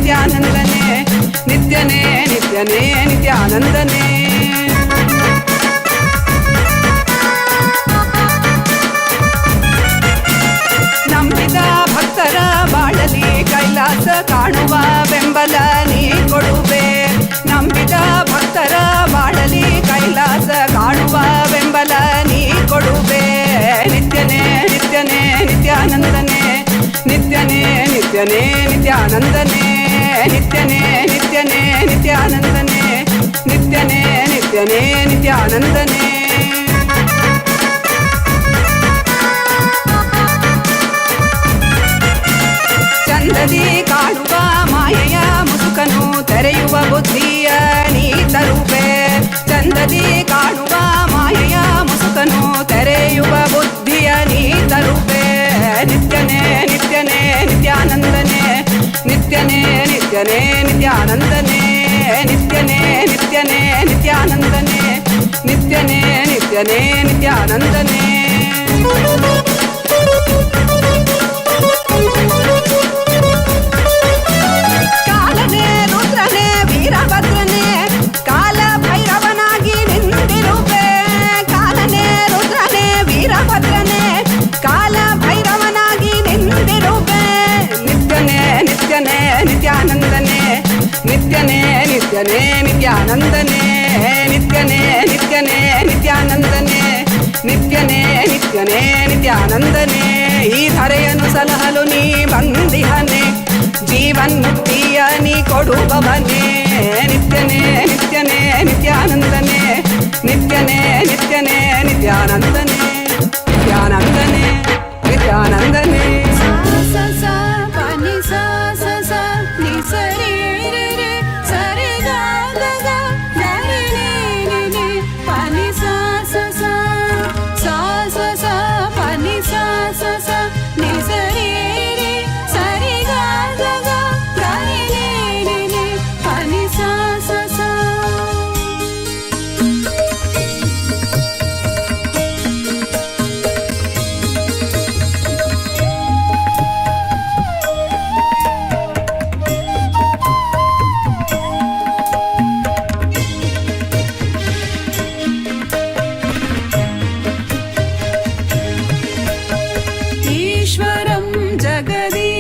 ನಿತ್ಯಾನಂದನೇ ನಿತ್ಯನೇ ನಿತ್ಯನೇ ನಿತ್ಯಾನಂದನೇ. ನಂಬಿದ ಭಕ್ತರ ಬಾಳಲಿ ಕೈಲಾಸ ಕಾಣುವ ಬೆಂಬಲ ನೀ ಕೊಡುವೆ. ನಂಬಿದ ಭಕ್ತರ ಬಾಳಲಿ ಕೈಲಾಸ ಕಾಣುವ ಬೆಂಬಲ ನೀ ಕೊಡುವೆ. ನಿತ್ಯನೇ ನಿತ್ಯನೇ ನಿತ್ಯಾನಂದನೇ ನಿತ್ಯನೇ ನಿತ್ಯನೇ ನಿತ್ಯಾನಂದನೇ ನಿತ್ಯನೇ ನಿತ್ಯನೇ ನಿತ್ಯಾನಂದನೇ ನಿತ್ಯನೇ ನಿತ್ಯನೇ ನಿತ್ಯಾನಂದನೇ. ಚಂದದಿ ಕಾಣುವ ಮಾಯೆಯ ಮುಸುಕನು ತೆರೆಯುವ ಬುದ್ಧಿಯ ನೀ ತರುವೆ. ಚಂದದಿ ಕಾಣುವ ಮಾಯೆಯ ಮುಸುಕನು ತೆರೆಯುವ ಬುದ್ಧಿಯ ನೀ ತರುವೆ. ನಿತ್ಯನೇ ನಿತ್ಯನೇ ನಿತ್ಯಾನಂದನೇ ನಿತ್ಯನೇ ನಿತ್ಯನೇ ನಿತ್ಯಾನಂದನೇ ನಿತ್ಯನೇ ನಿತ್ಯನೇ ನಿತ್ಯಾನಂದನೇ ನಿತ್ಯನೇ ನಿತ್ಯನೇ ನಿತ್ಯಾನಂದನೇ. ಕಾಲನೇ ರುದ್ರನೇ ವೀರಭದ್ರನೇ ಕಾಲ ಭೈರವನಾಗಿ ನಿಂತಿರುವೆ. ಕಾಲನೇ ರುದ್ರನೇ ವೀರಭದ್ರನೇ ಕಾಲ ಭೈರವನಾಗಿ ನಿಂತಿರುವೆ. ನಿತ್ಯನೇ ನಿತ್ಯನೇ ನಿತ್ಯಾನಂದನೇ ನಿತ್ಯನೇ ನಿತ್ಯನೇ ನಿತ್ಯಾನಂದನೇ ನಿತ್ಯನೇ ನಿತ್ಯನೇ ನಿತ್ಯಾನಂದನೇ ನಿತ್ಯನೇ ನಿತ್ಯನೇ ನಿತ್ಯಾನಂದನೇ. ಈ ಧರೆಯನ್ನು ಸಲಹಲು ನೀ ಬಂದಿಹನೆ ಜೀವನ್ಮುಕ್ತಿಯ ನೀ ಕೊಡುವವನೇ. ನಿತ್ಯನೇ ನಿತ್ಯನೇ ನಿತ್ಯಾನಂದನೇ ನಿತ್ಯನೇ ನಿತ್ಯನೇ ನಿತ್ಯಾನಂದನೇ ನಿತ್ಯಾನಂದನೇ ನಿತ್ಯಾನಂದನೇ.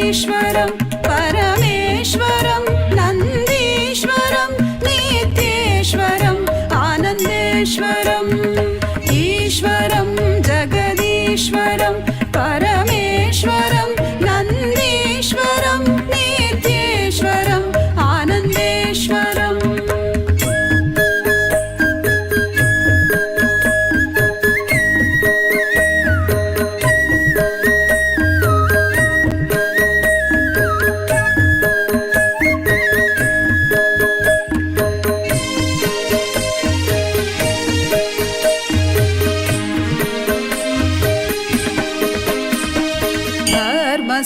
ईश्वरं परमेश्वरं नन्दीश्वरं नित्येश्वरम् आनन्देश्वरम्. ईश्वरं जगदीश्वरं परमेश्वरं नन्दीश्वरं नित्येश्वरम् आनन्देश्वरम्.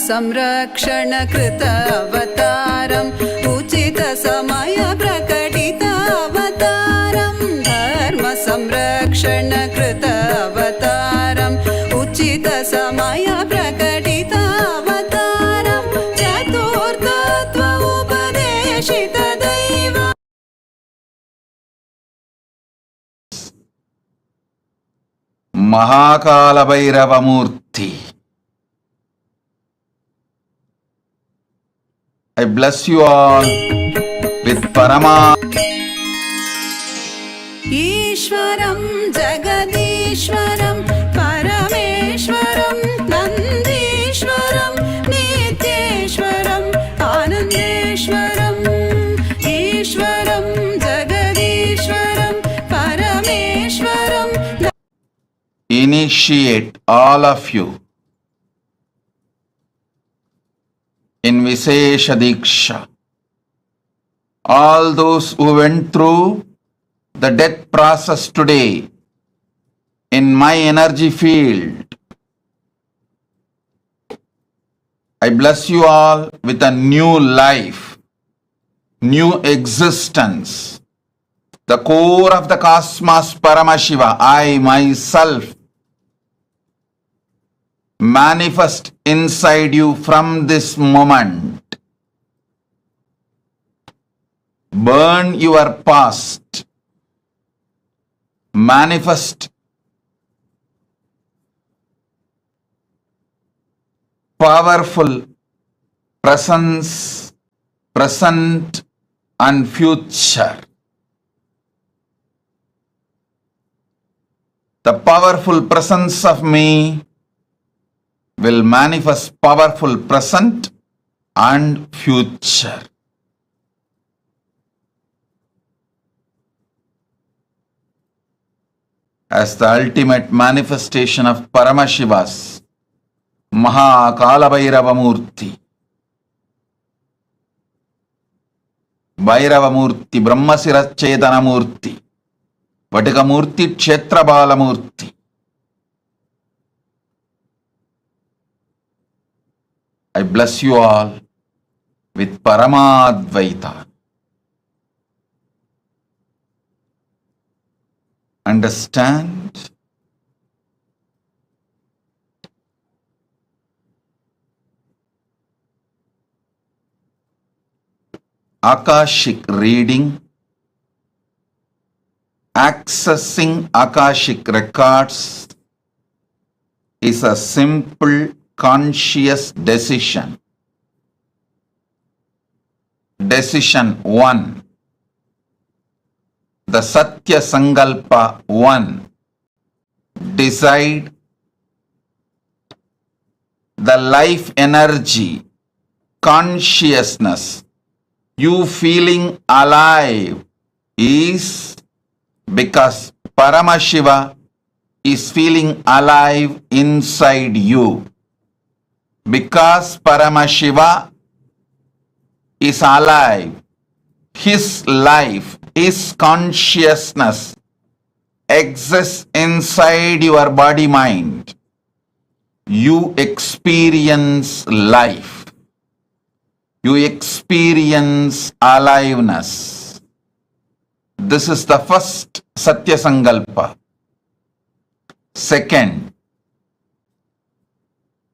संरक्षण कृत अवतारम् उचित समय प्रकटित अवतारम्. धर्म संरक्षण कृत अवतारम् उचित समय प्रकटित अवतारम्. चतुर्थत्व उपदेशित दैव. महाकालभैरव मूर्ति, I bless you all with Parama. ईश्वरं जगदीश्वरं परमेश्वरं नन्दीश्वरं नित्येश्वरम् आनन्देश्वरम्. ईश्वरं जगदीश्वरं परमेश्वरं. Initiate all of you in Vishesha Diksha. All those who went through the death process today in my energy field, I bless you all with a new life, new existence. The core of the cosmos, Paramashiva, I myself manifest inside you from this moment. burn your past, manifest powerful presence, present and future. The powerful presence of me will manifest powerful present and future. As the ultimate manifestation of Paramashiva's Kalabhairava Murthy. Bhairava Murthy, Brahmasira Chetana Murthy, Vatika Murthy, Kshetrabala Murthy. I bless you all with Paramadvaita. Understand? Akashic reading, accessing Akashic records is a simple conscious decision. Decision 1. The Satya Sankalpa 1. Decide the life energy, consciousness, you feeling alive is because Paramashiva is feeling alive inside you. Because Paramashiva is alive, his life, his consciousness exists inside your body mind. You experience life. You experience aliveness. This is the first Satya Sankalpa. Second,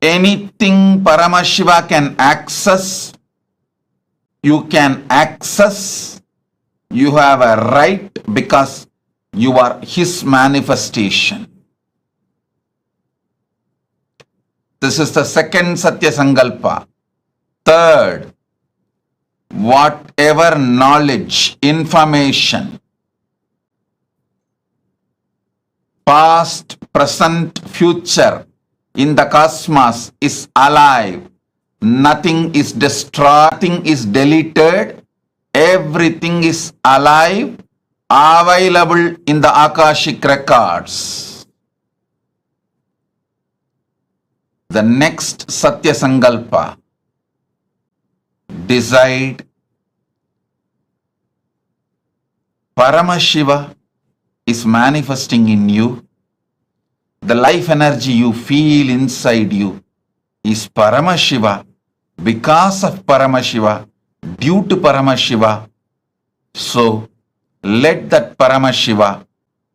anything Paramashiva can access, you can access. You have a right because you are his manifestation. This is the second Satya Sankalpa. Third, whatever knowledge, information, past, present, future in the cosmos is alive. Nothing is destroyed, nothing is deleted, everything is alive, available in the Akashic records. The next Satya Sankalpa. Decide Paramashiva is manifesting in you. The life energy you feel inside you is Paramashiva, because of Paramashiva, due to Paramashiva. So let that Paramashiva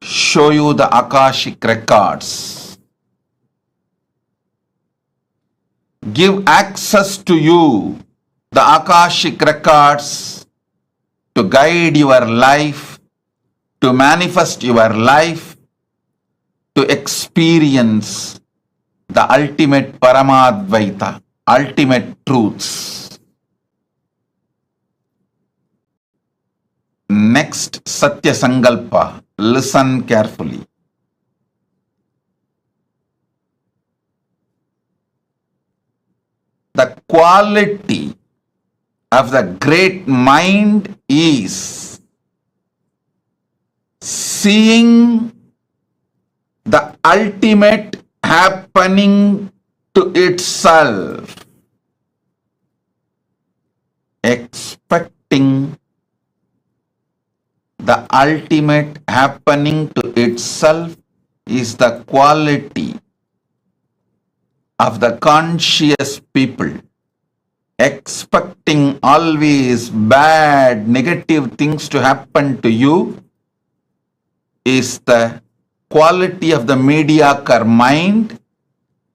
show you the Akashic records. Give access to you the Akashic records to guide your life, to manifest your life, to experience the ultimate Paramadvaita, ultimate truths. Next Satya Sankalpa, listen carefully. The quality of the great mind is seeing the ultimate happening to itself, expecting the ultimate happening to itself is the quality of the conscious people. Expecting always bad, negative things to happen to you is the quality of the mediocre mind.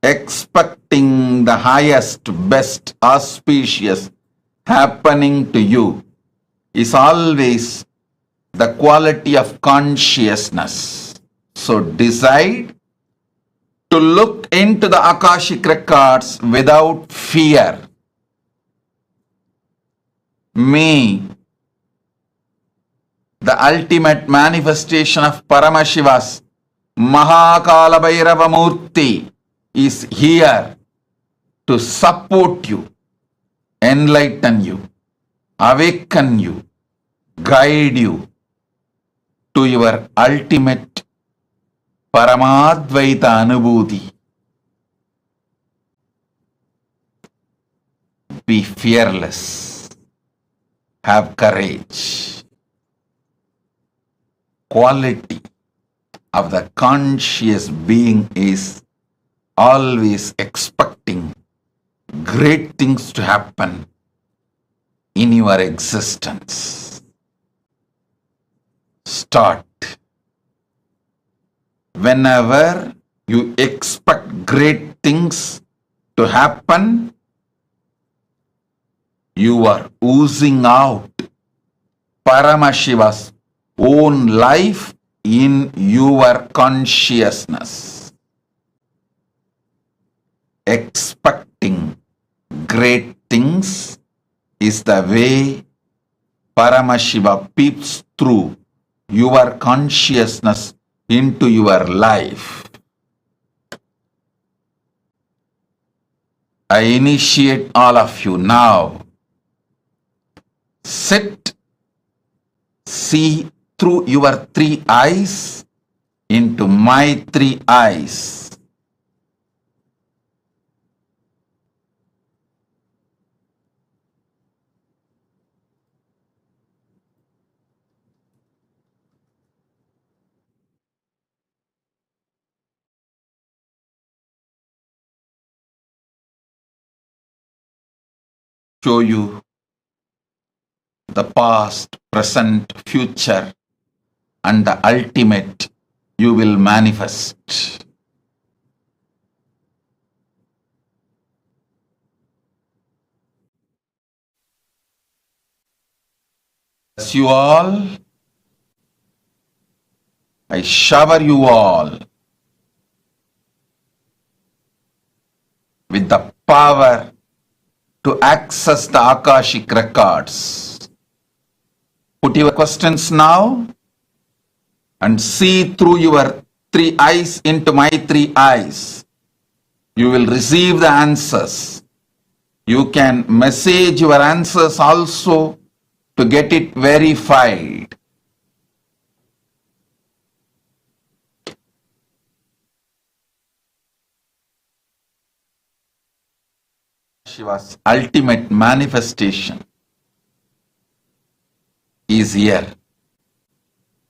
Expecting the highest, best, auspicious happening to you is always the quality of consciousness. So decide to look into the Akashic records without fear. May the ultimate manifestation of Paramashiva's Kalabhairava Murthy is here to support you, enlighten you, awaken you, guide you to your ultimate Paramadvaita Anubhuti. Be fearless. Have courage. Quality of the conscious being is always expecting great things to happen in your existence. Start. Whenever you expect great things to happen, you are oozing out Paramashiva's own life in your consciousness. Expecting great things is the way Paramashiva peeps through your consciousness into your life. I initiate all of you now. Sit, see through your 3 eyes into my 3 eyes. Show you the past, present, future, and the ultimate you will manifest. Bless you all. I shower you all with the power to access the Akashic records. Put your questions now and see through your 3 eyes into my 3 eyes. You will receive the answers. You can message your answers also to get it verified. Shiva's ultimate manifestation is here.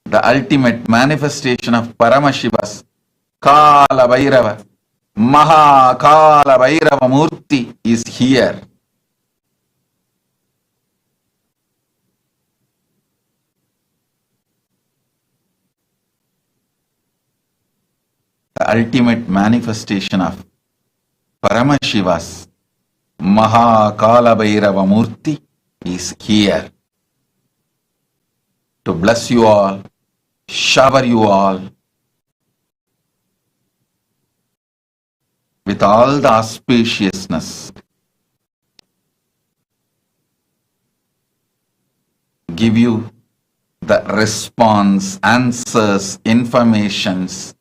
The ultimate manifestation of Paramashiva's Kalabhairava, Kalabhairava Murthy is here. The ultimate manifestation of Paramashiva's Kalabhairava Murthy is here to bless you all, shower you all with all the auspiciousness, give you the response, answers, informations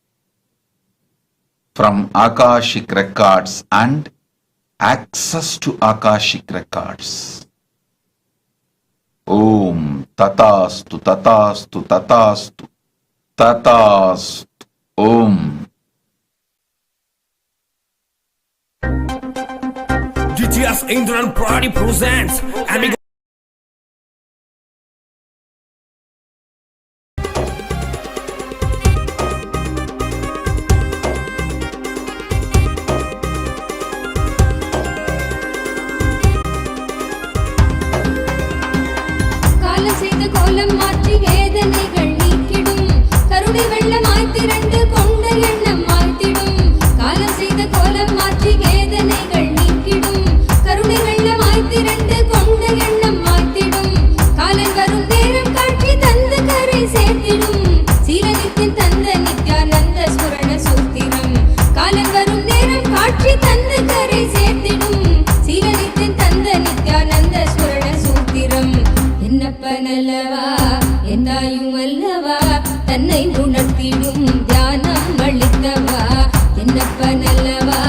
from Akashic records and access to Akashic records. Om Tatastu Tatastu Tatastu Tatastu Om. GTS Indran Pradi presents and கோலம் மாற்றி வேதனைகள் நீக்கிடும் கருணை வெள்ளமாய் திரண்டு கொண்ட எண்ணம் மாற்றிடும் காலம் செய்த கோலம் மாற்றி வேதனைகள் நீக்கிடும் கருணை வெள்ளமாய் திரண்டு கொண்ட எண்ணம் என்னப்பனல்லவா எந்தாயும் அல்லவா தன்னை உணர்த்திடும் தியானம் அளித்தவா என்னப்பனல்லவா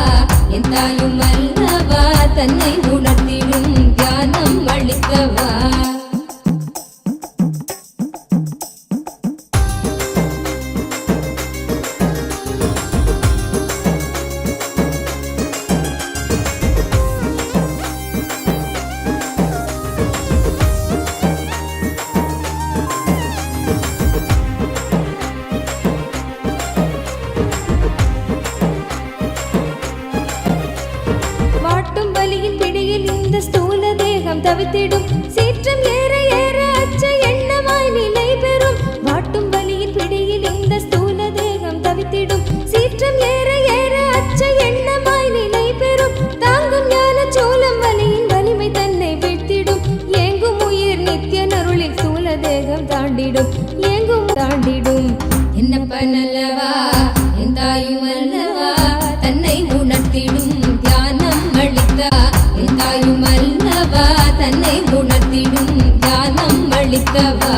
எந்தாயும் அல்லவா தன்னை உணர்த்திடும் தியானம் அளித்தவா தவித்திடும் சீற்றம் ஏற ஏற அச்ச எண்ணமாய் நிலை பெறும் வாட்டும் வலியின் பிடியில் இந்த ஸ்தூல தேகம் தவித்திடும் சீற்றம் ஏற ஏற அச்ச எண்ணமாய் நிலை பெறும் தாங்கும் ஞான சோளம் வலியின் வலிமை தன்னை வீழ்த்திடும் ஏங்கும் உயிர் நித்திய நருளில் ஸ்தூல தேகம் தாண்டிடும் ஏங்கும் தாண்டிடும் என்னப்பனல்லவா எந்தாயும் அல்லவா தன்னை உணர்த்திடும் தியானம் அளித்தா எந்தாயும் அல்லவா தன்னை உணர்த்திடும் தியானம் அளித்தவா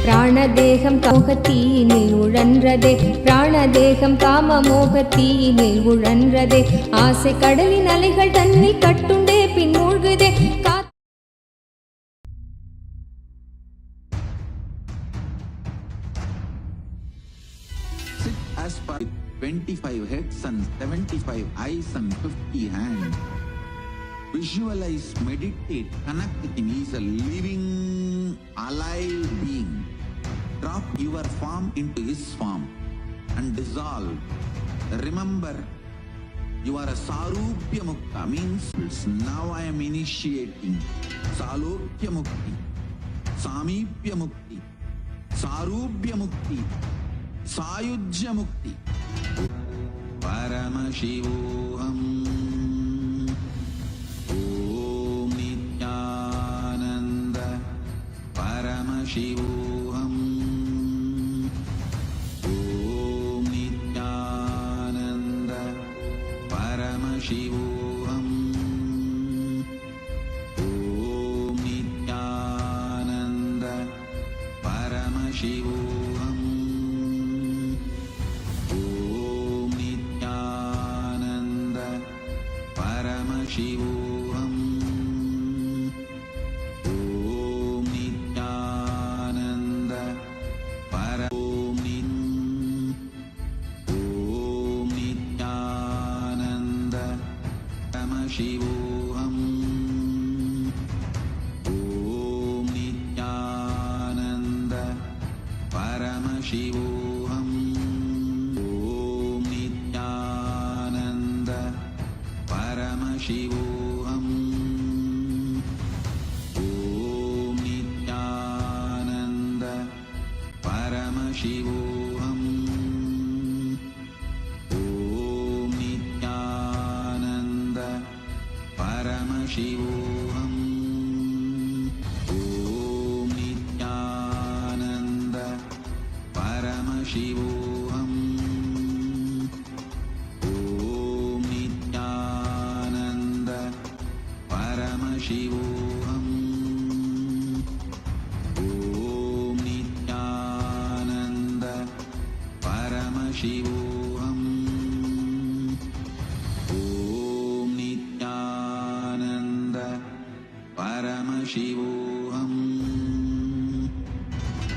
பிராணதேகம் மோகத்தீனில் உழன்றதே பிராணதேகம் காம மோகத்தீனில் உழன்றதே ஆசை கடலின் அலைகள் தன்னில் கட்டுண்டே பின் மூழ்குதே As per 25 heads and 75 eyes and 50 hands. Visualize, meditate, connect with him. He is a living, alive being. Drop your form into his form and dissolve. Remember, you are a Sarupya Mukta, means now I am initiating Salokya Mukti, Samipya Mukti, Sarupya Mukti, Sayujya Mukti. Paramashivoham Om Nityananda Paramashivoham Om Nityananda Paramashivoham Om Nityananda Paramashivoham Shivoham Om Nityananda Para Om Nityananda Parama Shivoham Om Nityananda Parama Shivoham Om Nityananda Paramashivoham Om Nityananda Paramashivoham Om Nityananda Paramashivoham Om Nityananda Paramashivoham Shivoham Om Nityananda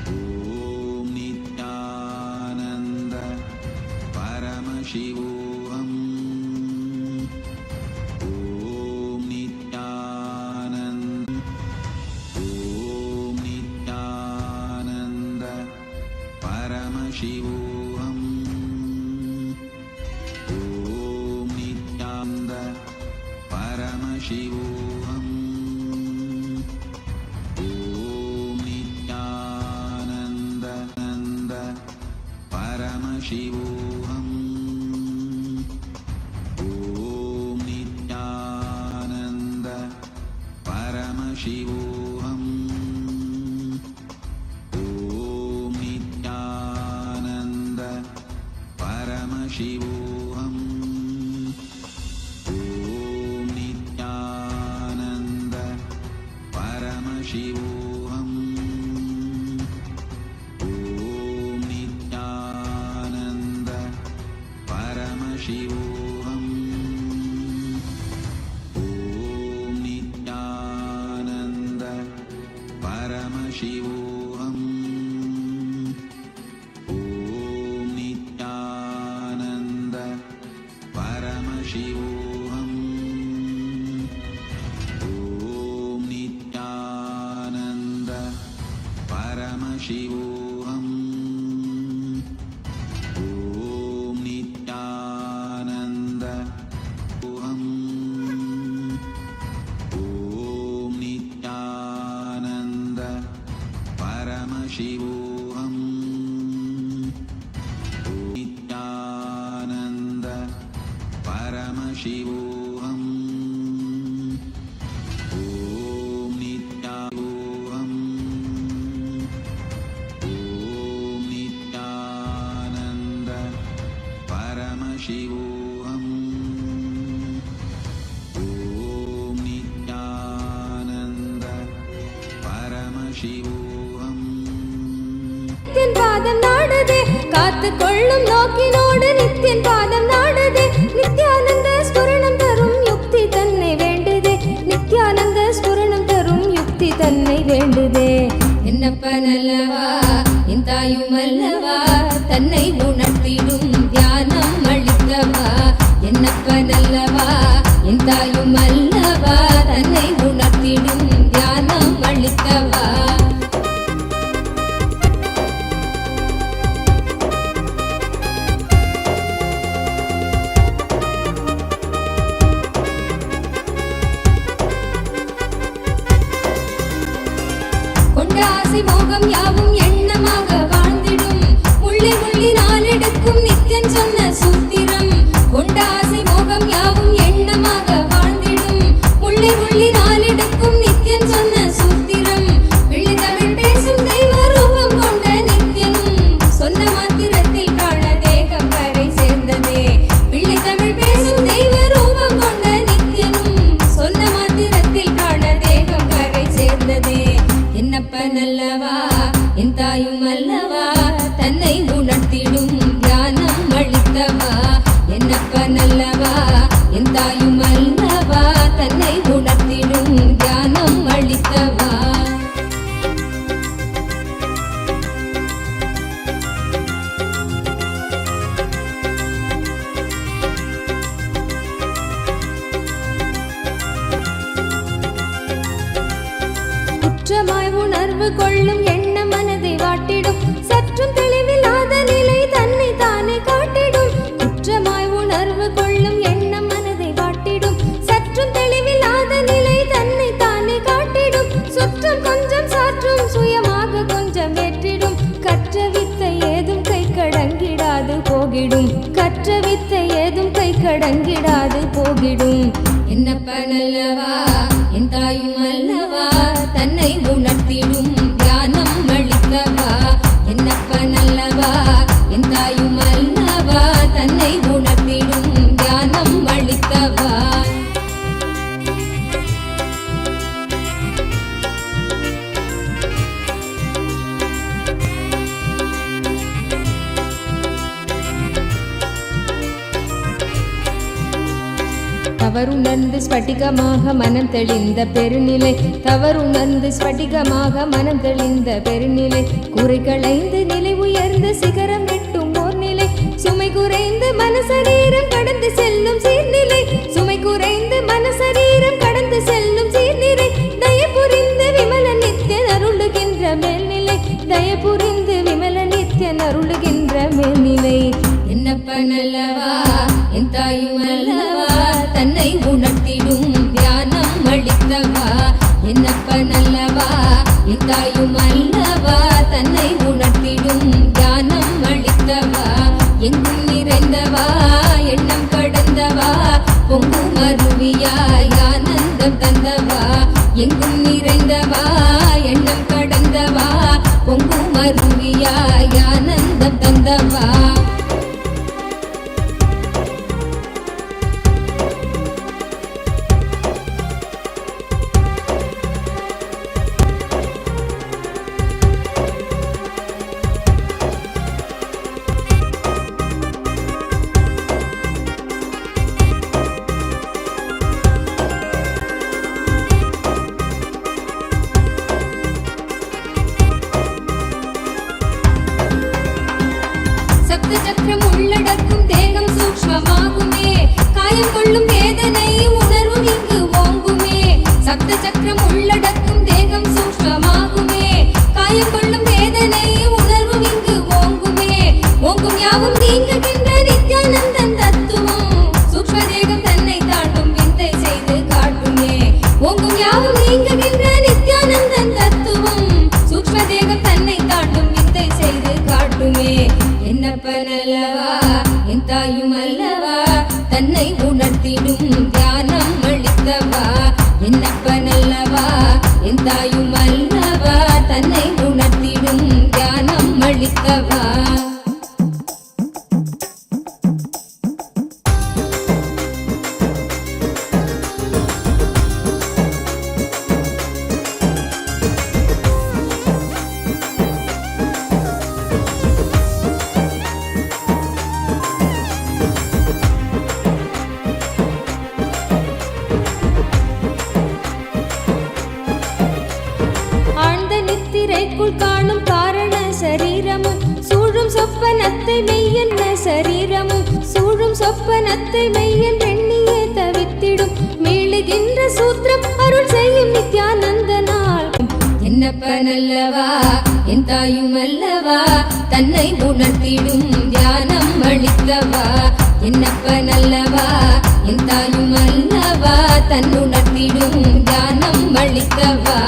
Paramashivoham Om Nityananda Paramashivoham Om Nityananda Paramashivoham Shivoham Om Nityananda Paramashivoham Om Nityananda Paramashivoham Om Nityananda Paramashivoham பரமசிவோகம். ஓம் நித்யானந்த ஓம். ஓம் நித்யானந்த பரமசிவோகம். ஓம் நித்யானந்த பரமசிவோகம். ஓம் நித்யானோகம். ஓம் நித்யானந்த பரமசிவோகம். ஓம் நித்யானந்த பரமசிவோகம். நித்தியன் பாதம் நாடுதே காத்து கொள்ளும் நோக்கினோடு நித்தியன் பாதம் நாடுதே நித்யானந்த ஸ்புரணம் தரும் யுக்தி தன்னை வேண்டுதே நித்யானந்த ஸ்புரணம் தரும் யுக்தி தன்னை வேண்டுதே. என்னப்ப நல்லவா என் தாயும் அல்லவா தன்னை உணர்த்திடும் தியானம் அளித்தவா. என்னப்ப நல்லவா என் தாயும் அல்லவா தன்னை உணர்த்திடும் தியானம் அளித்தவா. கொண்டாசி மோகம் யாவும் எண்ணமாக வாழ்ந்திடும் உள்ளி உள்ளி நாளெடுக்கும் நித்தியன் சொன்ன சூத்திரம். கொண்டாசி மோகம் யாவும் எண்ணமாக வாழ்ந்திடும் உள்ளி உள்ளி நாளெடுக்கும் நித்தியன் சொன்ன சூத்திரம். வெள்ளி தமிழ் பேசும் தெய்வ ரூபம் கொண்ட நித்தியனும் சொன்ன மாத்திரத்தில் பிராண தேகம் கரை சேர்ந்ததே. வெள்ளி தமிழ் பேசும் தெய்வ ரூபம் கொண்ட நித்தியனும் சொன்ன மாத்திரத்தில் பிராண தேகம் கரை சேர்ந்ததே. என்னப்ப நல்லவா என் தாயும் அல்லவா தன்னை உணர்த்திடும் தியானம் அளித்தவா. என்னப்ப நல்லவா என் தாயும் அல்லவா தன்னை உணர்த்திடும் தியானம் அளித்தவா. குற்றமாய் உணர்வு கொள்ளும் எண்ண மனதை வாட்டிடும் சற்றும் தெளிவில்லாத நிலை தன்னை தானே காட்டிடும். குற்றமாய் உணர்வு கொள்ளும் எண்ண மனதை வாட்டிடும் சற்றும் தெளிவில்லாத நிலை தன்னை தானே காட்டிடும். சுற்றம் கொஞ்சம் சாற்றும் சுயமாக கொஞ்சம் ஏற்றிடும். கற்ற வித்தை ஏதும் கை கடங்கிடாது போகிடும். கற்ற வித்தை ஏதும் கை கடங்கிடாது போகிடும். என்னப்ப நல்லவா என் தாயும் அல்லவா தன்னை உணர்த்திடும் தியானம் அளித்தவா. என்னப்ப நல்லவா என் தாயும் அல்லவா தன்னை உணர்த்திடும் தியானம் அளித்தவா. தவறுணர்ந்து ஸ்படிகமாக மனம் தெளிந்த பெருநிலை. தவறுணர்ந்து ஸ்படிகமாக மனம் தெளிந்த பெருநிலை. குறை களைந்து நிலை உயர்ந்து சிகரம் எட்டும் ஓர் நிலை. சுமை குறைந்து மனசரீரம் கடந்து செல்லும் சீர்நிலை. சுமை குறைந்து மனசரீரம் கடந்து செல்லும் சீர்நிலை. தயபுரிந்து விமல நித்தியன் அருளுகின்ற மேல்நிலை. தயபுரிந்து விமல நித்தியன் அருளுகின்ற மேல்நிலை. என்னப்ப நல்லவா என் தாயும் அல்லவா தன்னை உணர்த்திடும் தியானம் அளித்தவா. என்னப்ப நல்லவா என் தாயும் அல்லவா தன்னை உணர்த்திடும் தியானம் அளித்தவா. எங்கும் நிறைந்தவா எண்ணம் கடந்தவா பொங்கும் அருவியாய் ஆனந்தம் தந்தவா. எங்கும் நிறைந்தவா எண்ணம் கடந்தவா பொங்கும் அருவியாய் ஆனந்தம் தந்தவா. அளித்தவா. ஆழ்ந்த நித்திரைக்குள் காணும் காரண சரீரமும் சூழும் சொப்பனத்தை மெய்யென்ன சரீரமும் சூழும் சொப்பனத்தை மெய்யென் எண்ணியே தவித்திடும் மீளுகின்ற சூத்திரம் அருள் செய்யும் நித்யானந்த நாள். என்னப்பனல்லவா என் தாயும் அல்லவா தன்னை உணர்த்திடும் தியானம் அளித்தவா. என்னப்பனல்லவா என் தாயும் அல்லவா தன் உணர்த்திடும் தியானம் அளித்தவா.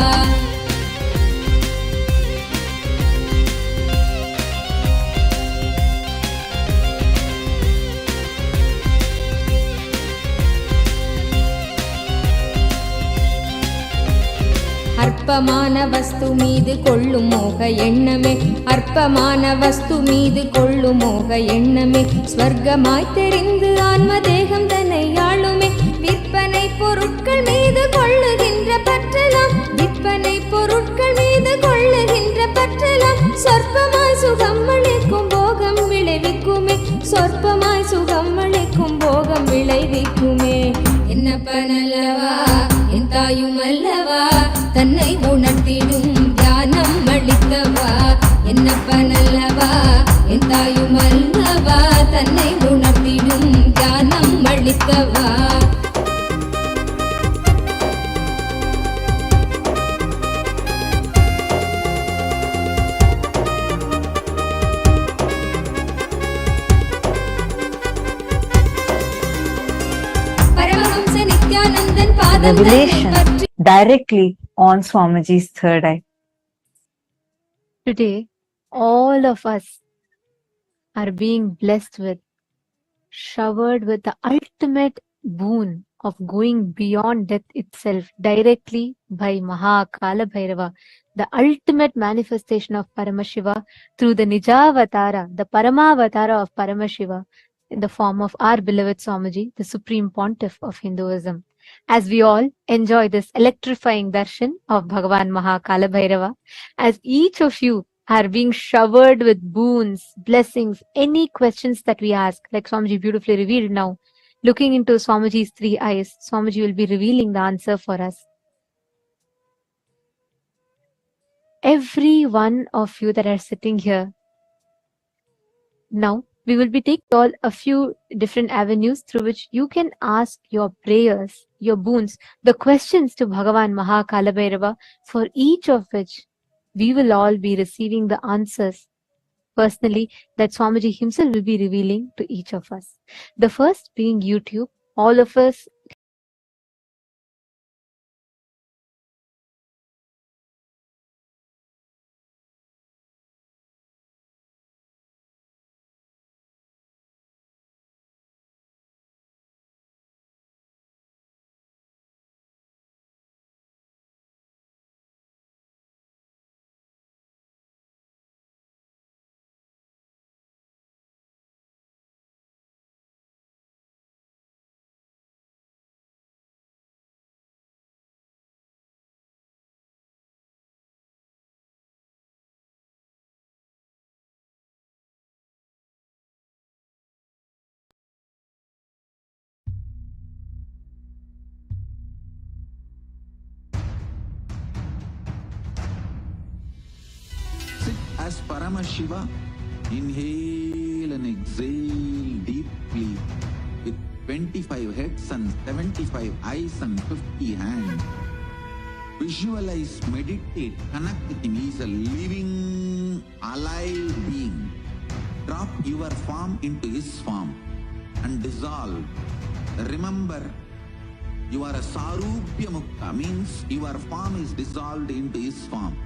அற்பமான வஸ்து மீது கொள்ளும் மோக எண்ணமே அற்பமான வஸ்து மீது கொள்ளும் மோக எண்ணமே ஸ்வர்க்கமாய் தெரிந்து ஆன்ம தேகம் தன்னை ஆளுமே. விற்பனை பொருட்கள் மீது கொள்ளுகின்ற பற்றலாம் விற்பனை பொருட்கள் மீது கொள்ளுகின்ற பற்றலாம் சொற்பமாய் சுகம் அளிக்கும் போகம் விளைவிக்குமே சொற்பமாய் சுகம் அளிக்கும் போகம் விளைவிக்குமே. என்னப்பனல்லவா என் தாயும் அல்லவா தன்னை உணர்த்திடும் தியானம் அளித்தவா. என்னப்பனல்லவா என் தாயும் அல்லவா தன்னை உணர்த்திடும் தியானம் அளித்தவா. பரமஹம்ச நித்யானந்தன் பாதம் Revelation directly on Swamiji's third eye. Today, all of us are being blessed with, showered with the ultimate boon of going beyond death itself directly by Maha Kalabhairava, the ultimate manifestation of Paramashiva through the Nijavatara, the Paramavatara of Paramashiva in the form of our beloved Swamiji, the Supreme Pontiff of Hinduism. As we all enjoy this electrifying darshan of Bhagavan Maha Kalabhairava, as each of you are being showered with boons, blessings, any questions that we ask, like Swamiji beautifully revealed now, looking into Swamiji's three eyes, Swamiji will be revealing the answer for us. Every one of you that are sitting here, now we will be taking all a few different avenues through which you can ask your prayers, your boons, the questions to Bhagavan Maha Kalabhairava, for each of which we will all be receiving the answers personally that Swamiji himself will be revealing to each of us. The first being YouTube. All of us as Paramashiva, inhale and exhale deeply with 25 heads and 75 eyes and 50 hands. Visualize, meditate, connect with him. He is a living, alive being. Drop your form into his form and dissolve. Remember, you are a Sarupya Mukta, means your form is dissolved into his form.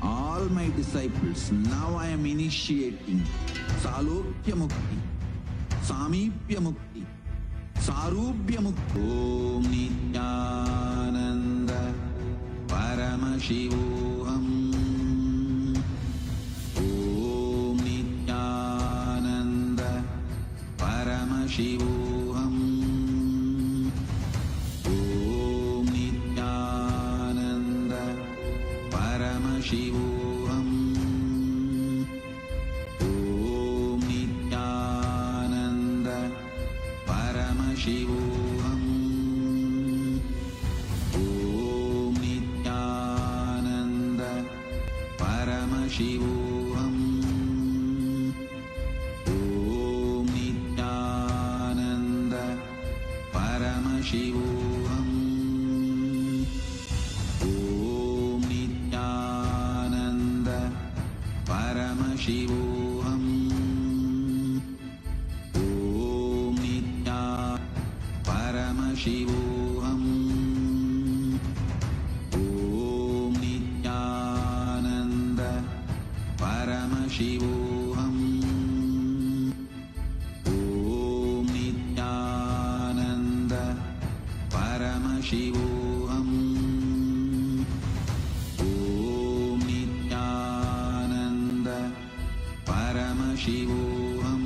All my disciples, now I am initiating Salokya Mukti, Samipya Mukti, Sarupya Mukti. Om Nityananda Paramashivoham. Om Shivoham. Om Nityananda Paramashivoham. Om Nityananda Paramashivoham. Om Nityananda Paramashivoham. Om Nityananda Paramashivoham. Om Nityananda Paramashivoham. Om Nitya Paramashivoham. Om Nityananda Paramashivoham. Om Nityananda Paramashivoham. Om Nityananda Paramashivoham.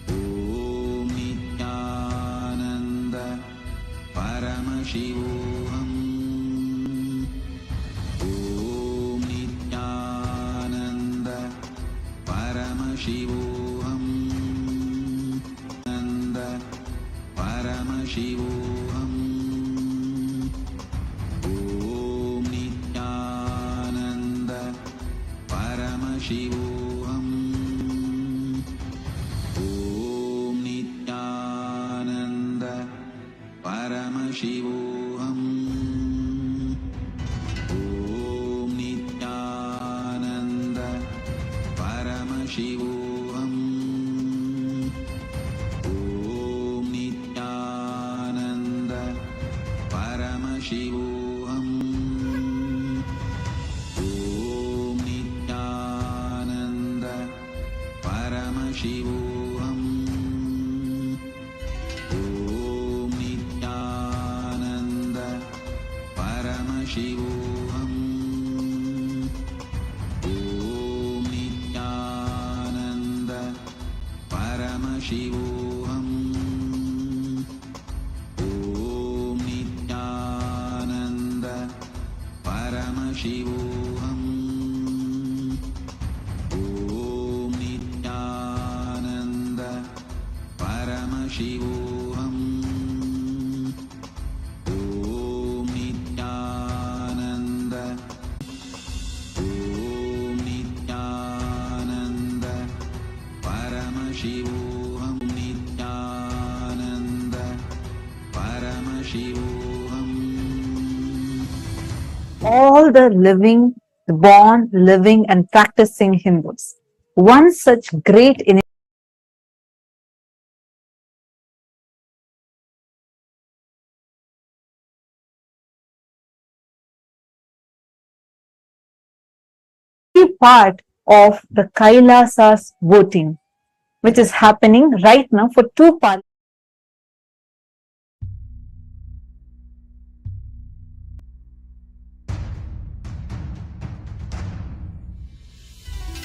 Om Nityananda Paramashivoham. Om Nityananda Paramashivoham. Nanda Paramashivoham. Om Nityananda Paramashivoham. Om Nityananda Paramashivoham. Om Nityananda Paramashivoham. Om Nityananda Paramashivoham. Om Nityananda Paramashivoham. Om Nityananda Paramashivoham. Om Nityananda Paramashivoham. Om Nityananda Paramashivoham. Om Nityananda Paramashivoham. Om Nityananda. Om Nityananda Paramashivoham. Nityananda Paramashivoham. All the living, born, living and practicing Hindus. One such great part of the Kailasa's voting, which is happening right now for two parts.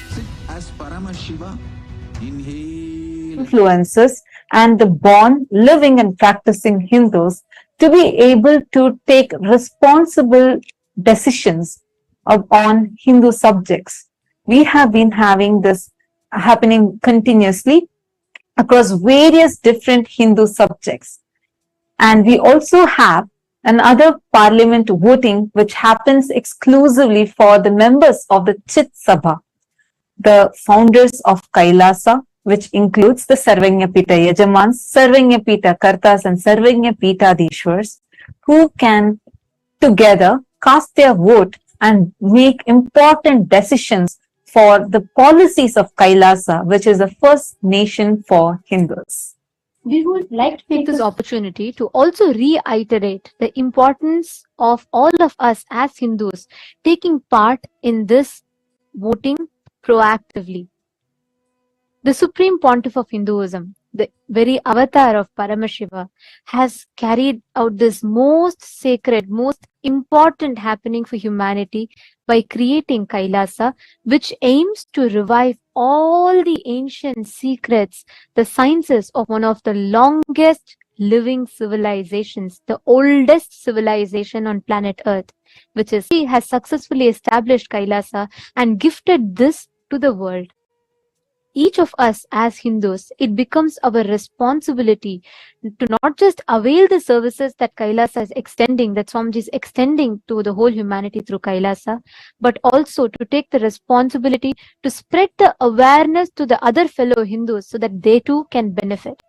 Sit as Paramashiva. Inhale. Influences and the born, living and practicing Hindus to be able to take responsible decisions on Hindu subjects. We have been having this happening continuously across various different Hindu subjects. And we also have another parliament voting which happens exclusively for the members of the Chit Sabha, the founders of Kailasa, which includes the Sarvanyapita Yajamans, Sarvanyapita Kartas and Sarvanyapita Dishwars, who can together cast their vote and make important decisions for the policies of Kailasa, which is the first nation for Hindus. We would like to take this opportunity to also reiterate the importance of all of us as Hindus taking part in this voting proactively. The Supreme Pontiff of Hinduism, the very avatar of Paramashiva, has carried out this most sacred, most important happening for humanity by creating Kailasa, which aims to revive all the ancient secrets, the sciences of one of the longest living civilizations, the oldest civilization on planet Earth, which is he has successfully established Kailasa and gifted this to the world. Each of us as Hindus, it becomes our responsibility to not just avail the services that Kailasa is extending, that Swamiji is extending to the whole humanity through Kailasa, but also to take the responsibility to spread the awareness to the other fellow Hindus so that they too can benefit.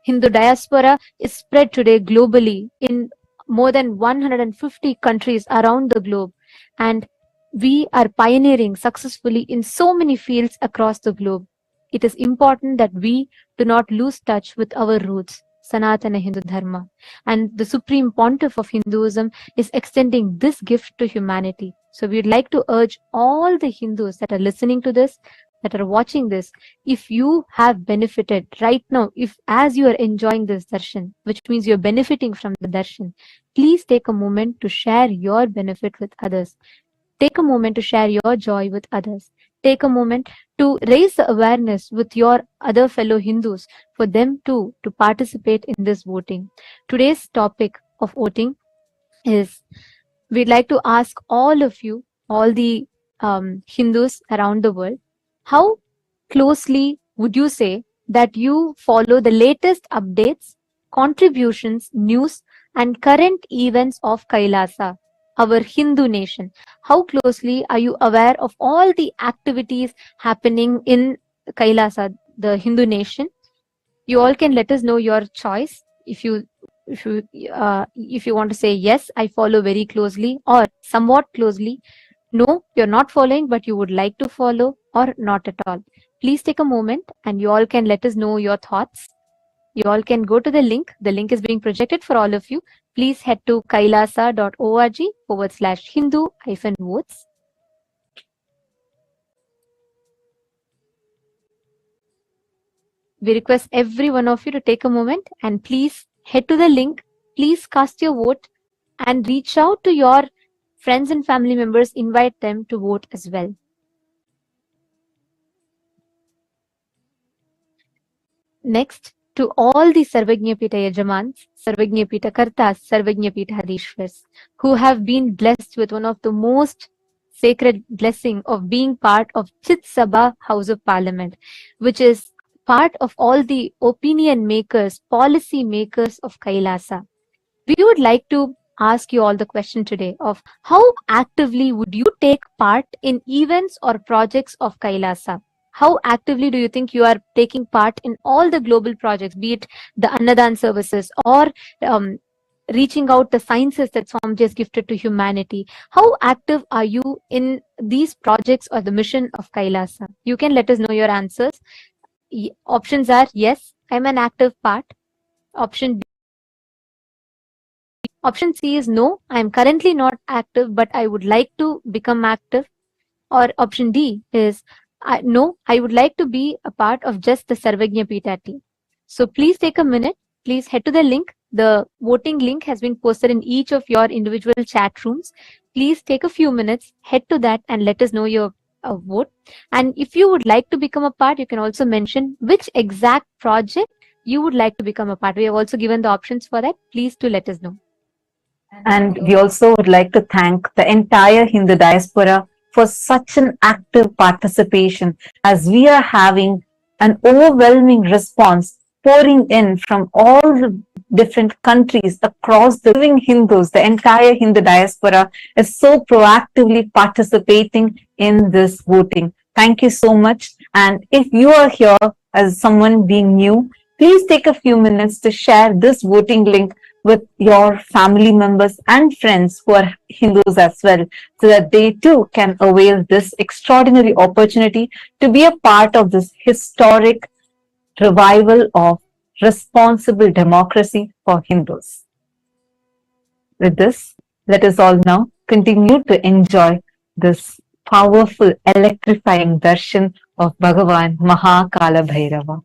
Hindu diaspora is spread today globally in more than 150 countries around the globe, and we are pioneering successfully in so many fields across the globe. It is important that we do not lose touch with our roots, Sanatana Hindu Dharma. And the Supreme Pontiff of Hinduism is extending this gift to humanity. So we'd like to urge all the Hindus that are listening to this, that are watching this, if you have benefited right now, if as you are enjoying this darshan, which means you're benefiting from the darshan, please take a moment to share your benefit with others. Take a moment to share your joy with others. Take a moment to raise the awareness with your other fellow Hindus for them too to participate in this voting. Today's topic of voting is, we'd like to ask all of you, all the Hindus around the world, how closely would you say that you follow the latest updates, contributions, news, and current events of Kailasa, our Hindu nation? How closely are you aware of all the activities happening in Kailasa, the Hindu nation? You all can let us know your choice. If you want to say yes, I follow very closely, or somewhat closely. No, you're not following, but you would like to follow, or not at all. Please take a moment and you all can let us know your thoughts. You all can go to the link. The link is being projected for all of you. Please head to kailasa.org/Hindu-votes. We request every one of you to take a moment and please head to the link. Please cast your vote and reach out to your friends and family members. Invite them to vote as well. Next, to all the Sarvajñapita Yajamans, Sarvajñapita Kartas, Sarvajñapita Hadishwars, who have been blessed with one of the most sacred blessing of being part of Chit Sabha House of Parliament, which is part of all the opinion makers, policy makers of Kailasa. We would like to ask you all the question today of how actively would you take part in events or projects of Kailasa? How actively do you think you are taking part in all the global projects, be it the Annadan services or reaching out the sciences that Swamiji has gifted to humanity? How active are you in these projects or the mission of Kailasa? You can let us know your answers. Options are yes, I'm an active part. Option B. Option C is no, I'm currently not active, but I would like to become active. Or option D is no, I would like to be a part of just the Sarvajñapita team. So please take a minute. Please head to the link. The voting link has been posted in each of your individual chat rooms. Please take a few minutes, head to that and let us know your vote. And if you would like to become a part, you can also mention which exact project you would like to become a part. We have also given the options for that. Please do let us know. And we also would like to thank the entire Hindu diaspora for such an active participation, as we are having an overwhelming response pouring in from all the different countries across the living Hindus. The entire Hindu diaspora is so proactively participating in this voting. Thank you so much. And if you are here as someone being new, please take a few minutes to share this voting link with your family members and friends who are Hindus as well, so that they too can avail this extraordinary opportunity to be a part of this historic revival of responsible democracy for Hindus. With this, let us all now continue to enjoy this powerful, electrifying darshan of Bhagavan Kalabhairava.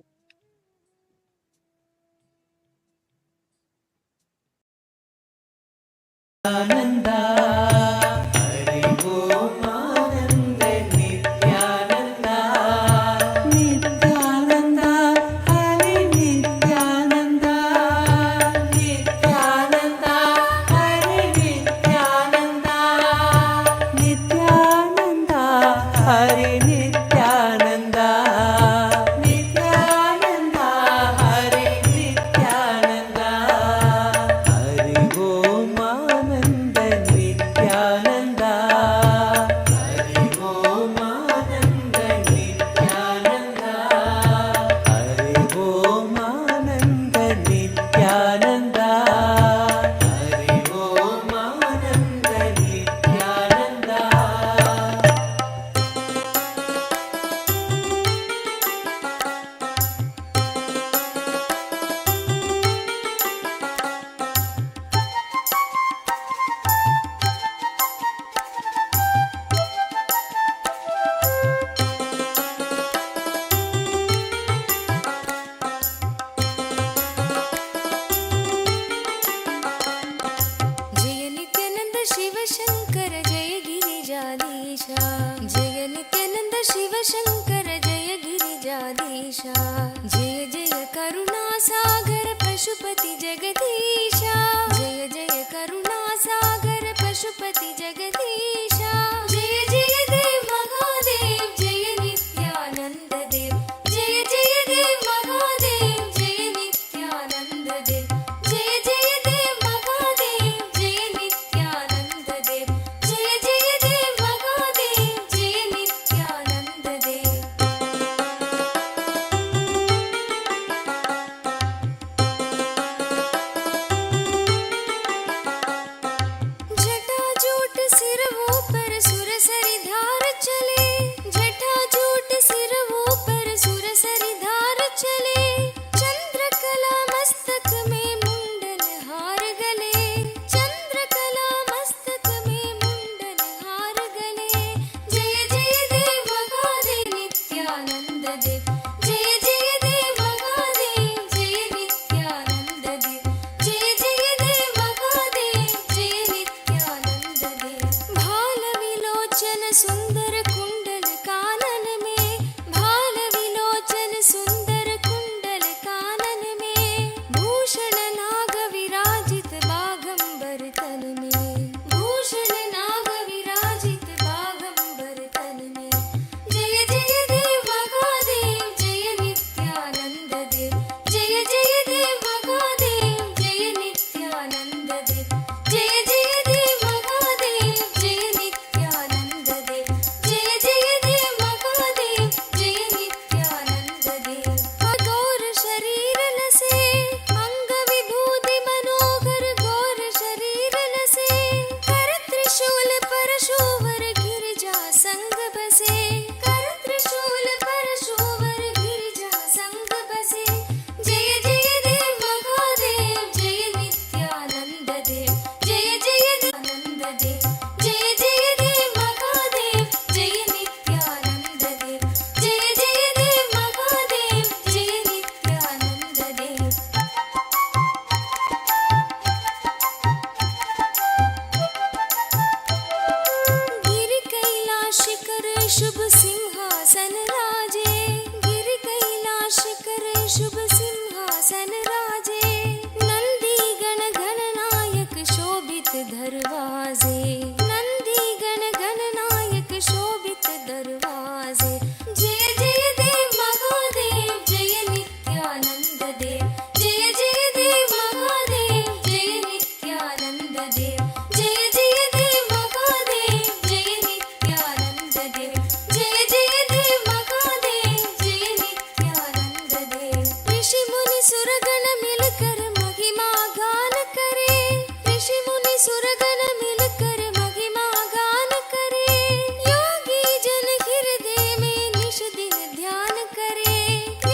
हरे नित्यानंद नित्यानंद हरे नित्यानंद हरि ओम आनंद नित्यानंद हरि ओम आनंद नित्यानंद हरि ओम आनंद नित्यानंद हरि ओम आनंद नित्यानंद जय नित्यानंद शिव शंकर जय गिरिजाधीशा जय नित्यानंद शिव शंकर जय गिरिजाधीशा जय जय करुणा सागर पशुपति जगदीशा जय जय करुणा सागर पशुपति जगदीशा जय जय देव महादेव जय नित्यानंद देव जय जय देव महादेव जय नित्यानंद देव जय जय देव महादेव जय नित्यानंद देव जय जय देव महादेव जय नित्यानंद देव जटाजूट सिरवों पर सुरसरी धार चले जटाजूट सिरवों पर सुरसरी धार चले चंद्रकला मस्तक में मुंडन हार गले चंद्रकला मस्तक में मुंडन हार गले जय जय देव महादेव नित्यानंद देव जय जय देव महादेव जय नित्यानंद देव जय जय देव महादेव जय नित्यानंद देव भाल विलोचन सुंदर कुंडल कानन में भाल विलोचन सुंदर कुंडल कानन में भूषण नाग विराजित बागंबर तन में भूषण नाग विराजित बागंबर तन में जय जय देव महादेव जय नित्यानंद देव जय जय देव महादेव जय नित्यानंद देव जय जय देव महादेव जय नित्यानंद देव जय जय देव महादेव जय नित्यानंद देव गौर शरीर लसे अंग विभूति मनोहर गौर शरीर लसे कर त्रिशूल परशुवर गिरिजा संग बसे कर त्रिशूल परशुवर गिरिजा संग बसे जय जय देव महादेव जय नित्यानंद देव जय जय देवानंद देव जय जय देव महादेव जय नित्यानंद देव जय जय देव महादेव जय नित्यानंद देव गिरि कैलाश कर शुभ सिंहासन राजे गिरि कैलाश कर शुभ सिंहासन राजे नंदी गण गणनायक शोभित दरवाजे नंदी गण गणनायक शोभित दरवाजे जय जय देव महादेव जय नित्यानंद देव जय जय देव महादेव जय नित्यानंद देव जय जय देव महादेव जय नित्यानंद देव जय जय देव महादेव जय नित्यानंद देव ऋषि मुनि सुरगण मिलकर महिमा गान करे ऋषि मुनि सुरगण मिलकर महिमा गान करे योगी जन हृदय में निश दिन ध्यान करे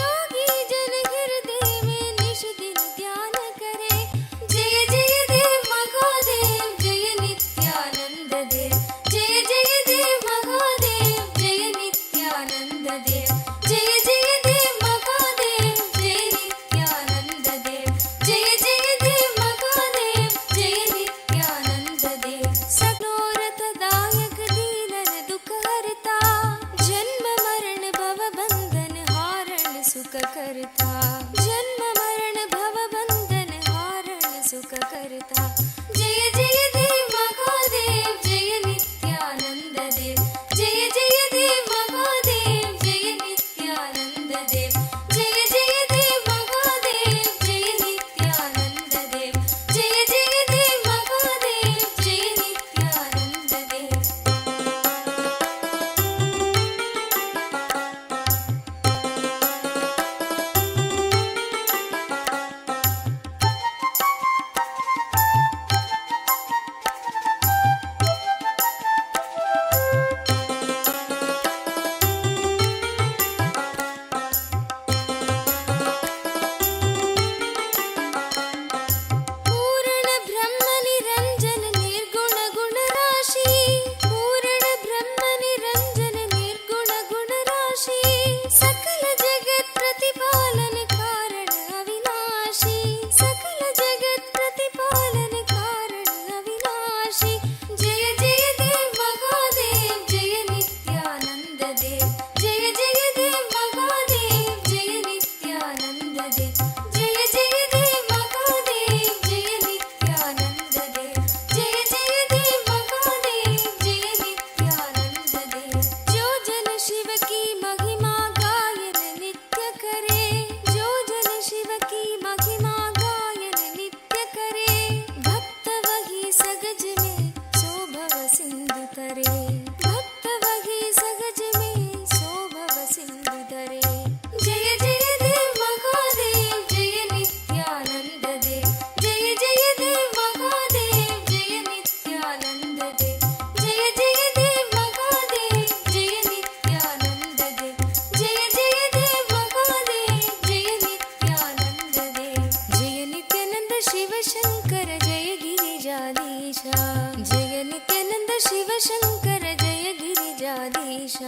योगी जन हृदय में निश दिन ध्यान करे जय जय देव महादेव जय नित्यानंद देव जय जय देव महादेव जय नित्यानंद देव जय जय देव महादेव जय नित्यानंद देव जय जय देव महादेव जय नित्यानंद देव सनोरथ दायक दीनन दुख हरता जन्म मरण भव बंधन हारण सुख करता जन्म मरण भव बंधन हारण सुख करता जय जय देव महादेव जय नित्यानंद देव जय जय देव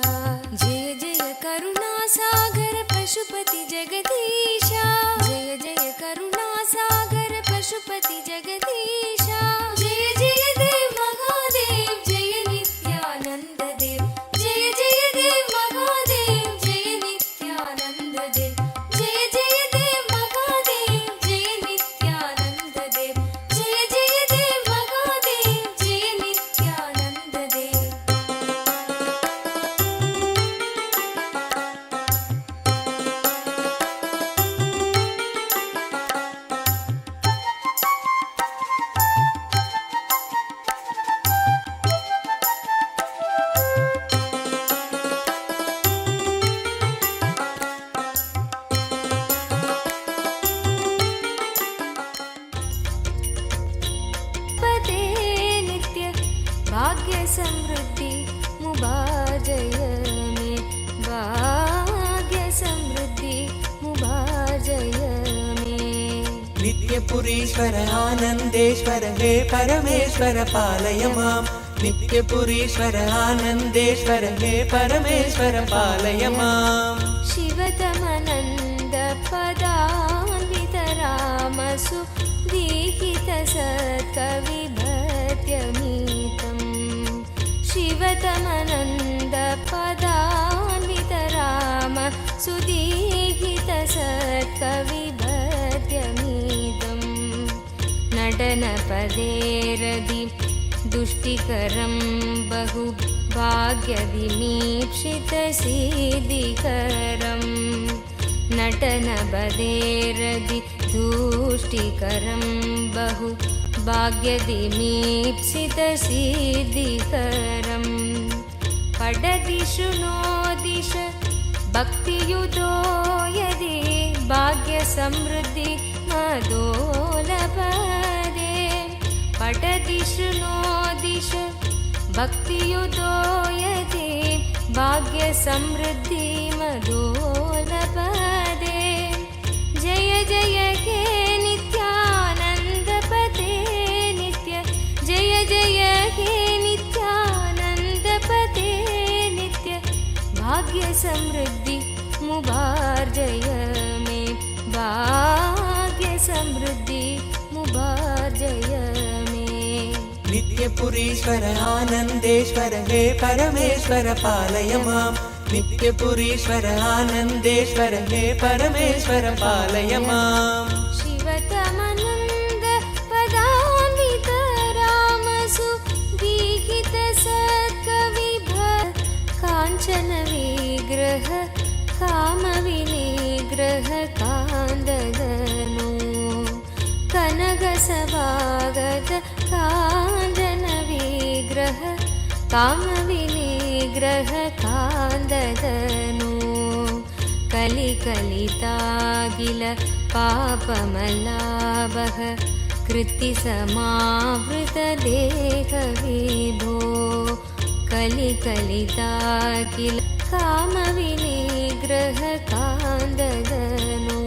जय जय करुणासागर पशुपति जगदीशा जय जय करुणासागर पशुपति जगदीशा जय जय देव महादेव जय नित्यानंद देव जय जय देव महादेव जय नित्यानंद देव जय जय देव महादेव जय नित्यानंद देव जय जय देव महादेव जय नित्यानंद देव पदे नित्य भाग्य समृद्धि मुबाजय में भाग्य समृद्धि मुबाजय में नित्यपुरीश्वर आनन्देश्वर हे परमेश्वर पालय माम् नित्यपुरीश्वर आनन्देश्वर हे परमेश्वर पालय माम् शिवतमनन्द पदान्वित रामसु दीहित सत्कविभत्यमीतम् शिवतमनन्द पदान्वित राम सुदीहित सत्कविभत्यमीतम् नटनपदेरदि दुष्टिकरं बहु भाग्यविमीक्षितसिद्धिकरम् नटनपदेरदि दुष्टिकरं बहु भाग्यविमीक्षितसिद्धिकरम् पठति शृणोदिश भक्तियुतो यदि भाग्यसमृद्धि मदोलपदे पठति शृणोदिश भक्तियुतो यदि भाग्यसमृद्धि मदोलपदे जय जय हे नित्यानन्दपते नित्य जय जय हे नित्यानन्दपते नित्य भाग्यसमृद्धि मुबार्जय मे भाग्यसमृद्धि मुबार्जय मे नित्यपुरीश्वर आनन्देश्वर हे परमेश्वर पालय माम् नित्यपुरीश्वर आनन्देश्वर हे परमेश्वर पालय माम् शिवतमनन्द पदान्वित रामसु दीहित सत्कविभ काञ्चन विग्रह कामविनिग्रह कान्ददनु कनकसभागत काञ्चन विग्रह कामविनिग्रह कान्ददनु कलिकलितागिल पापमलाभः कृत्तिसमावृतदेहविभो कलिकलितागिल कामविनिग्रह कान्ददनु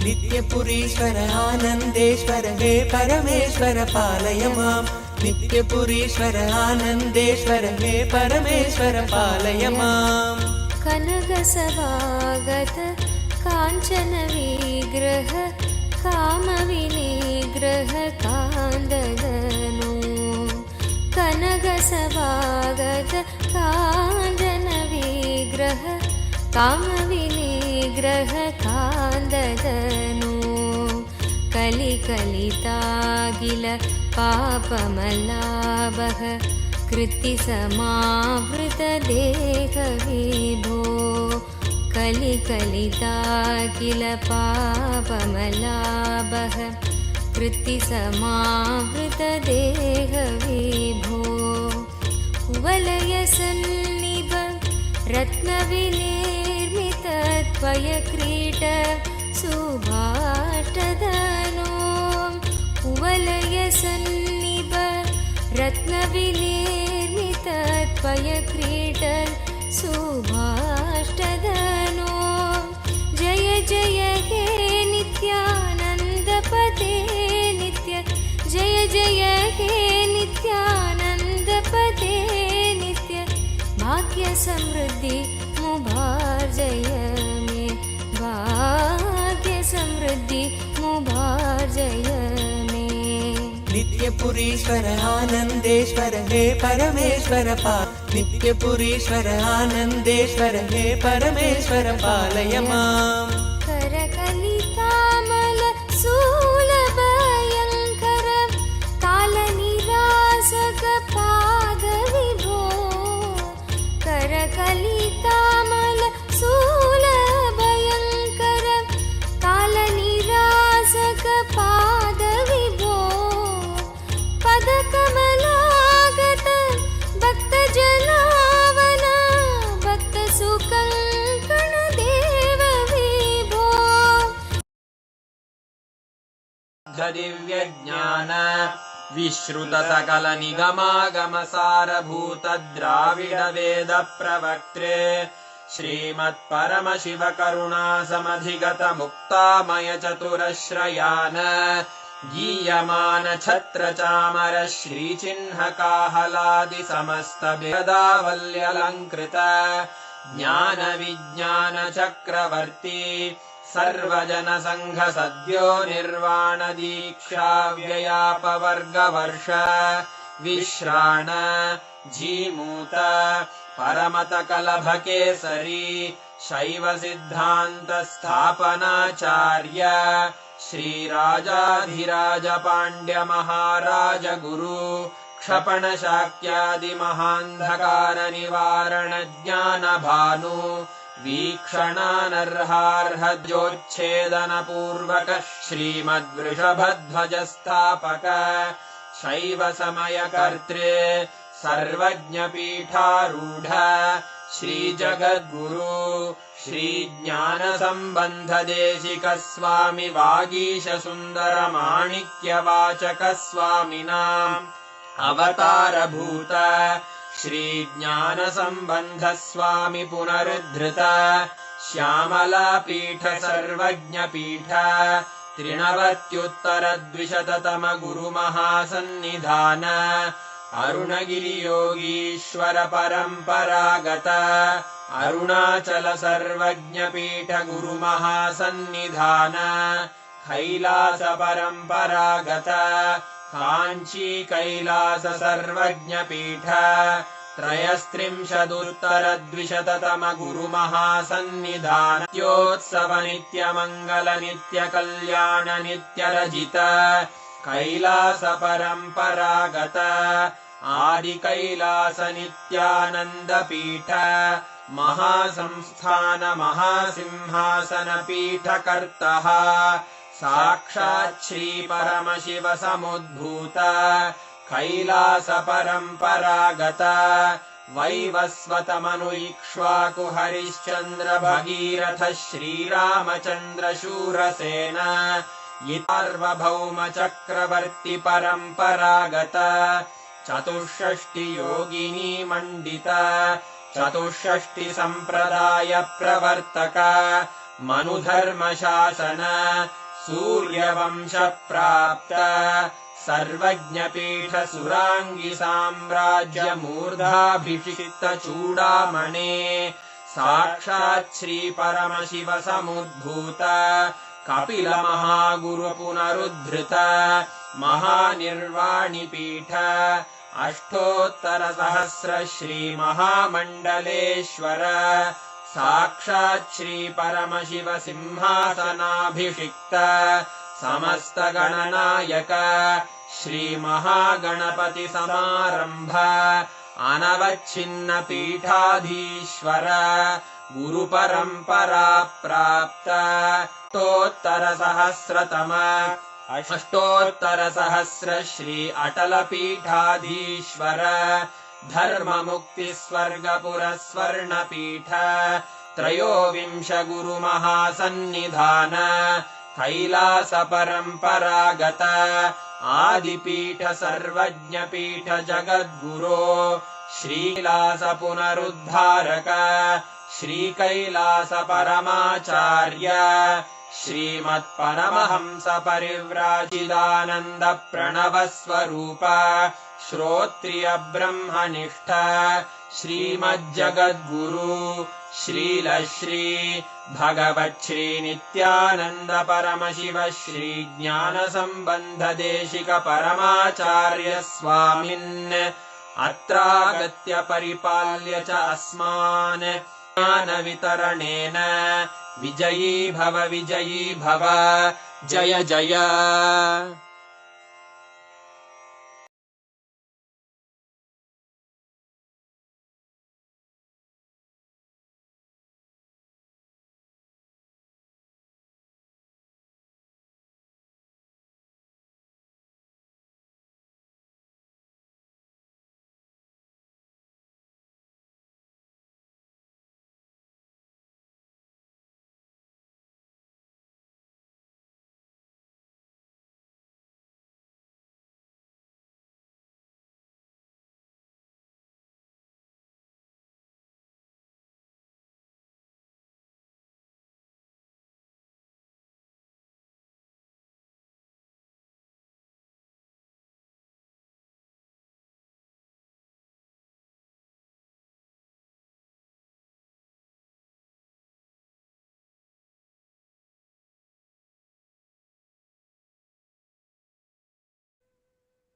नित्यपुरीश्वर आनन्देश्वर हे परमेश्वर पालय माम् नित्यपुरीश्वर आनन्देश्वर हे परमेश्वर पालय माम् कनकसभागत काञ्चन विग्रह कामविनिग्रह कान्ददनु कनकसभागत काञ्चन विग्रह कामविनिग्रह कान्ददनु कलिकलितागिल पापमलाभः कृत्तिसमावृतदेहविभो कलिकलितागिल पापमलाभः कृत्तिसमावृतदेहविभो कुवलयसन्निभ रत्नविनिर्मित त्वयक्रीट सुभाष्टदनो कुवलय सन्निभ रत्नविनिर्मित त्वयक्रीट सुभाष्टदनो जय जय हे नित्यानन्दपते नित्य जय जय हे नित्यानन्दपते नित्य भाग्य समृद्धि मुभार्जय मे भाग्य समृद्धि मुभार्जय मे नित्यपुरीश्वर आनन्देश्वर हे परमेश्वर नित्यपुरीश्वर आनन्देश्वर हे परमेश्वर पालय माम् करकलितामल शूलभयङ्कर कालनिरासक पादविभो करकलितामल शूलभयङ्कर कालनिरासक पादविभो पदकमलागत भक्तजनावन भक्तसुकङ्कण देव विभो दिव्यज्ञान विश्रुत सकल निगमागम सारभूत द्राविड वेद प्रवक्त्रे श्रीमत्परम शिव करुणा समधिगत मुक्तामय चतुरश्रयान गीयमान छत्र चामर श्रीचिह्न काहलादि समस्त वेदावल्यलङ्कृत ज्ञान विज्ञान चक्रवर्ती सर्वजन संघ सद्यो निर्वाण दीक्षा व्ययापवर्गवर्ष विश्राण जीमूत परमत कलभ केसरी शैव सिद्धान्त स्थापनाचार्य श्रीराजाधिराज पाण्ड्य महाराज गुरु क्षपण शाक्यादि महान्धकार निवारण ज्ञान भानु वीक्षणानर्हार्हद्योच्छेदन पूर्वक श्रीमद्वृषभध्वज स्थापक शैव समय कर्त्रे सर्वज्ञ पीठारूढ श्री जगद्गुरु श्री ज्ञान संबंध देशिक स्वामी वागीश सुंदर माणिक्य वाचक स्वामिनाम् अवतार भूत श्री ज्ञान संबंध स्वामी पुनरुद्धृत श्यामला पीठ सर्वज्ञ पीठ त्रिनवत्युत्तर द्विशततम गुरु महासन्निधान अरुणगिरि योगीश्वर परंपरागत अरुणाचल सर्वज्ञ पीठ गुरु महासन्निधान कैलास परंपरागत कांची कैलास सर्वज्ञ पीठ त्रयस्त्रिंशदुत्तर द्विशततम गुरु महासन्निधान नित्योत्सव नित्य मंगल नित्य कल्याण नित्य रजित कैलास परंपरागत आदि कैलास नित्यानंद पीठ महासंस्थान महासिंहासन पीठ कर्तः साक्षात् श्री परम शिव समुद्भूत कैलास परंपरागत वैवस्वत मनु इक्ष्वाकु हरिश्चंद्र भगीरथ श्रीरामचंद्र शूरसेन सार्वभौम चक्रवर्ती परंपरागत चतुष्षष्टि योगिनी मंडित चतुष्षष्टि संप्रदाय प्रवर्तक मनुधर्म शासन सूर्यवंश प्राप्त सर्वज्ञ पीठ सुरांगी साम्राज्य मूर्धाभिषिक्त चूडामणे साक्षात् श्री परम शिव समुद्भूत कपिल महागुरु पुनरुद्धृत महानिर्वाणि पीठ अष्टोत्तर सहस्र श्री महामंडलेश्वर साक्षात् श्री परम शिव सिंहासनाभिषिक्त समस्त गणनायक श्री महागणपति समारंभ अनवच्छिन्न पीठाधीश्वर गुरु परंपरा प्राप्त अष्टोत्तर सहस्र श्री अटल पीठाधीश्वर धर्म मुक्ति स्वर्गपुर स्वर्ण पीठ त्रयोविंश गुरुमहासन्निधान कैलास परम्परागत आदिपीठ सर्वज्ञपीठ जगद्गुरो श्रीकैलास पुनरुद्धारक श्रीकैलास परमाचार्य श्रीमत्परमहंस परिव्राजिदानन्द प्रणवस्वरूप श्रोत्रिय ब्रह्मनिष्ठ श्रीमज्जगद्गुरु श्रील श्री भगवच्छ्री नित्यानन्द परमशिव श्री ज्ञान संबंध देशिक परमाचार्य स्वामिन् अत्रागत्य परिपाल्य च अस्मान् ज्ञान वितरणेन विजयी भव जय जय।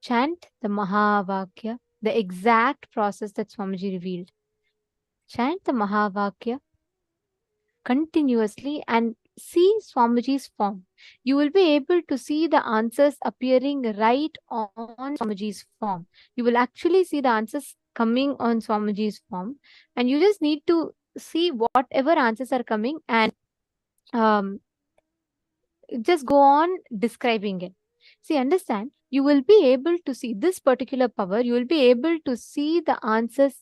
Chant the Mahavakya, the exact process that Swamiji revealed. Chant the Mahavakya continuously and see Swamiji's form. You will be able to see the answers appearing right on Swamiji's form. You will actually see the answers coming on Swamiji's form, and you just need to see whatever answers are coming and just go on describing it. See, understand, you will be able to see this particular power, you will be able to see the answers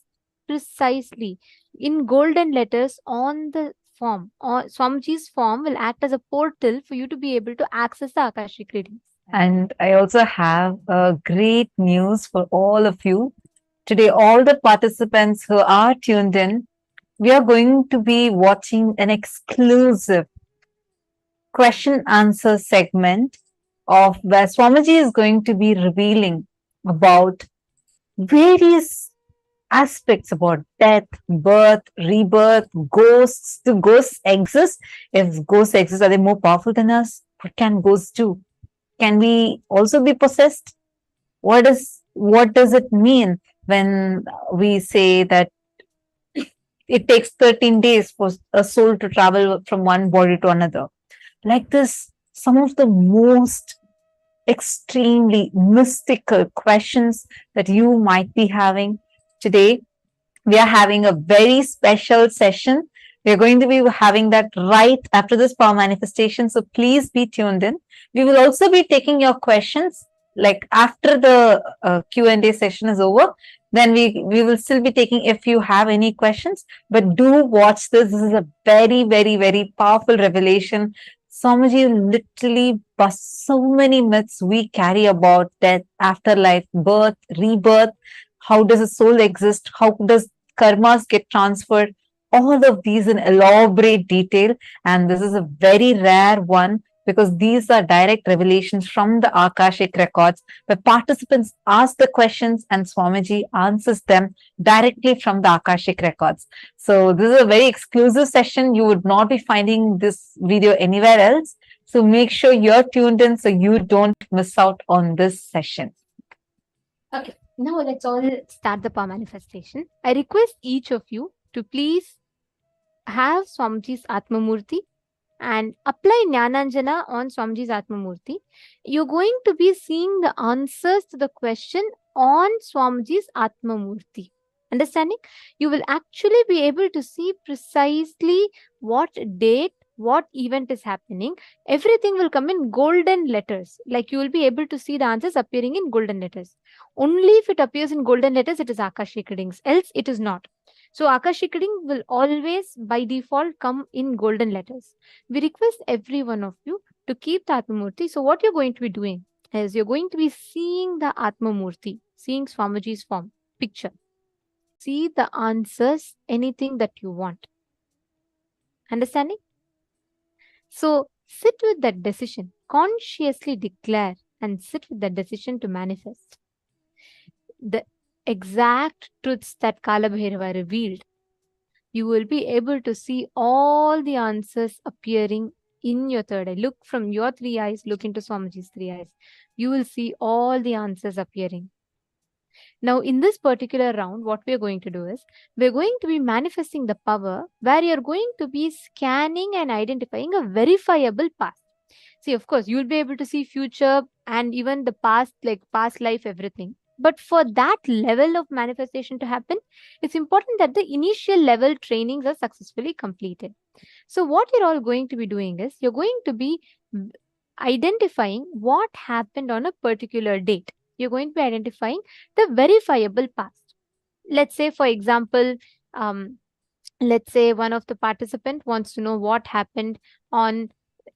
precisely in golden letters on the form. Or Swamiji's form will act as a portal for you to be able to access the Akashic readings. And I also have a great news for all of you. Today, all the participants who are tuned in, we are going to be watching an exclusive question answer segment of where Swamiji is going to be revealing about various aspects about death, birth, rebirth, ghosts. Do ghosts exist? If ghosts exist, are they more powerful than us? What can ghosts do? Can we also be possessed? What does it mean when we say that it takes 13 days for a soul to travel from one body to another? Like this, some of the most extremely mystical questions that you might be having today. We are having a very special session. We are going to be having that right after this power manifestation. So please be tuned in. We will also be taking your questions like after the Q&A session is over. Then we will still be taking if you have any questions. But do watch this. This is a very, very, very powerful revelation. Swamiji literally busts so many myths we carry about death, afterlife, birth, rebirth. How does a soul exist? How does karmas get transferred? All of these in elaborate detail. And this is a very rare one because these are direct revelations from the Akashic records where participants ask the questions and Swamiji answers them directly from the Akashic records. So this is a very exclusive session. You would not be finding this video anywhere else. So make sure you're tuned in so you don't miss out on this session. Okay, now let's all start the power manifestation. I request each of you to please have Swamiji's Atma Murthy and apply Jnananjana on Swamiji's Atma Murthy. You're going to be seeing the answers to the question on Swamiji's Atma Murthy. Understanding? You will actually be able to see precisely what date, what event is happening. Everything will come in golden letters. Like you will be able to see the answers appearing in golden letters. Only if it appears in golden letters, it is Akashic readings. Else, it is not. So Akashic reading will always by default come in golden letters. We request every one of you to keep the Atma Murti. So what you're going to be doing is you're going to be seeing the Atma Murti, seeing Swamiji's form, picture. See the answers, anything that you want. Understanding? So sit with that decision, consciously declare and sit with that decision to manifest. The exact truths that Kalabhairava revealed, you will be able to see all the answers appearing in your third eye. Look from your three eyes, look into Swamiji's three eyes. You will see all the answers appearing. Now, in this particular round, what we are going to do is, we're going to be manifesting the power where you're going to be scanning and identifying a verifiable past. See, of course, you'll be able to see future and even the past, like past life, everything. But for that level of manifestation to happen, it's important that the initial level trainings are successfully completed. So what you're all going to be doing is, you're going to be identifying what happened on a particular date. You're going to be identifying the verifiable past. Let's say, for example, let's say one of the participant wants to know what happened on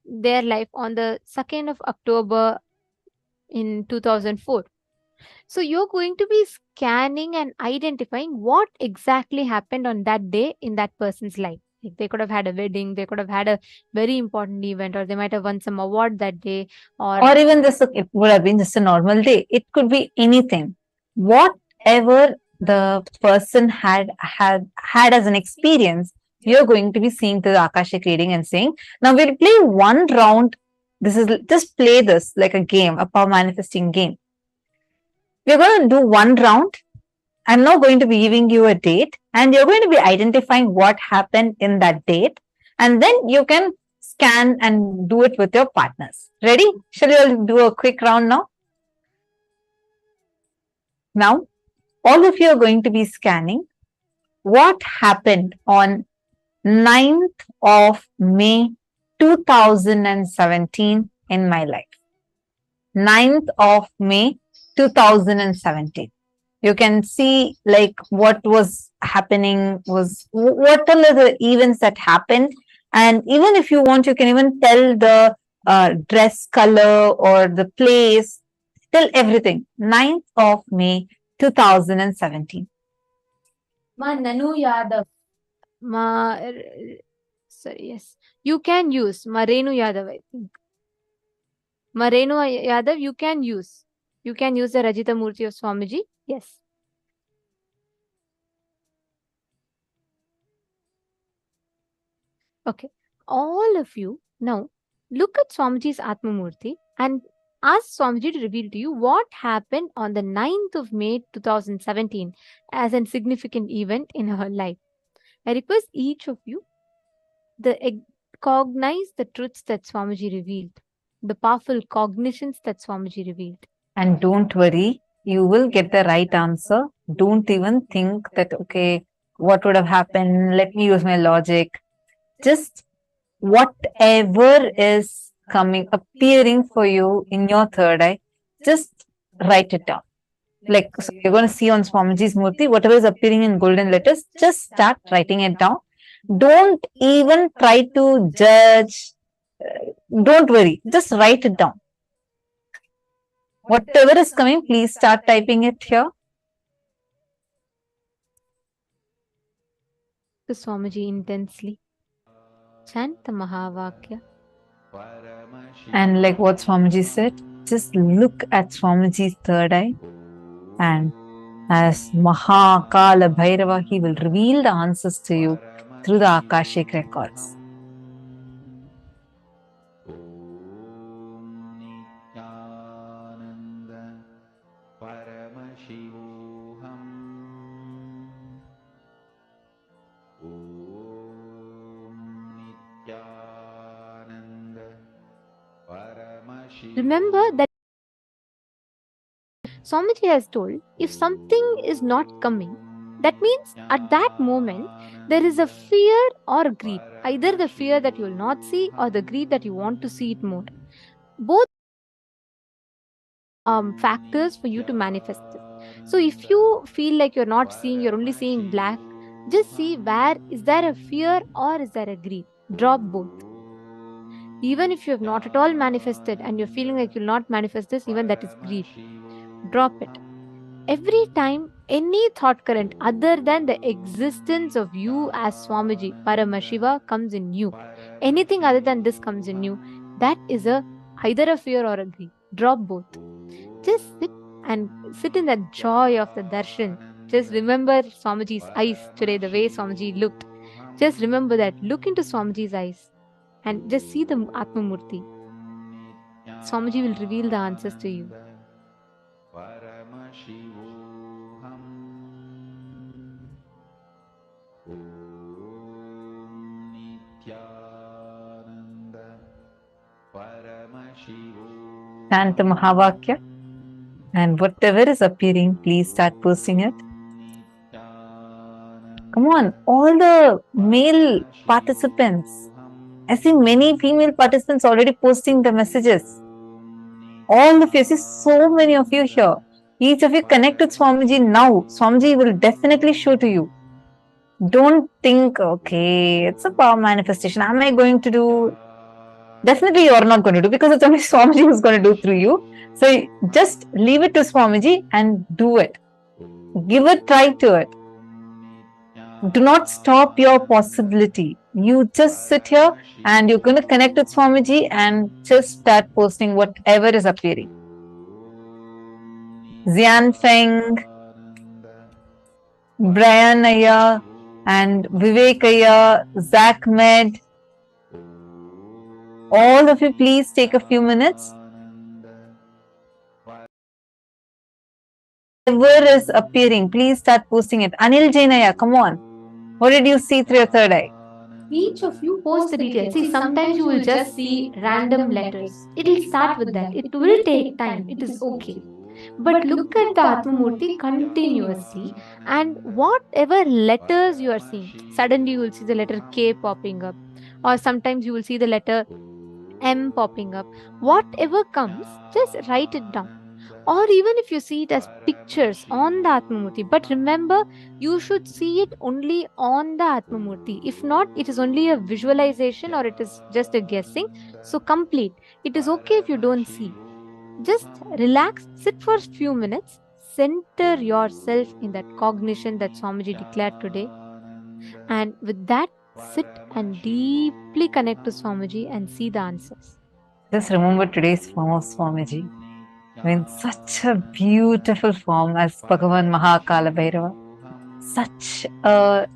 their life on the 2nd of October in 2004. So you're going to be scanning and identifying what exactly happened on that day in that person's life. Like they could have had a wedding, they could have had a very important event, or they might have won some award that day, or even this, it would have been just a normal day. It could be anything. Whatever the person had as an experience, you're going to be seeing through the Akashic reading and saying, now we'll play one round. This is just play this like a game, a power manifesting game. We're going to do one round. I'm now going to be giving you a date, and you're going to be identifying what happened in that date, and then you can scan and do it with your partners. Ready? Shall we all do a quick round now? Now, all of you are going to be scanning what happened on 9th of May 2017 in my life. 9th of May 2017. You can see like what was happening, was what are the events that happened, and even if you want, you can even tell the dress color or the place, tell everything. 9th of May 2017. Ma Nanu Yadav. Sorry, yes. You can use Marenu Yadav, I think. Marenu Yadav, you can use. You can use the Rajita Murthy of Swamiji. Yes. Okay. All of you now look at Swamiji's Atma Murthy and ask Swamiji to reveal to you what happened on the 9th of May 2017 as a significant event in her life. I request each of you to cognize the truths that Swamiji revealed, the powerful cognitions that Swamiji revealed. And don't worry, you will get the right answer. Don't even think that, okay, what would have happened? Let me use my logic. Just whatever is appearing for you in your third eye, just write it down. Like, so you're going to see on Swamiji's Murthy, whatever is appearing in golden letters, just start writing it down. Don't even try to judge. Don't worry, just write it down. Whatever is coming, please start typing it here. To Swamiji intensely. Chant the Mahavakya. And like what Swamiji said, just look at Swamiji's third eye, and as Kalabhairava, he will reveal the answers to you through the Akashic records. Remember that Swamiji has told, if something is not coming, that means at that moment there is a fear or greed. Either the fear that you will not see or the greed that you want to see it more. Both factors for you to manifest it. So if you feel like you're not seeing, you're only seeing black, Just see where is there a fear or is there a greed. Drop both. Even if you have not at all manifested and you're feeling like you'll not manifest this, even that is greed. Drop it. Every time any thought current other than the existence of you as Swamiji, Paramashiva, comes in you, anything other than this comes in you, that is either a fear or a greed. Drop both. Just sit in that joy of the darshan. Just remember Swamiji's eyes today, the way Swamiji looked. Just remember that. Look into Swamiji's eyes and just see the Atma Murthy. Swamiji will reveal the answers to you. Chant the Mahavakya, and whatever is appearing, please start posting it. Come on, all the male participants. I see many female participants already posting the messages. All of you, I see so many of you here. Each of you connect with Swamiji now. Swamiji will definitely show to you. Don't think, okay, it's a power manifestation. Am I going to do? Definitely you are not going to do, because it's only Swamiji who's going to do through you. So just leave it to Swamiji and do it. Give a try to it. Do not stop your possibility. You just sit here and you're going to connect with Swamiji and just start posting whatever is appearing. Xian Feng, Brian Aya, and Vivek Aya, Zach Med. All of you, please take a few minutes. Whatever is appearing, please start posting it. Anil Jainaya, come on. What did you see through your third eye? Each of you post the details. See, sometimes you will just see random letters. It will start with that. It will take time. It is okay. But look at the Atma Murti continuously, and whatever letters you are seeing, suddenly you will see the letter K popping up, or sometimes you will see the letter M popping up. Whatever comes, just write it down. Or even if you see it as pictures on the Atma Murti, but remember, you should see it only on the Atma Murti. If not, it is only a visualization or it is just a guessing. So complete. It is okay if you don't see. Just relax, sit for a few minutes, center yourself in that cognition that Swamiji declared today. And with that, sit and deeply connect to Swamiji and see the answers. Just remember today's form of Swamiji. I mean, such a beautiful form as Bhagavan Kalabhairava. Such a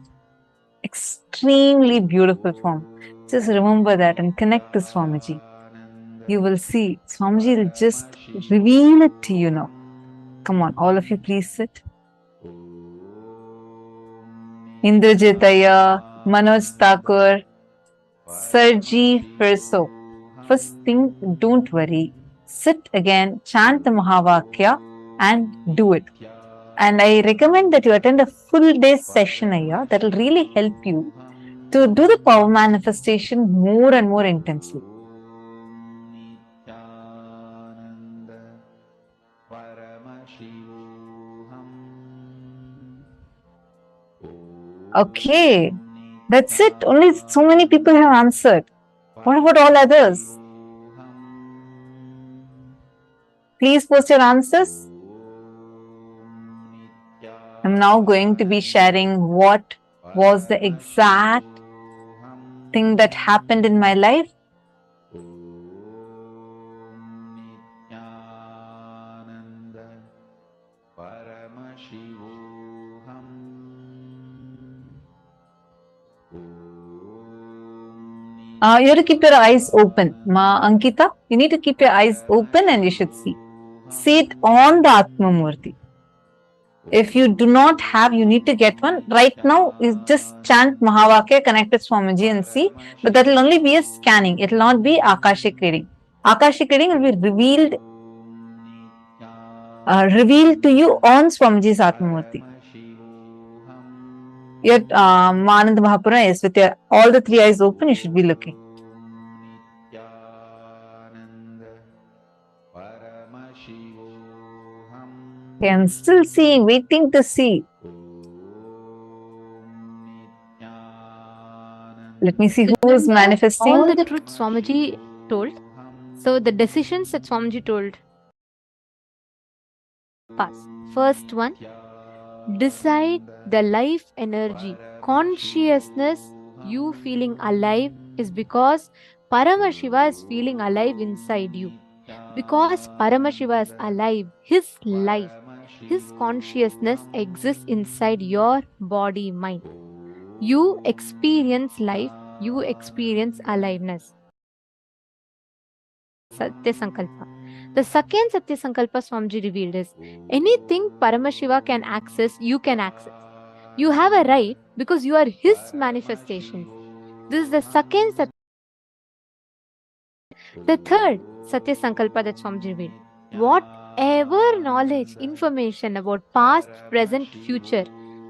extremely beautiful form. Just remember that and connect to Swamiji. You will see Swamiji will just reveal it to you now. Come on, all of you, please sit. Indrajitaya, Manoj Thakur, Sarji Firso. First thing, don't worry. Sit again, chant the Mahavakya and do it. And I recommend that you attend a full day session here. That will really help you to do the power manifestation more and more intensely. Okay, that's it. Only so many people have answered. What about all others? Please post your answers. I'm now going to be sharing what was the exact thing that happened in my life. You have to keep your eyes open. Ma Ankita, you need to keep your eyes open and you should see. See it on the Atma Murti. If you do not have, you need to get one. Right now, you just chant Mahavakya, connect with Swamiji and see. But that will only be a scanning. It will not be Akashic reading. Akashic reading will be revealed to you on Swamiji's Atma Murti. Yet, Manand Mahapura is with all the three eyes open, you should be looking. Okay, I'm still seeing, waiting to see. Let me see who is manifesting. All the truths Swamiji told. So the decisions that Swamiji told. Pass. First one, decide the life energy. Consciousness, you feeling alive, is because Paramashiva is feeling alive inside you. Because Paramashiva is alive, his life, his consciousness exists inside your body, mind. You experience life, you experience aliveness. Satya Sankalpa. The second Satya Sankalpa Swamiji revealed is anything Paramashiva can access, you can access. You have a right because you are his manifestation. This is the second Satya. The third Satya Sankalpa that Swamiji revealed. Whatever knowledge, information about past, present, future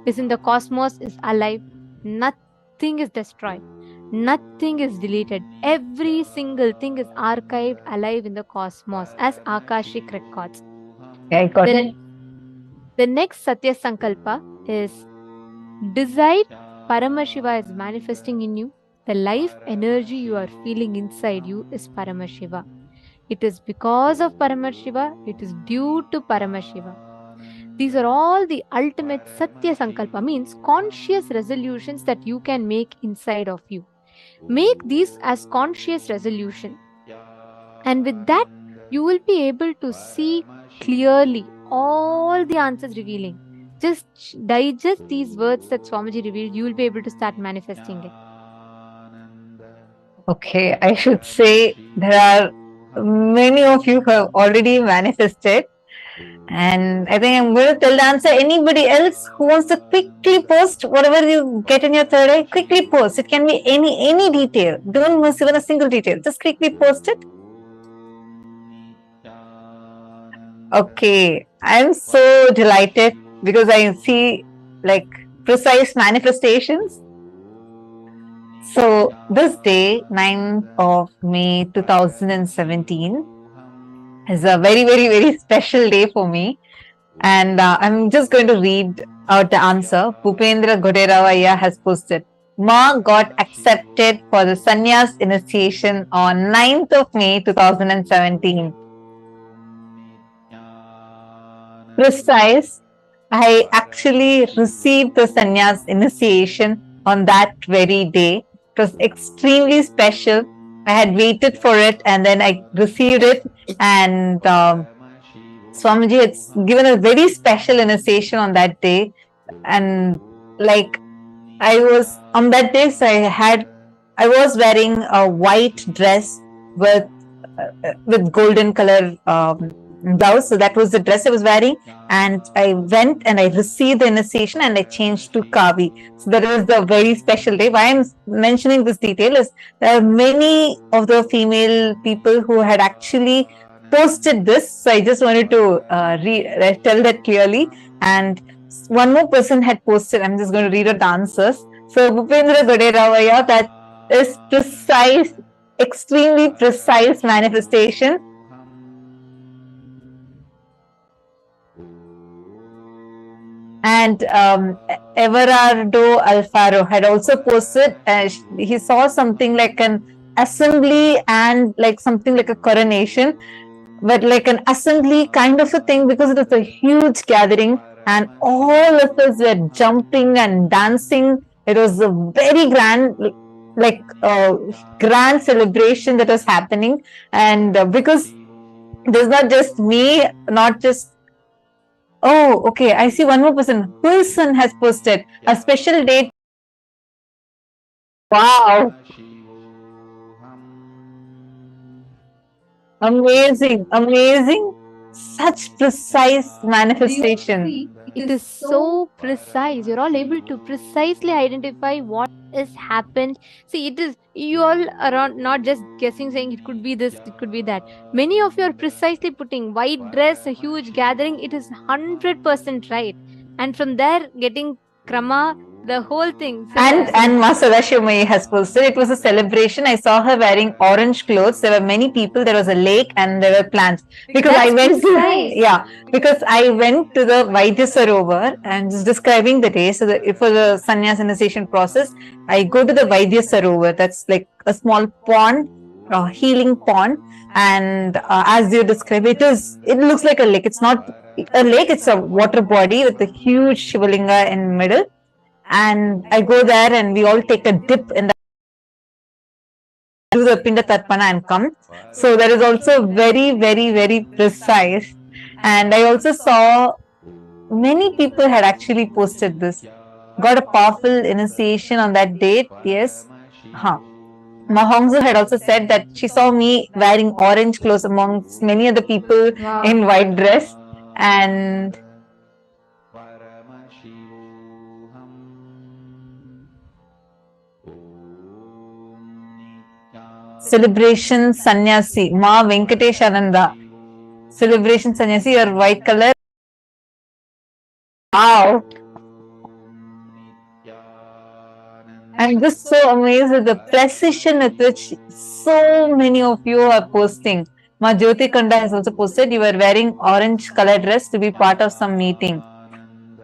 is in the cosmos is alive. Nothing is destroyed. Nothing is deleted. Every single thing is archived alive in the cosmos as Akashic records. Yeah, I got it. The next Satya Sankalpa is decide Paramashiva is manifesting in you. The life energy you are feeling inside you is Paramashiva. It is because of Paramashiva. It is due to Paramashiva. These are all the ultimate Satya Sankalpa, means conscious resolutions that you can make inside of you. Make these as conscious resolution. And with that, you will be able to see clearly all the answers revealing. Just digest these words that Swamiji revealed, you will be able to start manifesting it. Okay, I should say there are many of you who have already manifested. And I think I'm going to tell the answer. Anybody else who wants to quickly post whatever you get in your third eye, quickly post. It can be any detail. Don't miss even a single detail. Just quickly post it. Okay, I'm so delighted because I see like precise manifestations. So this day, 9th of May 2017, is a very special day for me. And I'm just going to read out the answer. Bhupendra Goderava has posted. Ma got accepted for the sannyas initiation on 9th of May 2017. Precise. I actually received the sannyas initiation on that very day. It was extremely special. I had waited for it and then I received it, and Swamiji had given a very special initiation on that day. And like I was on that day, so I was wearing a white dress with golden color blouse. So that was the dress I was wearing, and I went and I received the initiation and I changed to Kavi. So that was the very special day. Why I'm mentioning this detail is there are many of the female people who had actually posted this. So I just wanted to tell that clearly. And one more person had posted. I'm just going to read out the answers. So Bhupendra Goderavaya, that is precise, extremely precise manifestation. And Everardo Alfaro had also posted, he saw something like an assembly and like something like a coronation, but like an assembly kind of a thing, because it was a huge gathering and all of us were jumping and dancing. It was a very grand, like grand celebration that was happening. And because there's not just me, not just oh, okay. I see one more person. Wilson has posted a special date. Wow. Amazing. Such precise manifestation. It is so precise. You're all able to precisely identify what has happened. See, it is, you all are not just guessing, saying it could be this, it could be that. Many of you are precisely putting white dress, a huge gathering. It is 100% right. And from there, getting krama, The whole thing. And Ma Sadashivamai has posted, it was a celebration. I saw her wearing orange clothes. There were many people. There was a lake and there were plants. Because I That's went precise. because I went to the Vaidya Sarovar and just describing the day. So for the sannyas initiation process, I go to the Vaidya Sarovar. That's like a small pond, a healing pond. And as you describe, it looks like a lake. It's not a lake. It's a water body with a huge Shivalinga in the middle. And I go there and we all take a dip in the do the Pinda Tarpana and come. So that is also very, very, very precise. And I also saw many people had actually posted this. Got a powerful initiation on that date. Yes. Mahongzu had also said that she saw me wearing orange clothes amongst many other people Wow. in white dress. And celebration sannyasi, Ma Venkatesh Ananda. Celebration sannyasi, your white color. Wow. I'm just so amazed at the precision with which so many of you are posting. Ma Jyoti Kanda has also posted, you were wearing orange colored dress to be part of some meeting.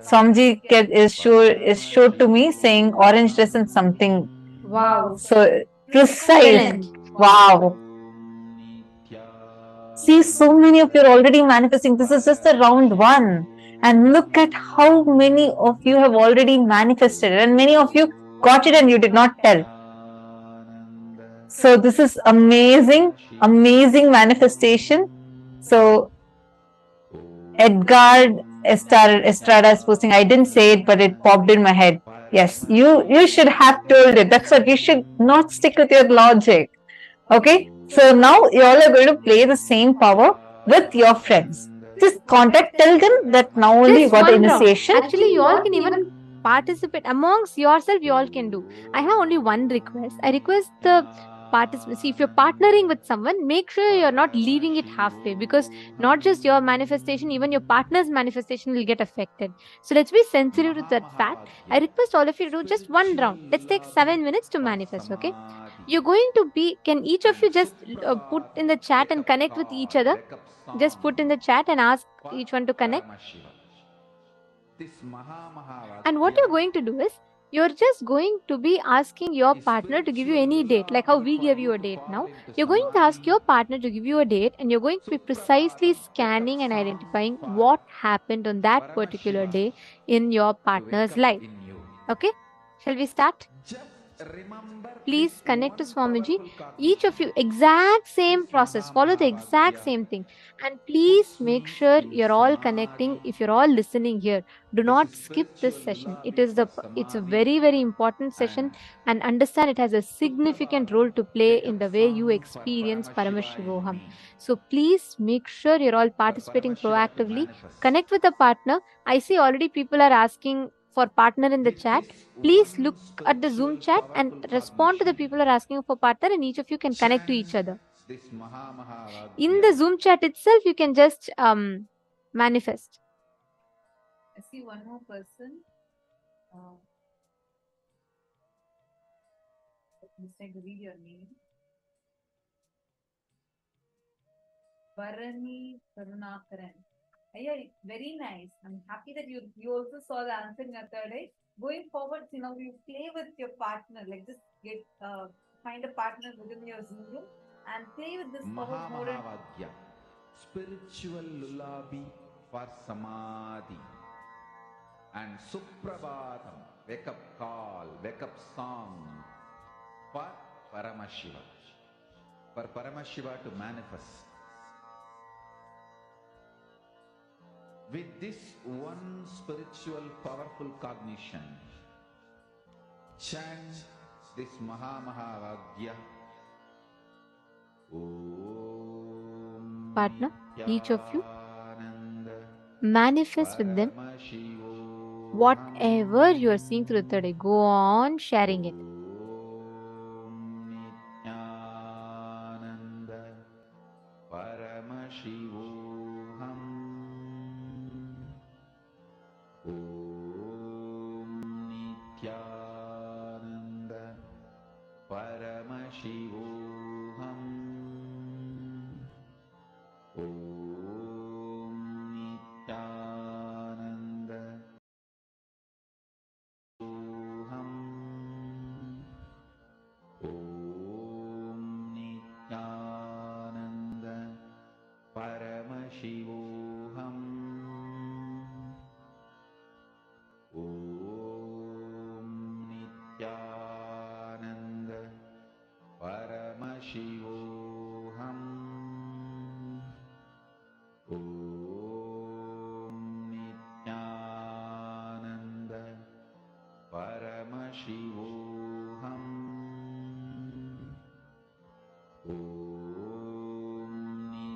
Swamiji is showed to me saying orange dress and something. Wow. So precise. Excellent. Wow. See, so many of you are already manifesting. This is just the round one. And look at how many of you have already manifested it. And many of you got it and you did not tell. So this is amazing, amazing manifestation. So Edgar Estrada is posting, I didn't say it, but it popped in my head. Yes, you should have told it. That's what you should not stick with your logic. Okay, so now you all are going to play the same power with your friends. Just contact, tell them that now only you Just got the one round. initiation. Actually, you all can even participate amongst yourself. You all can do. I have only one request. I request the participants. See, if you're partnering with someone, make sure you're not leaving it halfway, because not just your manifestation, even your partner's manifestation will get affected. So let's be sensitive to that fact. I request all of you to do just one round. Let's take 7 minutes to manifest. Okay, you're going to be. Can each of you just put in the chat and connect with each other? Just put in the chat and ask each one to connect. And what you're going to do is, you're just going to be asking your partner to give you any date, like how we give you a date now. You're going to ask your partner to give you a date, and you're going to be precisely scanning and identifying what happened on that particular day in your partner's life. Okay, shall we start? Please connect to Swamiji. Each of you, exact same process, follow the exact same thing. And please make sure you're all connecting. If you're all listening here, do not skip this session. It's a very, very important session, and understand it has a significant role to play in the way you experience Paramashivoham. So please make sure you're all participating proactively. Connect with a partner. I see already people are asking for partner in the chat. Please look at the Zoom chat and respond to the people who are asking for partner, and each of you can connect to each other. In the Zoom chat itself, you can just manifest. I see one more person. I'm just trying to read your name. Varani Karunakaran. Yeah, very nice. I'm happy that you also saw the answer in your third eye. Going forward, you play with your partner. Like just get find a partner within your Zoom room and play with this power more. Mahamahavadyam, spiritual lullaby for samadhi, and Suprabhatam, wake up call, wake up song for Paramashiva, for Paramashiva to manifest. With this one spiritual powerful cognition, chant this Mahamahavadyam. Partner, each of you manifest with them whatever you are seeing through the third eye. Go on sharing it. ॐ नित्यानन्द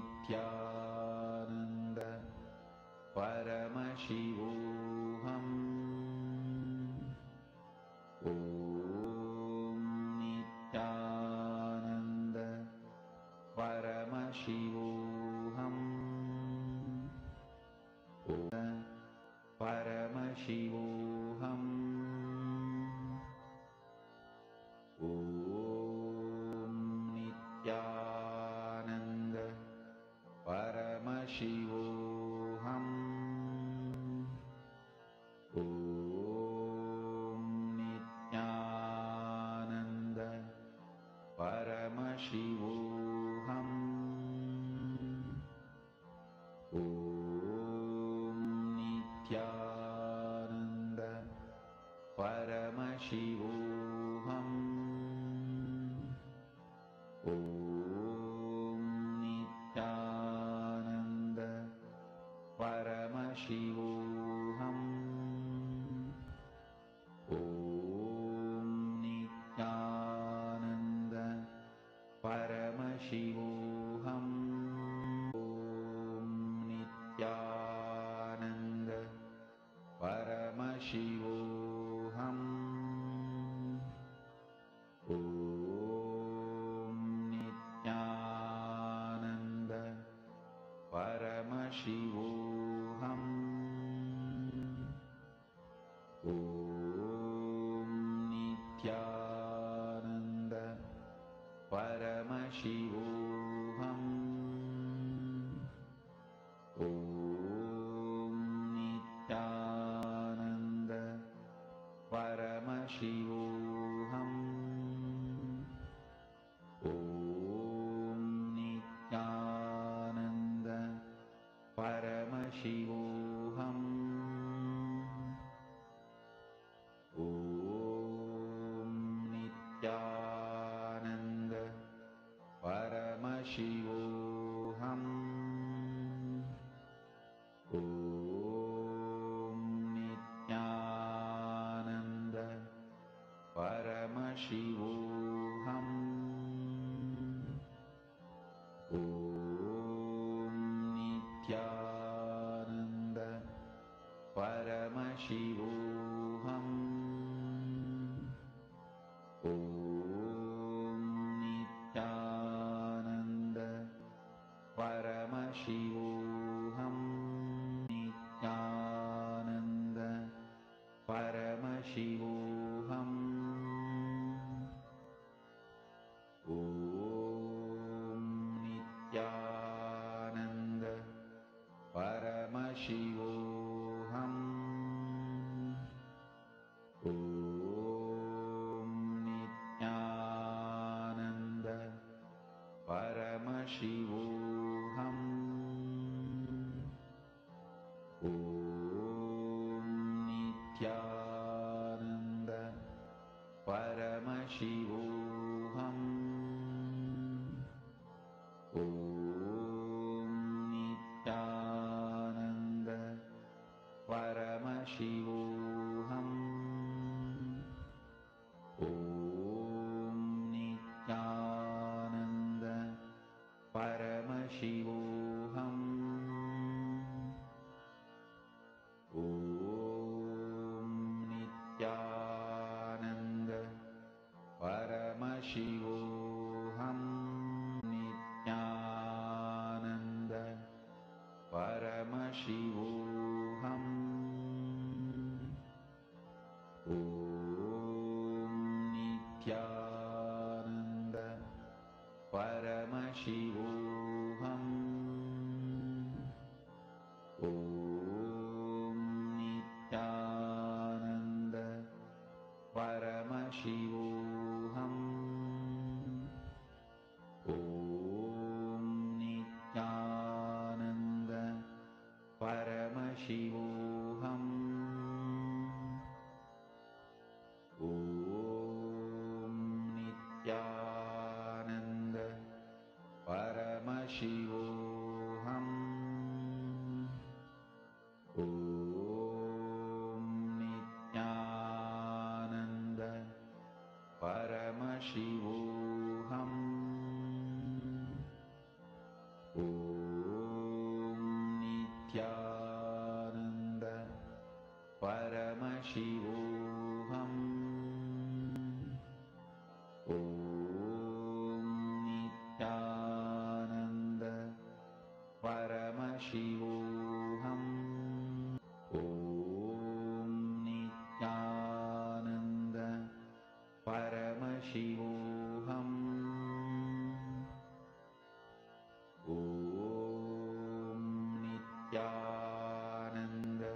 परमशिवोऽहम् ॐ नित्यानन्द परमशिवोऽहम् ॐ परमशिवोऽहम् ॐ नित्यानन्द परमशिवोऽहम् ॐ नित्यानन्द परमशिवोऽहम् ॐ नित्यानन्द परमशिवोऽहम् ॐ नित्यानन्द परमशिवोऽहम् ॐ नित्यानन्द परमशिवोऽहम् ॐ नित्यानन्द परमशिवोऽहम् ॐ नित्यानन्द परमशिवोऽहम् ॐ नित्यानन्द परमशिवोऽहम् ॐ नित्यानन्द परमशिवोऽहम् ॐ नित्यानन्द परमशिवोऽहम् ॐ नित्यानन्द परमशिवोऽहम् ॐ नित्यानन्द परमशिवोऽहम् ॐ नित्यानन्द परमशिवोऽहम् ॐ नित्यानन्द परमशिवोऽहम् नित्यानन्द परमशिवोऽहम् ॐ नित्यानन्द परमशिवोऽहम् ॐ नित्यानन्द परमशिवोऽहम् ॐ नित्यानन्द परमशिवोऽहम् ॐ नित्यानन्द परमशिवोऽहम् ॐ नित्यानन्द परमशिवोऽहम् ॐ नित्यानन्द परमशिवोऽहम् नित्यानन्द परमशिवोऽहम् ॐ नित्यानन्द परमशिवोऽहम् ॐ नित्यानन्द परमशिवोऽहम् ॐ नित्यानन्द परमशिवोऽहम् ॐ नित्यानन्द परमशिवोऽहम् ॐ नित्यानन्द परमशिवोऽहम् Shivoham. Om Nityananda Paramashivoham. Om Nityananda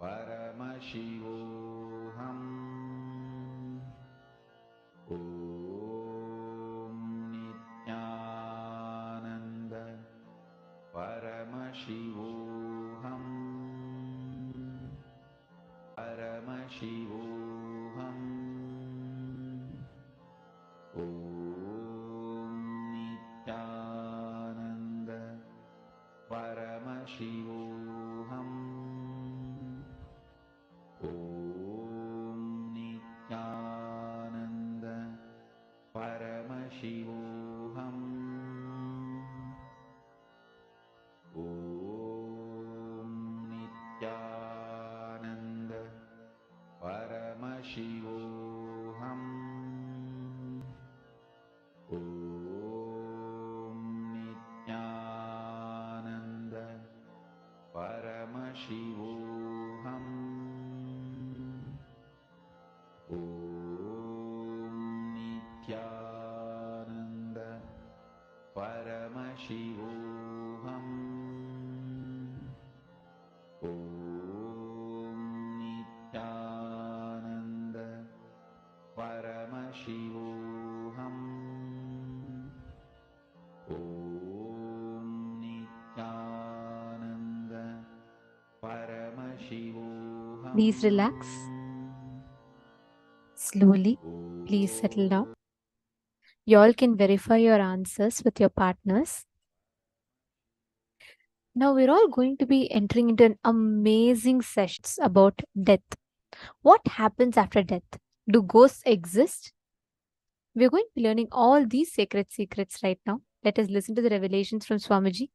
Paramashivoham. Om Nityananda Paramashivoham. Paramashivoham. Om Nityananda Paramashivoham. Om Nityananda Paramashivoham. Om Nityananda Paramashivoham. Om Nityananda Paramashivoham. Om Nityananda Paramashivoham. Om Nityananda Paramashivoham. Om Nityananda Paramashivoham. Please relax. Slowly, please settle down. You all can verify your answers with your partners. Now we're all going to be entering into an amazing sessions about death. What happens after death? Do ghosts exist? We're going to be learning all these sacred secrets right now. Let us listen to the revelations from Swamiji.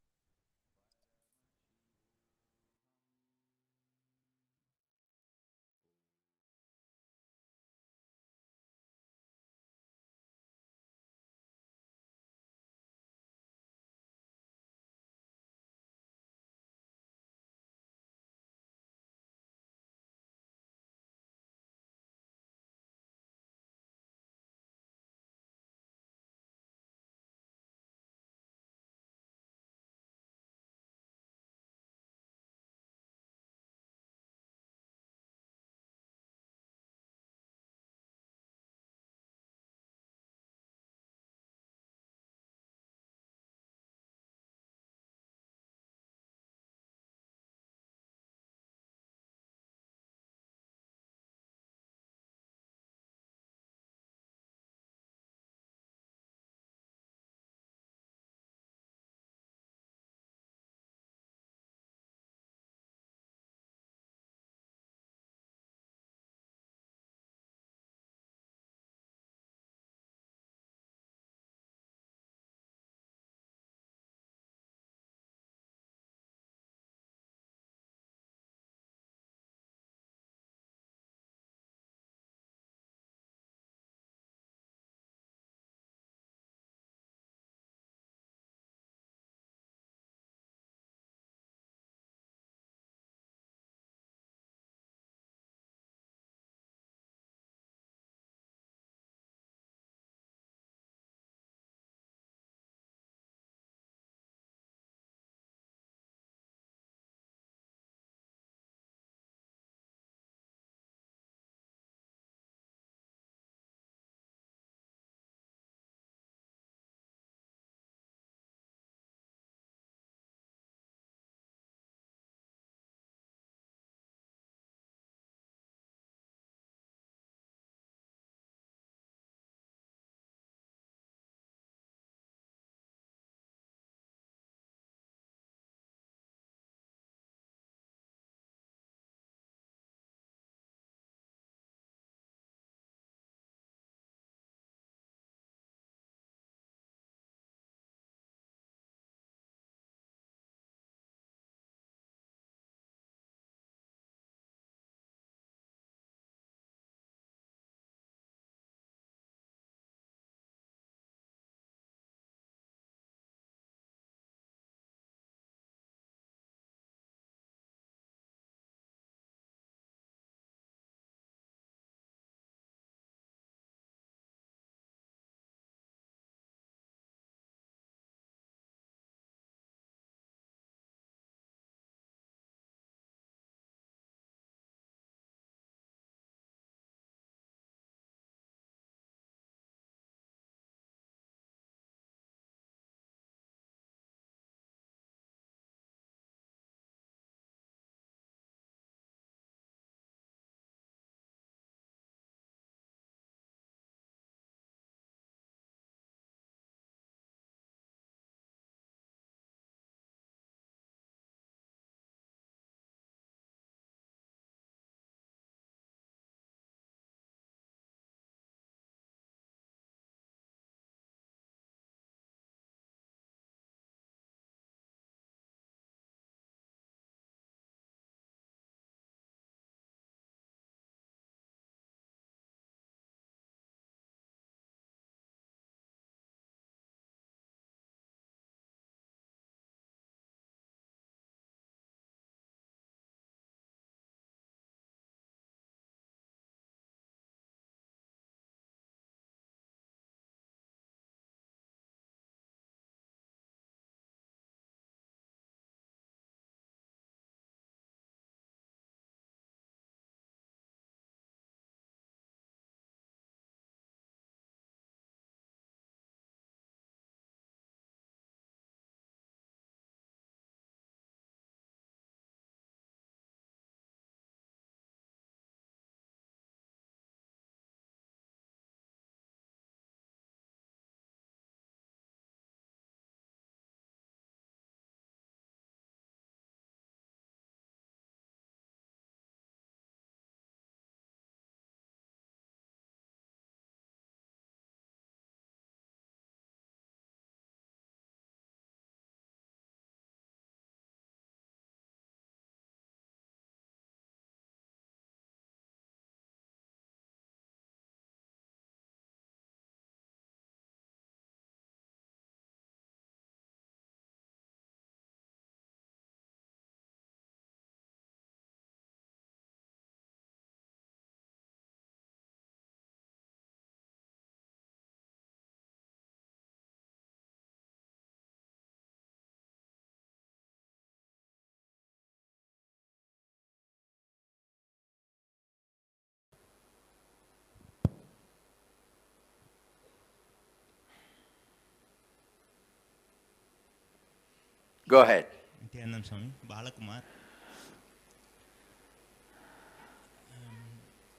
Go ahead. Nityanand Swami, Balakumar.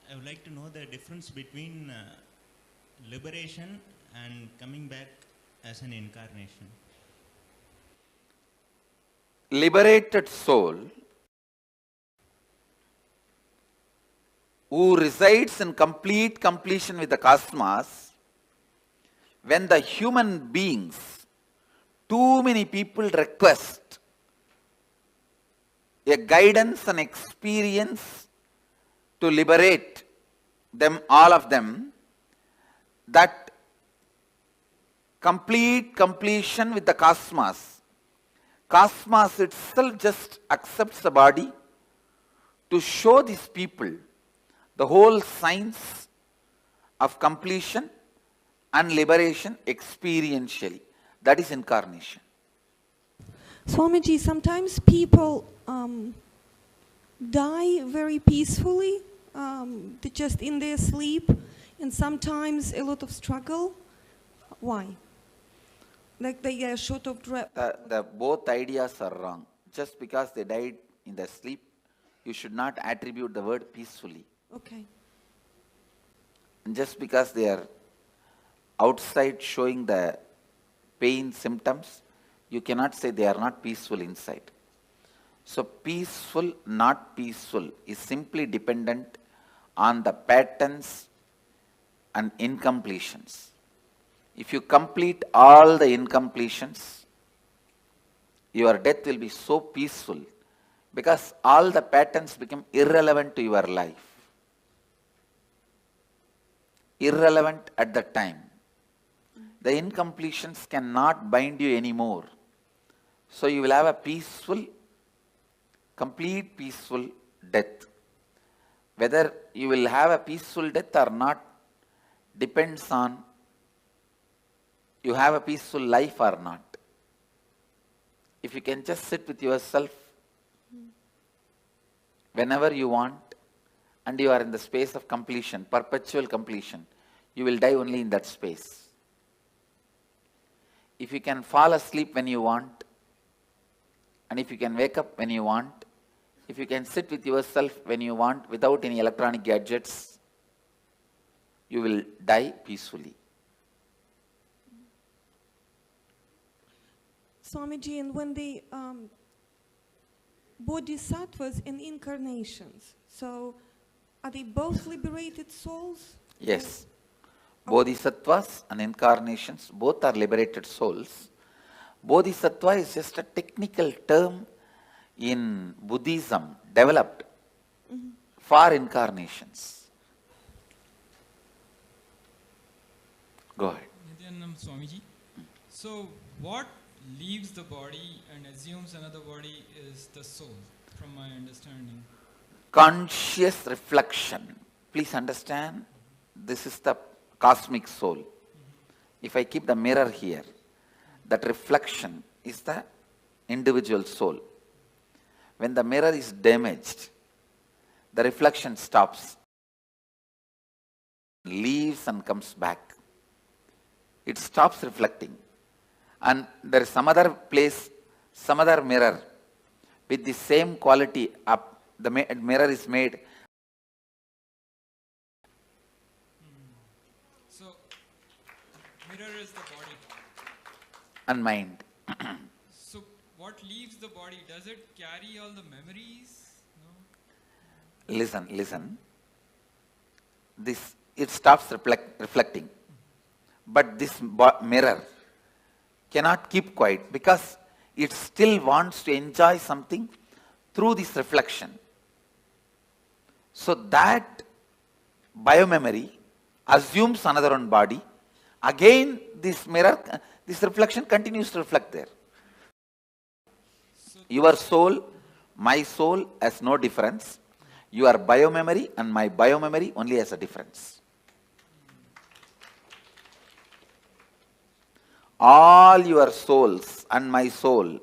I would like to know the difference between liberation and coming back as an incarnation. Liberated soul who resides in complete completion with the cosmos, when the human beings, too many people request a guidance and experience to liberate them, all of them, that complete completion with the cosmos, cosmos itself just accepts the body to show these people the whole science of completion and liberation experientially. That is incarnation. Swamiji, sometimes people die very peacefully, just in their sleep, and sometimes a lot of struggle. Why? Like they are short of breath. The both ideas are wrong. Just because they died in their sleep, you should not attribute the word peacefully. Okay. And just because they are outside showing the pain symptoms, you cannot say they are not peaceful inside. So peaceful, not peaceful is simply dependent on the patterns and incompletions. If you complete all the incompletions, your death will be so peaceful because all the patterns become irrelevant to your life. Irrelevant at the time. The incompletions cannot bind you anymore. So you will have a peaceful, complete peaceful death. Whether you will have a peaceful death or not depends on you have a peaceful life or not. If you can just sit with yourself whenever you want and you are in the space of completion, perpetual completion, you will die only in that space. If you can fall asleep when you want, and if you can wake up when you want, if you can sit with yourself when you want without any electronic gadgets, you will die peacefully. Swamiji, and when the bodhisattvas and incarnations, so are they both liberated souls? Yes. Bodhisattvas and incarnations both are liberated souls. Bodhisattva is just a technical term in Buddhism developed for incarnations. Go ahead. Nityanand Swamiji. So what leaves the body and assumes another body is the soul, from my understanding. Conscious reflection. Please understand, this is the cosmic soul. If I keep the mirror here, that reflection is the individual soul. When the mirror is damaged, the reflection stops, leaves and comes back. It stops reflecting. And there is some other place, some other mirror with the same quality up. The mirror is made. So, mirror is the body. And mind. So, what leaves the body? Does it carry all the memories? No? Listen. It stops reflecting. But this mirror cannot keep quiet because it still wants to enjoy something through this reflection. So that biomemory assumes another one body. Again, this mirror, this reflection continues to reflect there. Your soul, my soul has no difference. Your biomemory and my biomemory only has a difference. All your souls and my soul,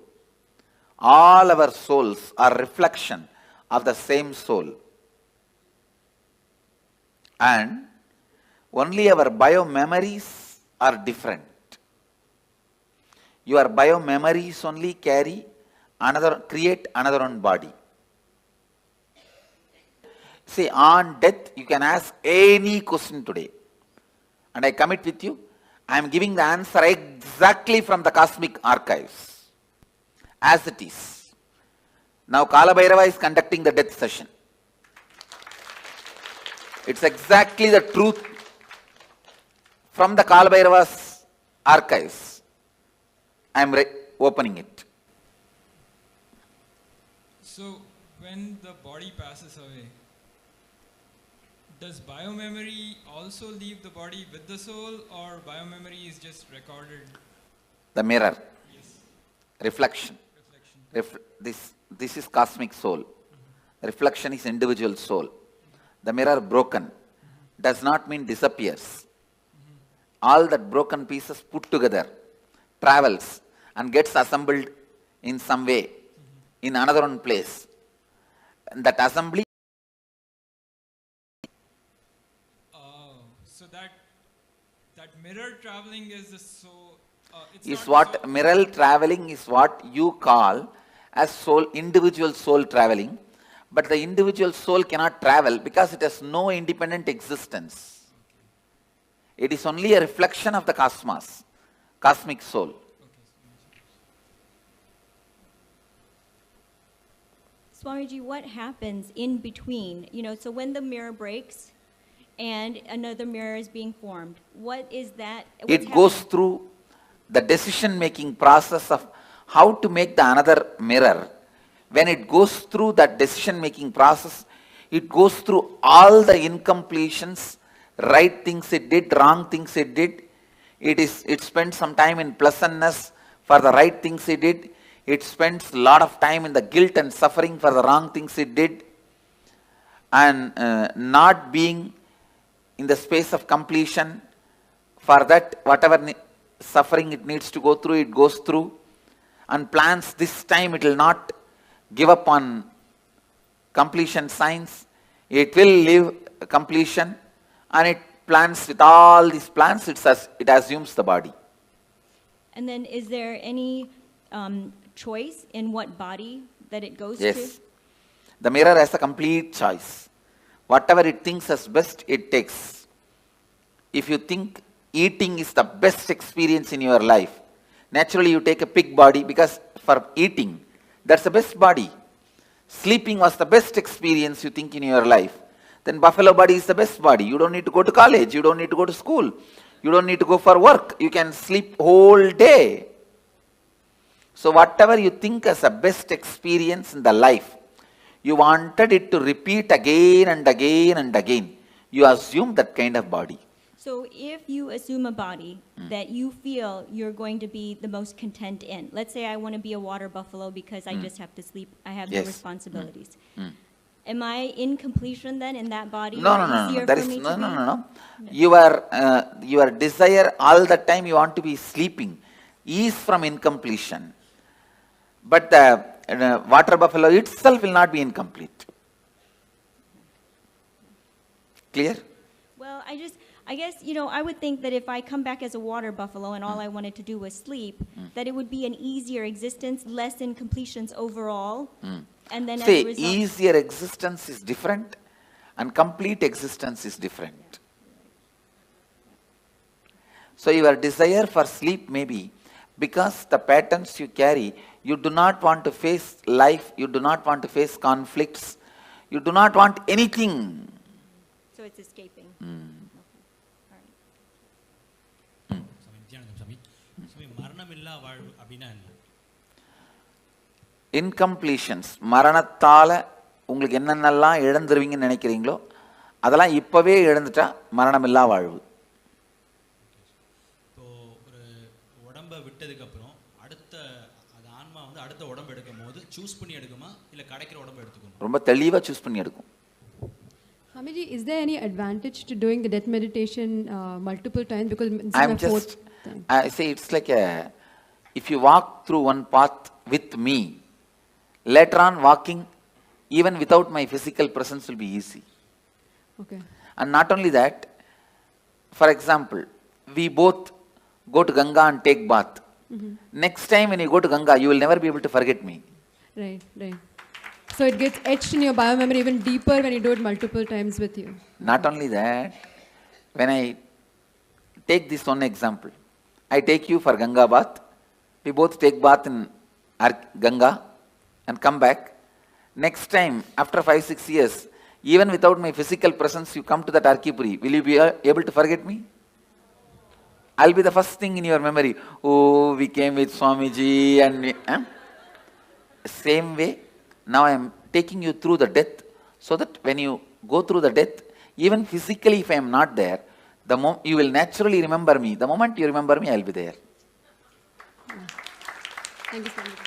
all our souls are reflection of the same soul. And only our biomemories are different. Your biomemories only carry create another one body. See, on death, you can ask any question today. And I commit with you, I am giving the answer exactly from the cosmic archives, as it is. Now Kalabhairava is conducting the death session. It's exactly the truth from the Kalabhairava's archives. I am opening it. So, when the body passes away, does biomemory also leave the body with the soul, or biomemory is just recorded? The mirror. Yes. Reflection. This is cosmic soul. Reflection is individual soul. The mirror broken does not mean disappears. All that broken pieces put together, travels and gets assembled in some way in another one place. And that assembly. So that mirror traveling is the soul. Is what mirror traveling is what you call as soul, individual soul traveling. But the individual soul cannot travel because it has no independent existence. It is only a reflection of the cosmos, cosmic soul. Swamiji, what happens in between? So when the mirror breaks and another mirror is being formed, what is that? It goes through the decision-making process of how to make the another mirror. When it goes through that decision-making process, it goes through all the incompletions, right things it did, wrong things it did. It spends some time in pleasantness for the right things it did. It spends a lot of time in the guilt and suffering for the wrong things it did. And not being in the space of completion, for that whatever suffering it needs to go through, it goes through. And plans this time it will not give up on completion signs. It will live completion, and it plans with all these plans, it assumes the body. And then is there any choice in what body that it goes to? Yes. The mirror has a complete choice. Whatever it thinks as best, it takes. If you think eating is the best experience in your life, naturally you take a pig body because for eating, that's the best body. Sleeping was the best experience you think in your life. Then buffalo body is the best body. You don't need to go to college. You don't need to go to school. You don't need to go for work. You can sleep whole day. So whatever you think as a best experience in the life, you wanted it to repeat again and again and again. You assume that kind of body. So if you assume a body that you feel you're going to be the most content in, let's say I want to be a water buffalo because I just have to sleep, I have no responsibilities. Am I in completion then in that body? No. There is no. Your desire all the time you want to be sleeping is from incompletion. But the water buffalo itself will not be incomplete. Clear? Well, I guess, I would think that if I come back as a water buffalo and all I wanted to do was sleep, that it would be an easier existence, less incompletions overall. And then as a result, easier existence is different and complete existence is different. So your desire for sleep may be because the patterns you carry, you do not want to face life, you do not want to face conflicts, you do not want anything. So it's escaping. Incompletions, மரணத்தால உங்களுக்கு என்னென்னலாம் இழந்துருவீங்கன்னு நினைக்கிறீங்களோ அதெல்லாம் இப்பவே இழந்துட்டா மரணமில்லா வாழ்வு. இப்போ ஒரு உடம்பை விட்டதுக்கு அப்புறம் அடுத்த ஆன்மா அடுத்த உடம்பு எடுக்கும்போது சூஸ் பண்ணி எடுக்குமா இல்ல கிடைக்கிற உடம்பை எடுத்துக்குமா? ரொம்ப தெளிவா சூஸ் பண்ணி எடுக்கும். Swamiji, is there any advantage to doing the death meditation multiple times? Because I'm just, I say it's like if you walk through one path with me, later on walking even without my physical presence will be easy. Okay. And not only that, for example, we both go to Ganga and take bath. Next time when you go to Ganga, you will never be able to forget me. Right, right. So it gets etched in your biomemory even deeper when you do it multiple times with you. Not only that, when I take this one example, I take you for Ganga bath, we both take bath in Ganga and come back. Next time, after 5-6 years, even without my physical presence, you come to that Arkipuri, will you be able to forget me? I'll be the first thing in your memory. Oh, we came with Swamiji and... Same way, now I am taking you through the death, so that when you go through the death, even physically if I am not there, you will naturally remember me. The moment you remember me, I will be there. Thank you so much.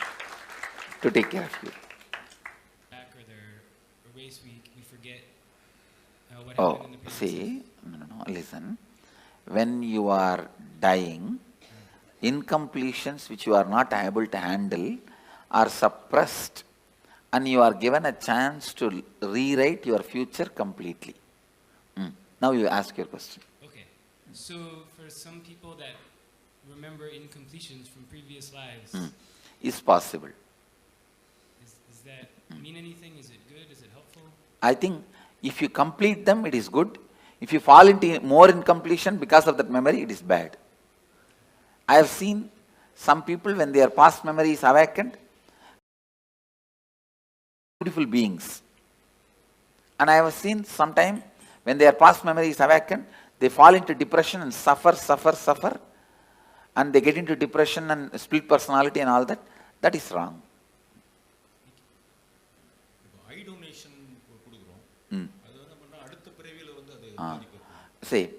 To take care of you. Back or there are ways we forget what Oh, happened in the previous see, no, listen. When you are dying, incompletions which you are not able to handle are suppressed, and you are given a chance to rewrite your future completely. Now you ask your question. Okay, so for some people that remember incompletions from previous lives, Is possible. Does that mean anything? Is it good? Is it helpful? I think if you complete them, it is good. If you fall into more incompletion because of that memory, it is bad. I have seen some people, when their past memory is awakened, beautiful beings. And I have seen sometime when their past memory is awakened, they fall into depression and suffer, and they get into depression and split personality and all that. That is wrong. Eye donation Say,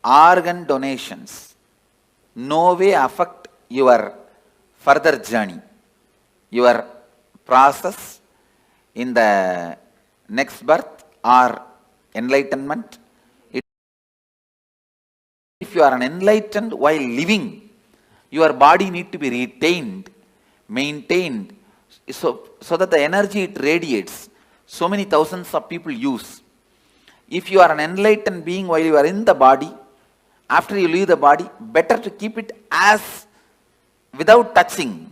organ donations no way affect your further journey, your process in the next birth or enlightenment. If you are an enlightened while living, your body need to be retained, maintained, so that the energy it radiates, so many thousands of people use. If you are an enlightened being while you are in the body, after you leave the body, better to keep it as, without touching,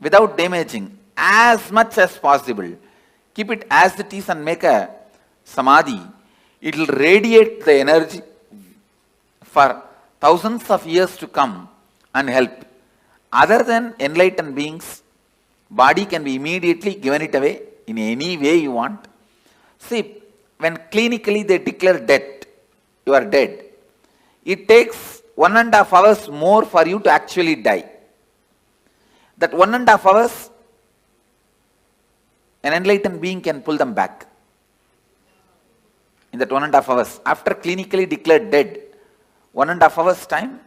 without damaging, as much as possible. Keep it as it is and make a samadhi. It will radiate the energy for thousands of years to come and help. Other than enlightened beings, body can be immediately given it away in any way you want. See, when clinically they declare death, you are dead. It takes 1.5 hours more for you to actually die. That 1.5 hours, an enlightened being can pull them back. In that 1.5 hours, after clinically declared dead, 1.5 hours time,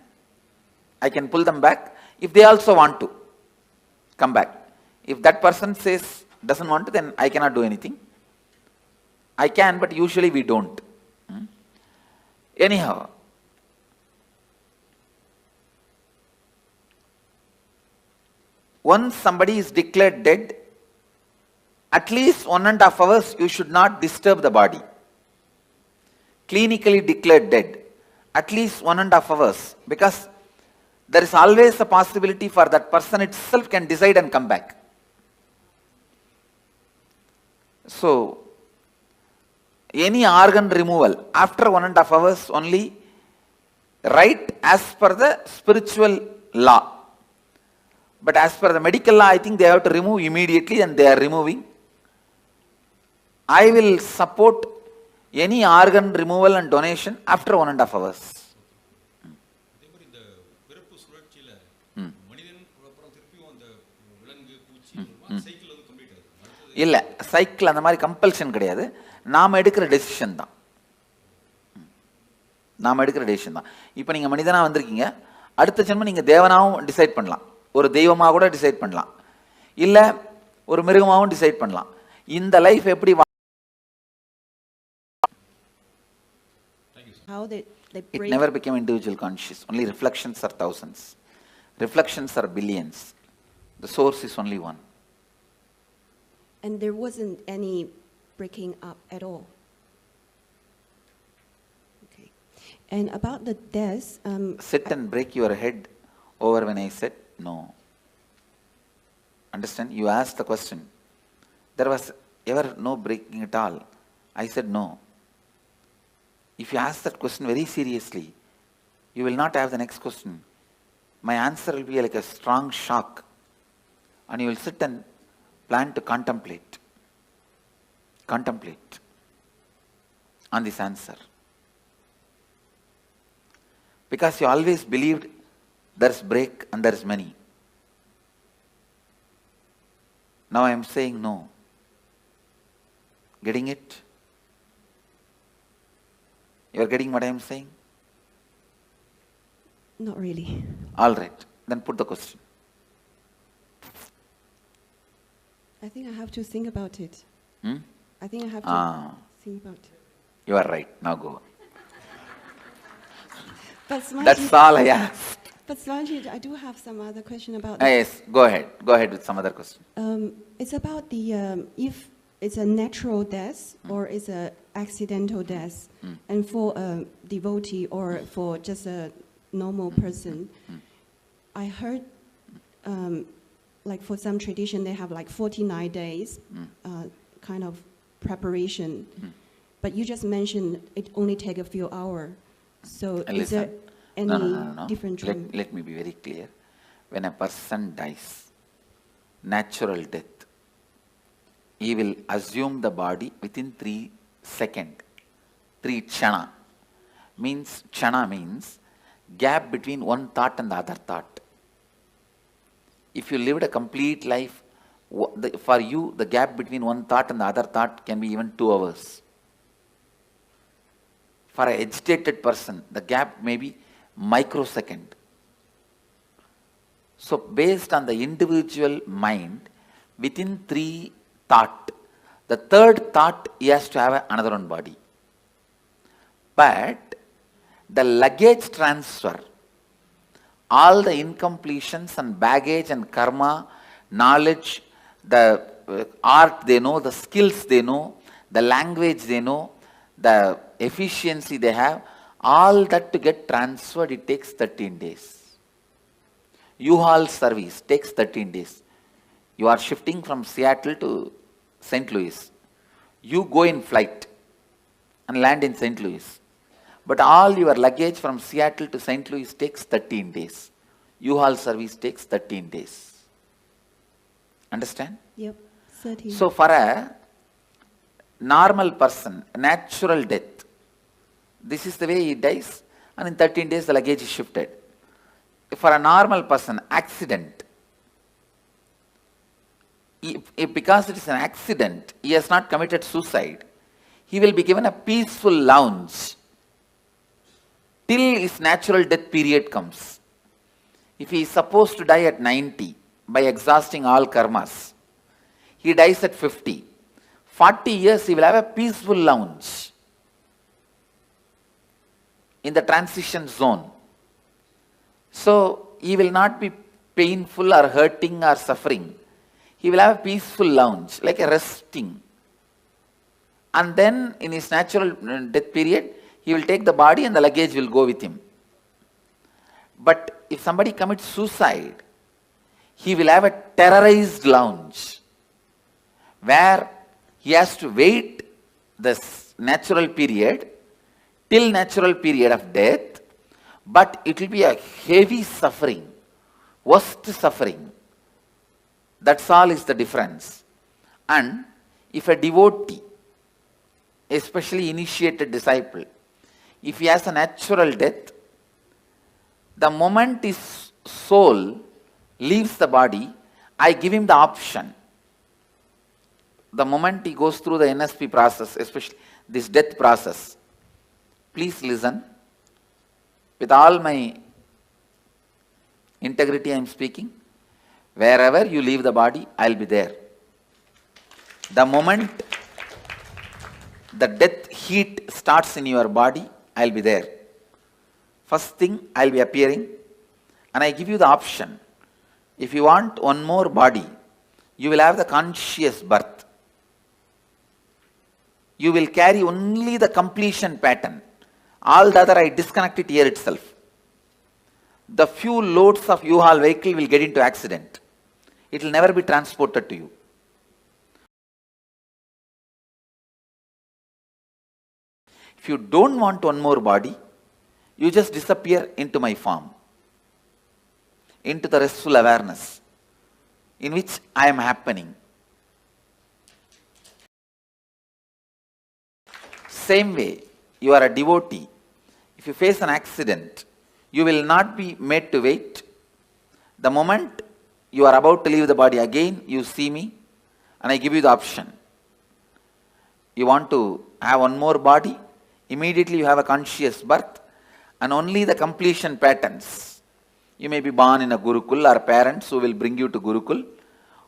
I can pull them back if they also want to come back. If that person says, doesn't want to, then I cannot do anything. I can, but usually we don't. Anyhow, once somebody is declared dead, at least 1.5 hours you should not disturb the body. Clinically declared dead, at least 1.5 hours, because there is always a possibility for that person itself can decide and come back. So, any organ removal after 1.5 hours only, right as per the spiritual law. But as per the medical law, I think they have to remove immediately, and they are removing. I will support any organ removal and donation after 1.5 hours. இல்லை, cycle அந்த மாதிரி compulsion கிடையாது. நாம் எடுக்கிற decision தான். இப்போ நீங்கள் மனிதனாக வந்திருக்கீங்க, அடுத்த ஜென்மம் நீங்கள் தேவனாகவும் டிசைட் பண்ணலாம், ஒரு தெய்வமாக கூட டிசைட் பண்ணலாம், இல்லை ஒரு மிருகமாகவும் டிசைட் பண்ணலாம். இந்த லைஃப் எப்படி It never became individual conscious. Only reflections are thousands. Reflections are billions. The source is only one. And there wasn't any breaking up at all. Okay. And about the death... Sit and break your head over when I said no. Understand? You asked the question. There was ever no breaking at all? I said no. If you ask that question very seriously, you will not have the next question. My answer will be like a strong shock. And you will sit and plan to contemplate. Contemplate on this answer. Because you always believed there's break and there's many. Now I am saying no. Getting it? You are getting what I am saying? Not really. All right. Then put the question. I think I have to think about it. I think I have to think about it. You are right. Now go. But Swamiji, That's all I asked. But Swamiji, I do have some other question about Yes, go ahead. Go ahead with some other question. It's about the if it's a natural death or it's a accidental death, and for a devotee or for just a normal person, I heard like for some tradition they have like 49 days kind of preparation, but you just mentioned it only take a few hours. So is there any different trend? Let me be very clear. When a person dies, natural death, he will assume the body within 3 seconds. 3 chana. Chana means gap between one thought and the other thought. If you lived a complete life, for you the gap between one thought and the other thought can be even 2 hours. For an agitated person, the gap may be microsecond. So based on the individual mind, within 3 thought, the 3rd thought he has to have another one body. But the luggage transfer, all the incompletions and baggage and karma, knowledge, the art they know, the skills they know, the language they know, the efficiency they have, all that to get transferred, it takes 13 days. U-Haul service takes 13 days. You are shifting from Seattle to St. Louis. You go in flight and land in St. Louis. But all your luggage from Seattle to St. Louis takes 13 days. U-Haul service takes 13 days. Understand? Yep, 13. So for a normal person, natural death, this is the way he dies, and in 13 days the luggage is shifted. For a normal person, accident, because it is an accident, he has not committed suicide, he will be given a peaceful lounge till his natural death period comes. If he is supposed to die at 90 by exhausting all karmas, he dies at 50. 40 years he will have a peaceful lounge in the transition zone. So he will not be painful or hurting or suffering. He will have a peaceful lounge, like a resting. And then in his natural death period, he will take the body and the luggage will go with him. But if somebody commits suicide, he will have a terrorized lounge where he has to wait this natural period till natural period of death, but it will be a heavy suffering, worst suffering. That's all is the difference. And if a devotee, especially initiated disciple, if he has a natural death, the moment his soul leaves the body, I give him the option. The moment he goes through the NSP process, especially this death process, please listen. With all my integrity I am speaking. Wherever you leave the body, I will be there. The moment the death heat starts in your body, I will be there. First thing, I will be appearing, and I give you the option. If you want one more body, you will have the conscious birth. You will carry only the completion pattern. All the other I disconnect it here itself. The few loads of U-Haul vehicle will get into accident. It will never be transported to you. If you don't want one more body, you just disappear into my form, into the restful awareness in which I am happening. Same way, you are a devotee. If you face an accident, you will not be made to wait. The moment you are about to leave the body again, you see me and I give you the option. You want to have one more body, immediately you have a conscious birth and only the completion patterns. You may be born in a Gurukul or parents who will bring you to Gurukul,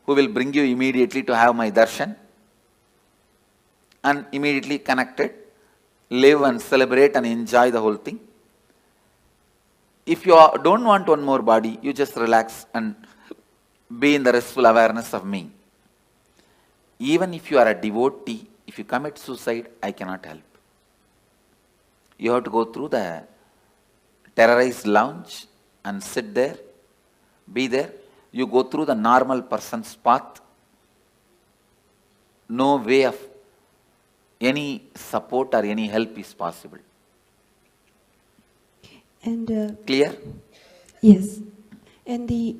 who will bring you immediately to have my darshan and immediately connected, live and celebrate and enjoy the whole thing. If you don't want one more body, you just relax and be in the restful awareness of me. Even if you are a devotee, if you commit suicide, I cannot help. You have to go through the terrorized lounge and sit there, be there. You go through the normal person's path. No way of any support or any help is possible. And clear? Yes. And the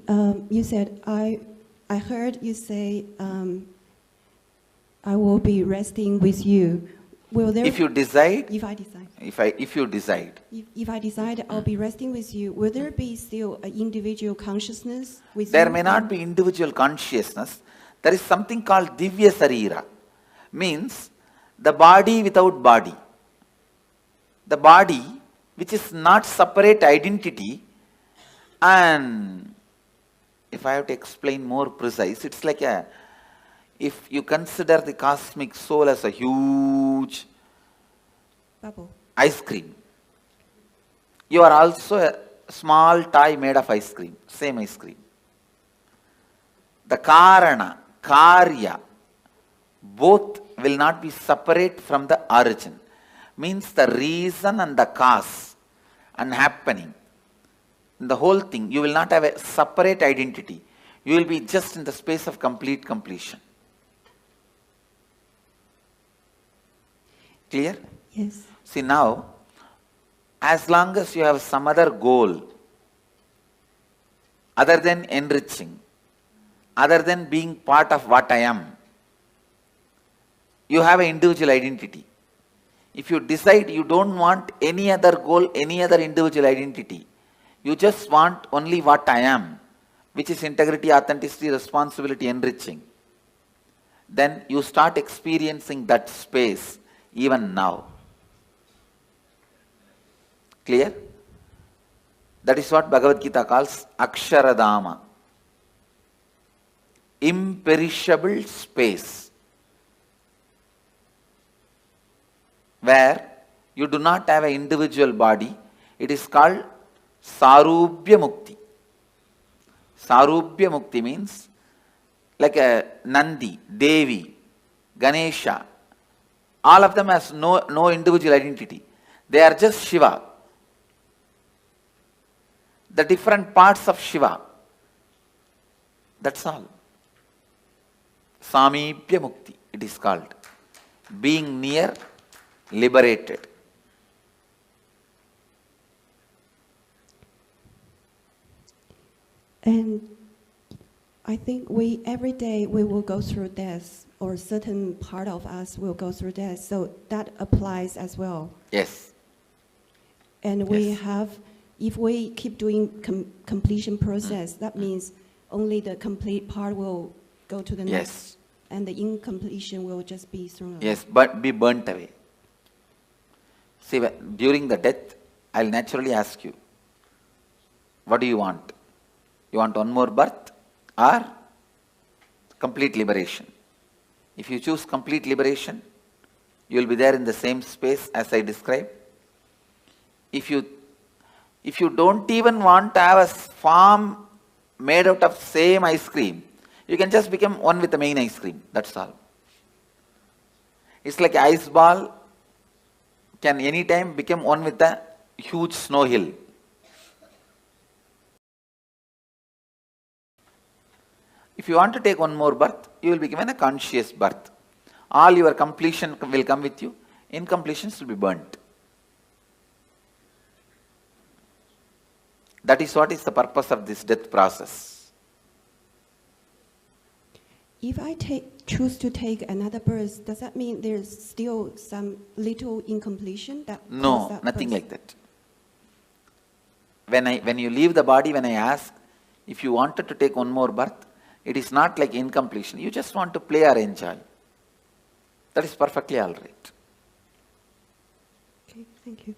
you said I heard you say I will be resting with you. Will there? If you decide. If I decide. If you decide. If I decide I'll be resting with you, will there be still an individual consciousness with There you? may not be individual consciousness. There is something called Divya Sarira. Means the body without body. The body which is not separate identity, and if I have to explain more precise, it's like if you consider the cosmic soul as a huge bubble, ice cream, you are also a small toy made of ice cream, same ice cream. The Karana, Karya, both will not be separate from the origin. Means the reason and the cause and happening. In the whole thing, you will not have a separate identity. You will be just in the space of complete completion. Clear? Yes. See now, as long as you have some other goal, other than enriching, other than being part of what I am, you have an individual identity. If you decide you don't want any other goal, any other individual identity, you just want only what I am, which is integrity, authenticity, responsibility, enriching, then you start experiencing that space even now. Clear? That is what Bhagavad Gita calls Aksharadama. Imperishable space. Where you do not have an individual body. It is called Sarubhya Mukti. Sarubhya Mukti means like a Nandi, Devi, Ganesha. All of them has no individual identity. They are just Shiva. The different parts of Shiva. That's all. Samibhya Mukti, it is called. Being near, liberated. And I think every day we will go through death, or certain part of us will go through death. So that applies as well. Yes. And we have, if we keep doing completion process, that means only the complete part will go to the next. Yes. And the incompletion will just be thrown away. Yes, but be burnt away. See, during the death, I'll naturally ask you, what do you want? You want one more birth or complete liberation? If you choose complete liberation, you will be there in the same space as I described. If you don't even want to have a form made out of same ice cream, you can just become one with the main ice cream. That's all. It's like an ice ball can anytime become one with the huge snow hill. If you want to take one more birth, you will be given a conscious birth. All your completion will come with you. Incompletions will be burnt. That is what is the purpose of this death process. If I choose to take another birth, does that mean there's still some little incompletion that No, that nothing birth? like that. When you leave the body, when I ask if you wanted to take one more birth, it is not like incompletion. You just want to play or enjoy. That is perfectly all right. Okay, thank you.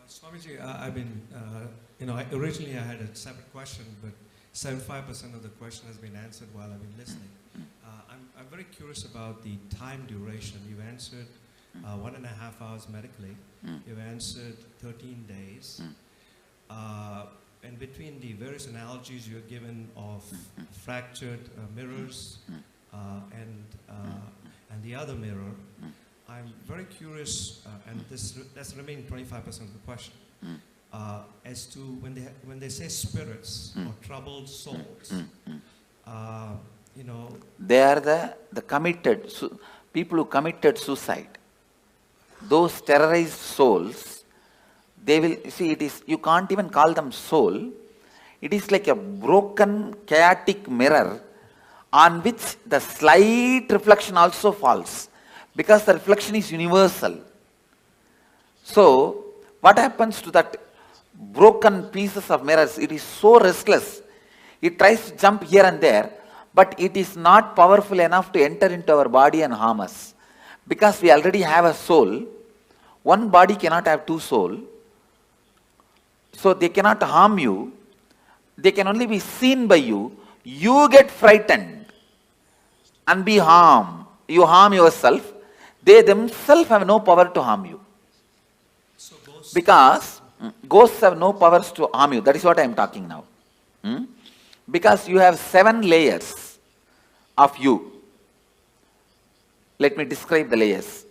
Swamiji, I've been, originally I had a separate question, but 75% of the question has been answered while I've been listening. I'm very curious about the time duration. You answered 1.5 hours medically. You've answered 13 days. And between the various analogies you've given of fractured mirrors and the other mirror, I'm very curious, and that's the remaining 25% of the question, as to when they say spirits or troubled souls, They are the committed, people who committed suicide. Those terrorized souls, they will, see, you can't even call them soul. It is like a broken, chaotic mirror on which the slight reflection also falls, because the reflection is universal. So, what happens to that broken pieces of mirrors? It is so restless. It tries to jump here and there, but it is not powerful enough to enter into our body and harm us. Because we already have a soul, one body cannot have two souls. So they cannot harm you. They can only be seen by you. You get frightened and be harmed. You harm yourself. They themselves have no power to harm you. Because ghosts have no powers to harm you. That is what I am talking now. Because you have 7 layers of you. Let me describe the layers.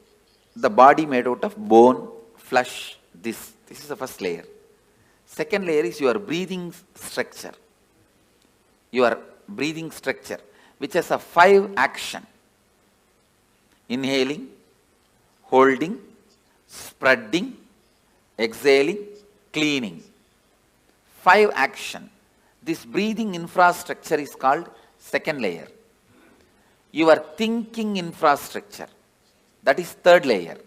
The body made out of bone, flesh, this is the first layer. Second layer is your breathing structure. Your breathing structure, which has a 5 action. Inhaling, holding, spreading, exhaling, cleaning. 5 action. This breathing infrastructure is called second layer. Your thinking infrastructure, that is third layer.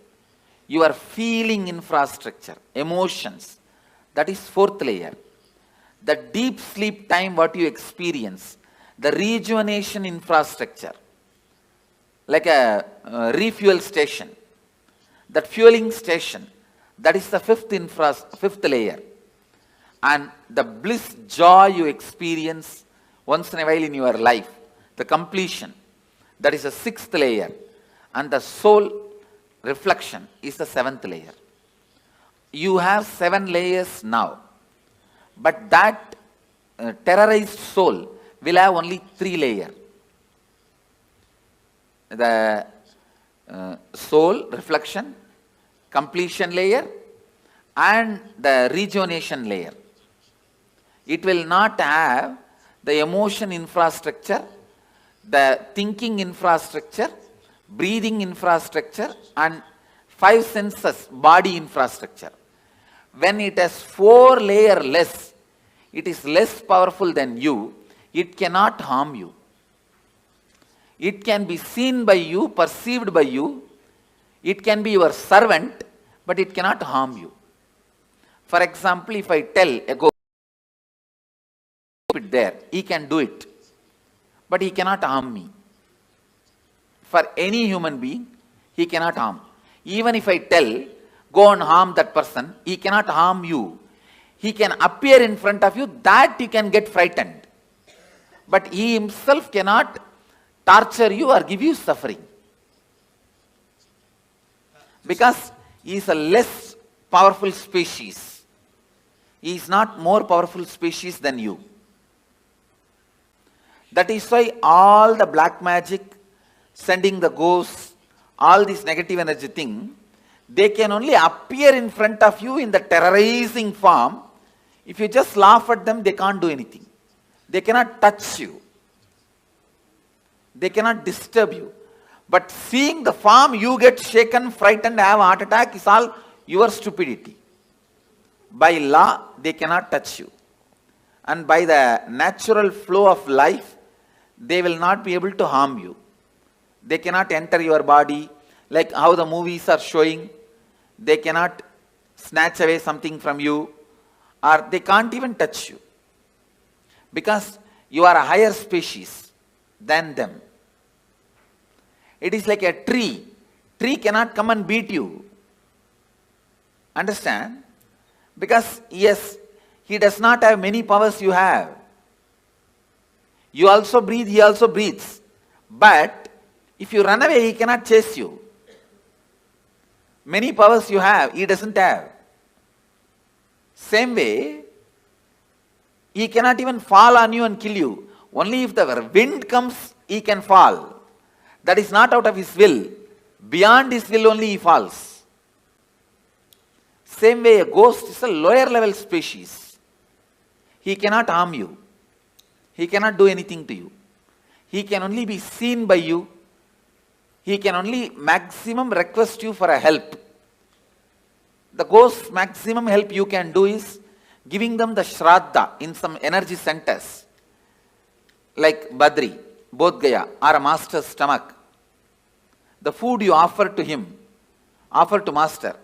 Your feeling infrastructure, emotions, that is fourth layer. The deep sleep time what you experience, the rejuvenation infrastructure, like a refuel station, that fueling station, that is the fifth layer. And the bliss, joy you experience once in a while in your life, the completion, that is the 6th layer. And the soul reflection is the 7th layer. You have 7 layers now. But that terrorized soul will have only 3 layers. The soul reflection, completion layer, and the rejuvenation layer. It will not have the emotion infrastructure, the thinking infrastructure, breathing infrastructure, and 5 senses body infrastructure. When it has 4 layers less, it is less powerful than you, it cannot harm you. It can be seen by you, perceived by you, it can be your servant, but it cannot harm you. For example, if I tell a ghost, it there, he can do it, but he cannot harm me. For any human being, he cannot harm. Even if I tell, go and harm that person, he cannot harm you. He can appear in front of you, that you can get frightened. But he himself cannot torture you or give you suffering. Because he is a less powerful species. He is not more powerful species than you. That is why all the black magic, sending the ghosts, all this negative energy thing, they can only appear in front of you in the terrorizing form. If you just laugh at them, they can't do anything. They cannot touch you. They cannot disturb you. But seeing the form, you get shaken, frightened, have a heart attack is all your stupidity. By law, they cannot touch you. And by the natural flow of life, they will not be able to harm you. They cannot enter your body, like how the movies are showing. They cannot snatch away something from you, or they can't even touch you. Because you are a higher species than them. It is like a tree. Tree cannot come and beat you. Understand? Because yes, he does not have many powers you have. You also breathe, he also breathes. But if you run away, he cannot chase you. Many powers you have, he doesn't have. Same way, he cannot even fall on you and kill you. Only if the wind comes, he can fall. That is not out of his will. Beyond his will only he falls. Same way, a ghost is a lower level species. He cannot harm you. He cannot do anything to you. He can only be seen by you. He can only maximum request you for a help. The ghost's maximum help you can do is giving them the shraddha in some energy centers, like Badri, Bodh Gaya, or a master's stomach. The food you offer to him, offer to master,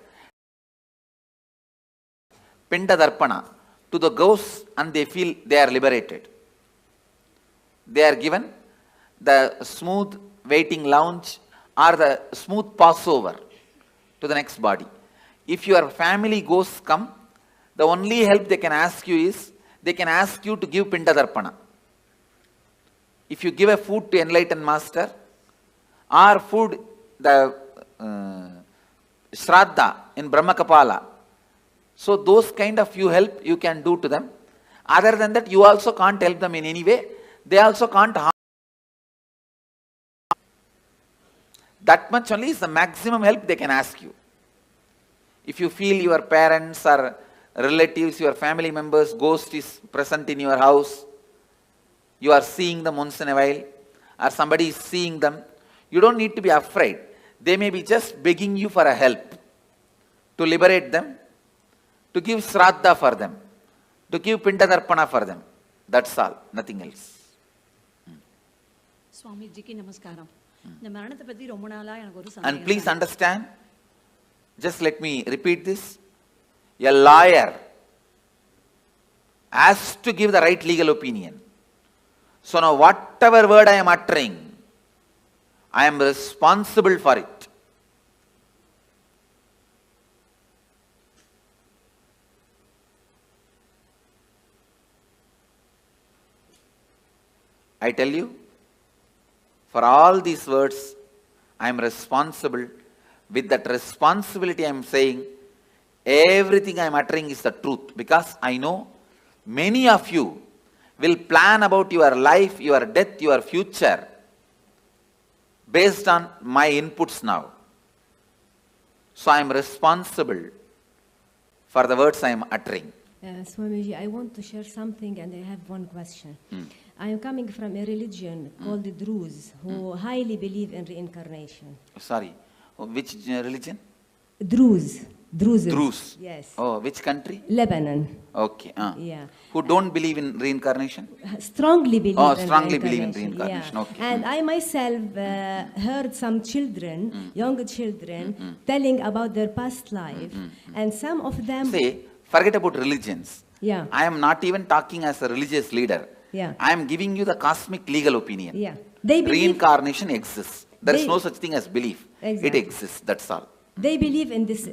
Pinda Darpana, to the ghosts, and they feel they are liberated. They are given the smooth waiting lounge or the smooth passover to the next body. If your family ghosts come, the only help they can ask you is, they can ask you to give Pinda Darpana. If you give a food to enlightened master, or food, the Shraddha in Brahmakapala, so those kind of you help you can do to them. Other than that, you also can't help them in any way. They also can't harm. That much only is the maximum help they can ask you. If you feel your parents or relatives, your family members, ghost is present in your house, you are seeing them once in a while, or somebody is seeing them, you don't need to be afraid. They may be just begging you for a help, to liberate them, to give Shraddha for them, to give Pinda Darpana for them. That's all, nothing else. And please understand, just let me repeat this. A lawyer has to give the right legal opinion. So now whatever word I am uttering, I am responsible for it. I tell you, for all these words, I am responsible. With that responsibility I am saying, everything I am uttering is the truth. Because I know many of you will plan about your life, your death, your future based on my inputs now. So I am responsible for the words I am uttering. Swamiji, I want to share something and I have one question. I am coming from a religion called the Druze, who highly believe in reincarnation. Sorry, which religion? Druze. Druzes. Druze. Yes. Oh, which country? Lebanon. Okay. Yeah. Who don't believe in reincarnation? Strongly believe in strongly believe in reincarnation. Yeah. Okay. And I myself heard some children, young children, telling about their past life. And some of them... Say, forget about religions. Yeah. I am not even talking as a religious leader. Yeah. I am giving you the cosmic legal opinion. Yeah. They believe, reincarnation exists. There is no such thing as belief. Exactly. It exists. That's all. They believe in this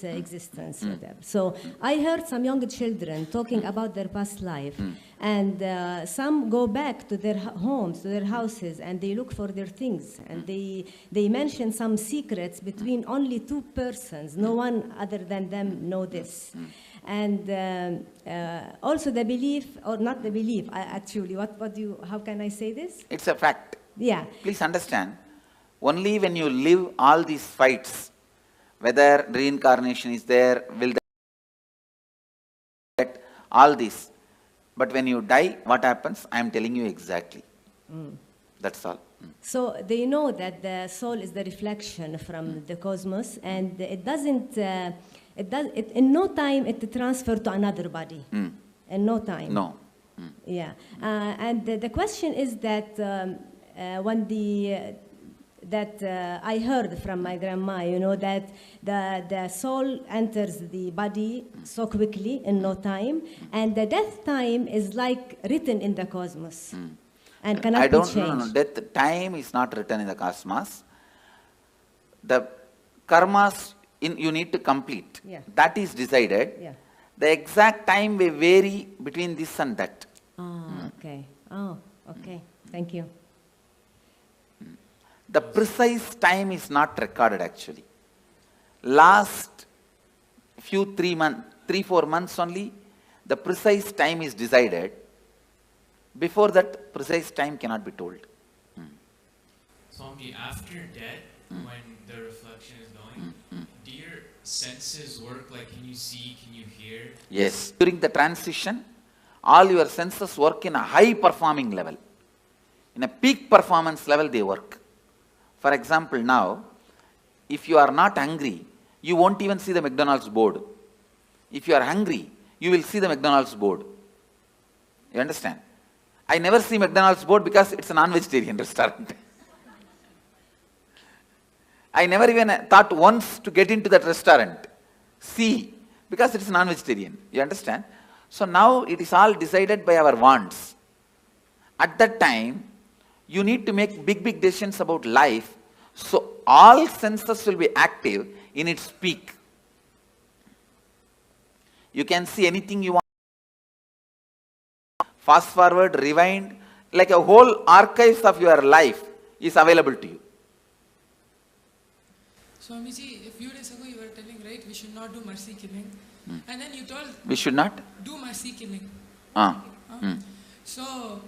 existence. So I heard some young children talking about their past life, and some go back to their homes, to their houses, and they look for their things, and they mention some secrets between only two persons. No one other than them know this. And also the belief, or not the belief, actually, how can I say this? It's a fact. Yeah. Please understand, only when you live all these fights, whether reincarnation is there, will that, all this. But when you die, what happens? I am telling you exactly. That's all. So they know that the soul is the reflection from the cosmos, and it doesn't, in no time it transfer to another body. In no time. No. Yeah. And the question is that when I heard from my grandma, you know, that the soul enters the body so quickly in no time, and the death time is like written in the cosmos. And cannot be changed. No. Death time is not written in the cosmos. The karmas you need to complete. Yeah. That is decided. Yeah. The exact time may vary between this and that. Okay. Oh, okay. Thank you. The precise time is not recorded actually. Last 3-4 months only, the precise time is decided. Before that, precise time cannot be told. Swami, after death, when the reflection is going, do your senses work? Like, can you see, can you hear? Yes. During the transition, all your senses work in a high performing level. In a peak performance level, they work. For example, now, if you are not hungry, you won't even see the McDonald's board. If you are hungry, you will see the McDonald's board. You understand? I never see McDonald's board because it's a non-vegetarian restaurant. I never even thought once to get into that restaurant. See, because it's non-vegetarian. You understand? So now it is all decided by our wants. At that time, you need to make big decisions about life. So all senses will be active in its peak. You can see anything you want. Fast forward, rewind, like a whole archives of your life is available to you. Swamiji, a few days ago you were telling, right, we should not do mercy killing. And then you told... We should not? Do mercy killing. So,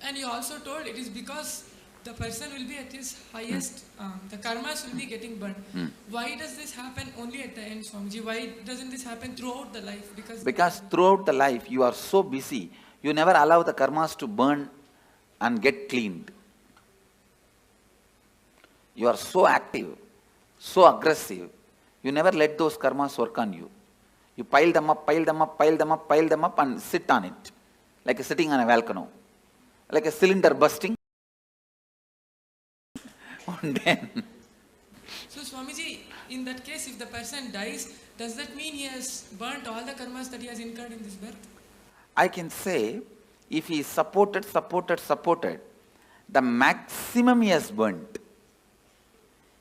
and you also told it is because the person will be at his highest, the karmas will be getting burned. Why does this happen only at the end, Swamiji? Why doesn't this happen throughout the life? Because throughout the life you are so busy, you never allow the karmas to burn and get cleaned. You are so active, so aggressive, you never let those karmas work on you. You pile them up and sit on it, like sitting on a volcano, like a cylinder bursting. And then So Swamiji, in that case, if the person dies, does that mean he has burnt all the karmas that he has incurred in this birth? I can say, if he is supported, the maximum he has burnt.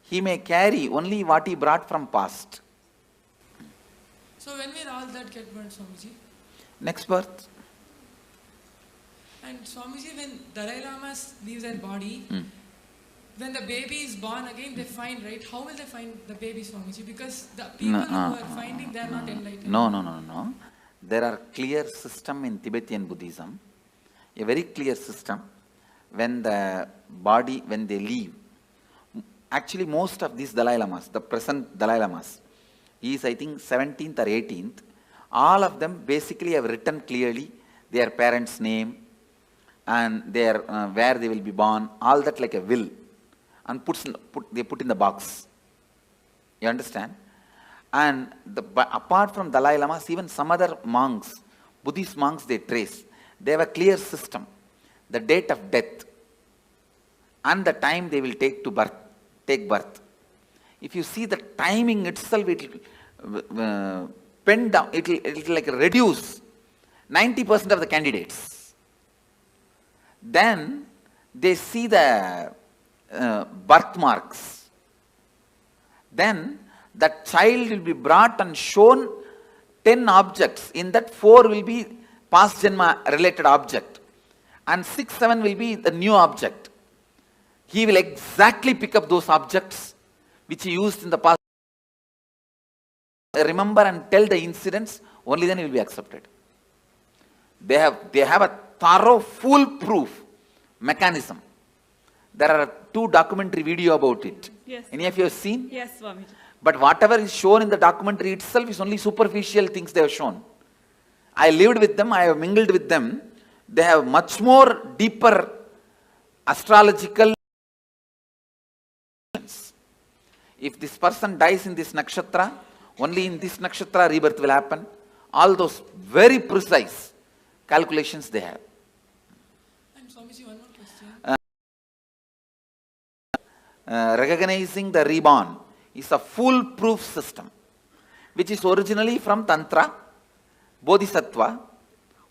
He may carry only what he brought from past. So when will all that get burnt, Swamiji? Next birth. And Swamiji, when Dalai Lama leaves their body, when the baby is born again, they find, right? How will they find the baby, Swamiji? Because the people who are finding, they are not enlightened. No. There are clear system in Tibetan Buddhism, a very clear system. When the body, when they leave, actually most of these Dalai Lamas, the present Dalai Lamas, he is I think 17th or 18th, all of them basically have written clearly their parents' name and their where they will be born, all that like a will, and they put in the box. You understand? And apart from Dalai Lamas, even some other monks, Buddhist monks, they trace. They have a clear system. The date of death and the time they will take birth. If you see the timing itself, it will pen down, it will like reduce 90% of the candidates. Then they see the birthmarks. Then that child will be brought and shown 10 objects. In that 4 will be past janma related object and 6, 7 will be the new object. He will exactly pick up those objects which he used in the past. Remember and tell the incidents, only then he will be accepted. They have a thorough, foolproof mechanism. There are 2 documentary video about it. Yes. Any of you have seen? Yes, Swamiji. But whatever is shown in the documentary itself is only superficial things they have shown. I lived with them, I have mingled with them. They have much more deeper astrological. If this person dies in this nakshatra, only in this nakshatra rebirth will happen. All those very precise calculations they have. And Swamiji, one more question. Recognizing the reborn is a foolproof system, which is originally from Tantra, Bodhisattva,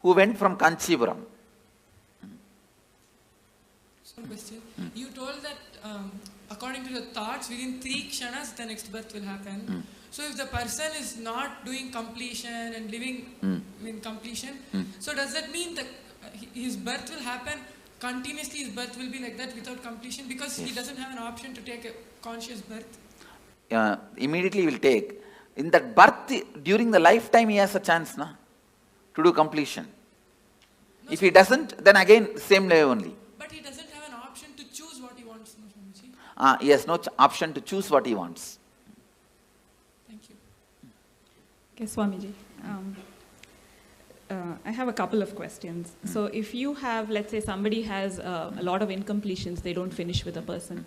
who went from Kanchipuram. Question. You told that according to the thoughts, within 3 kshanas, the next birth will happen. So if the person is not doing completion and living in completion, so does that mean that his birth will happen continuously? His birth will be like that without completion because he doesn't have an option to take a conscious birth? Immediately he will take. In that birth, during the lifetime, he has a chance to do completion. No, if he doesn't, then again, same way only. But he doesn't have an option to choose what he wants, no, Swamiji? He has no option to choose what he wants. Thank you. Okay, Swamiji. I have a couple of questions. So if you have, let's say somebody has a lot of incompletions, they don't finish with a person,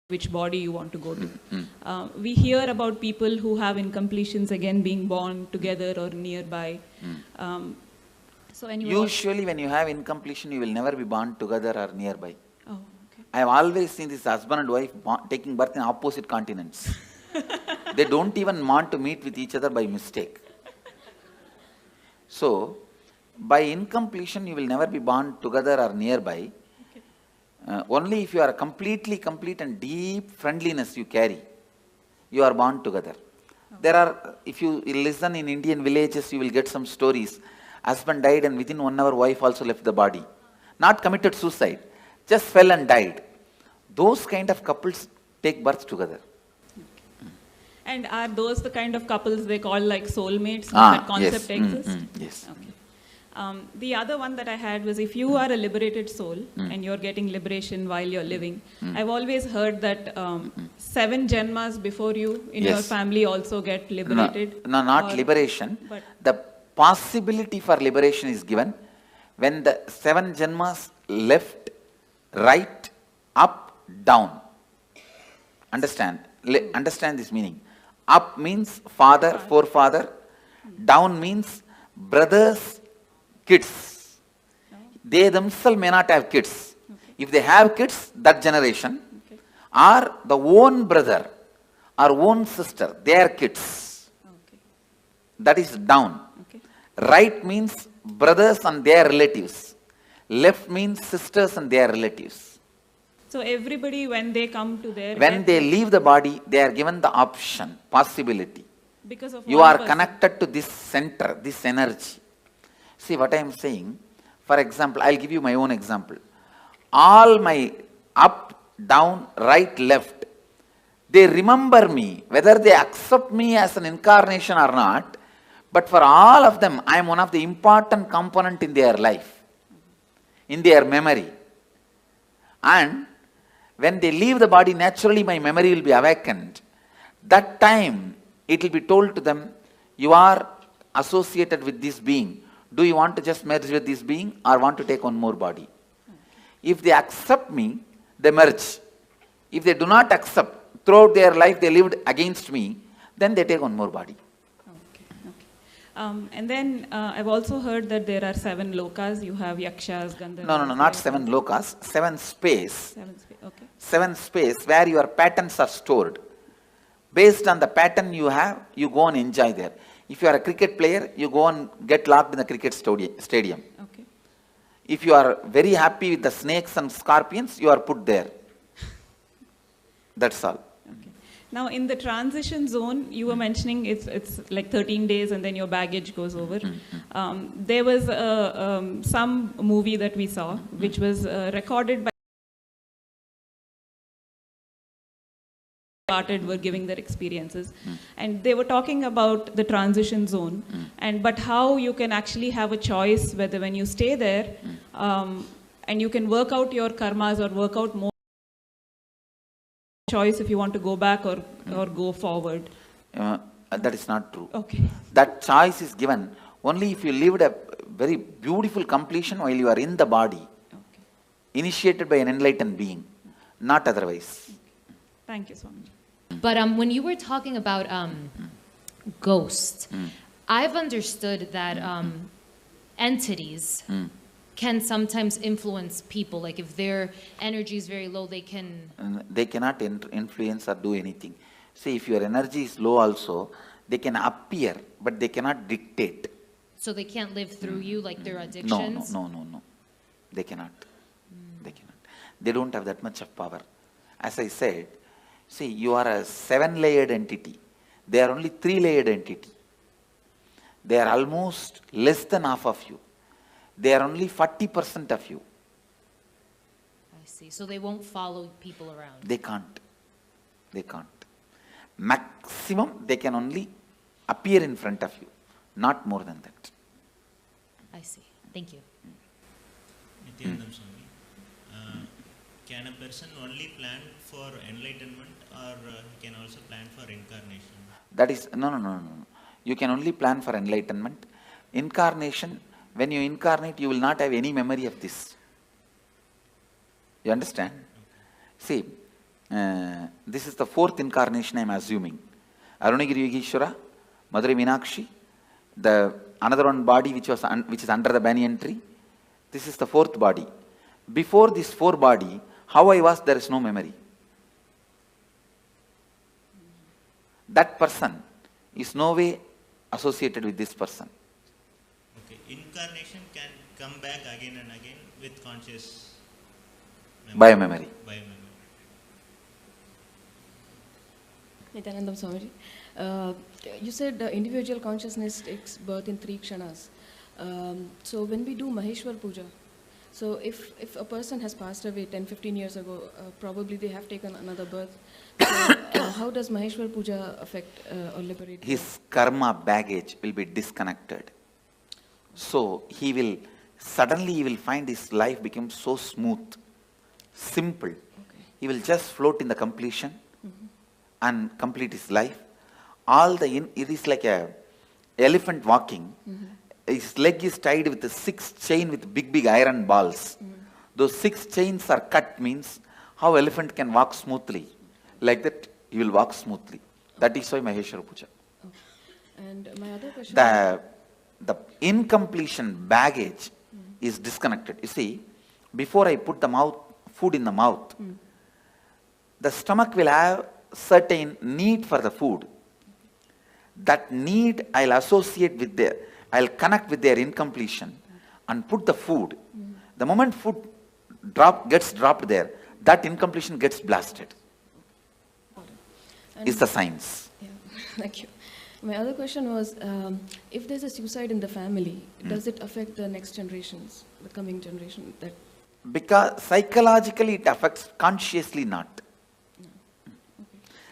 which body you want to go to. We hear about people who have incompletions again being born together or nearby. So usually when you have incompletion, you will never be born together or nearby. Oh, okay. I have always seen this husband and wife taking birth in opposite continents. They don't even want to meet with each other by mistake. So, by incompletion, you will never be born together or nearby. Only if you are completely complete and deep friendliness you carry, you are born together. There are, if you listen in Indian villages, you will get some stories. Husband died and within 1 hour, wife also left the body. Not committed suicide, just fell and died. Those kind of couples take birth together. And are those the kind of couples they call like soulmates? That concept exists? Yes. Okay. The other one that I had was if you are a liberated soul and you're getting liberation while you're living, I've always heard that 7 janmas before you in your family also get liberated. No, not liberation. The possibility for liberation is given when the 7 janmas left, right, up, down. Understand? Understand this meaning. Up means father, forefather. Down means brothers, kids. They themselves may not have kids. If they have kids, that generation, or the own brother or own sister, their kids. That is down. Right means brothers and their relatives. Left means sisters and their relatives. So everybody, when they come to their... When they leave the body, they are given the option, possibility. Because of you are connected to this center, this energy. See what I am saying? For example, I'll give you my own example. All my up, down, right, left, they remember me, whether they accept me as an incarnation or not, but for all of them, I am one of the important component in their life, in their memory. And when they leave the body, naturally my memory will be awakened. That time, it will be told to them, you are associated with this being. Do you want to just merge with this being or want to take one more body? If they accept me, they merge. If they do not accept, throughout their life they lived against me, then they take one more body. And then I've also heard that there are 7 lokas. You have yakshas, gandharvas. No, not 7 lokas. 7 space. 7 space. Okay. 7 space where your patterns are stored. Based on the pattern you have, you go and enjoy there. If you are a cricket player, you go and get locked in the cricket stadium. Okay. If you are very happy with the snakes and scorpions, you are put there. That's all. Now, in the transition zone, you were mentioning it's like 13 days and then your baggage goes over. There was some movie that we saw, which was recorded by were giving their experiences. And they were talking about the transition zone, but how you can actually have a choice whether when you stay there, and you can work out your karmas or work out more choice if you want to go back or go forward. That is not true. Okay. That choice is given only if you lived a very beautiful completion while you are in the body. initiated by an enlightened being, not otherwise. Thank you, Swami. But when you were talking about ghosts, I've understood that entities can sometimes influence people. Like if their energy is very low, they can... They cannot influence or do anything. See, if your energy is low also, they can appear, but they cannot dictate. So they can't live through you like their addictions? No. They cannot. They cannot. They don't have that much of power. As I said, see, you are a 7-layered entity. They are only 3-layered entity. They are almost less than half of you. They are only 40% of you. I see. So they won't follow people around? They can't. They can't. Maximum, they can only appear in front of you. Not more than that. I see. Thank you. Nityanandam Swami, can a person only plan for enlightenment or he can also plan for incarnation? That is, no. You can only plan for enlightenment. Incarnation, when you incarnate, you will not have any memory of this. You understand? See, this is the 4th incarnation I am assuming. Arunagiri Yogeshwara, Madurai Meenakshi, the another one body which is under the banyan tree. This is the 4th body. Before this 4 body, how I was, there is no memory. That person is no way associated with this person. Okay, incarnation can come back again and again with conscious memory. Biomemory. Nityanandam Swamiji, you said individual consciousness takes birth in 3 kshanas. So when we do Maheshwar Puja, so if a person has passed away 10-15 years ago, probably they have taken another birth. So how does Maheshwar Puja affect or liberate? His karma baggage will be disconnected. So he will find his life become so smooth, simple. He will just float in the completion and complete his life. It is like a elephant walking. His leg is tied with a 6 chain with big iron balls. Those 6 chains are cut, means how elephant can walk smoothly. Like that, he will walk smoothly. That is why Maheshwara Puja. And my other question... The incompletion baggage is disconnected. You see, before I put the food in the mouth, the stomach will have certain need for the food. That need I'll associate with I'll connect with their incompletion and put the food. The moment food gets dropped there, that incompletion gets blasted. It's the science. Yeah, thank you. My other question was, if there's a suicide in the family, does it affect the next generations, the coming generation? Because psychologically it affects, consciously not.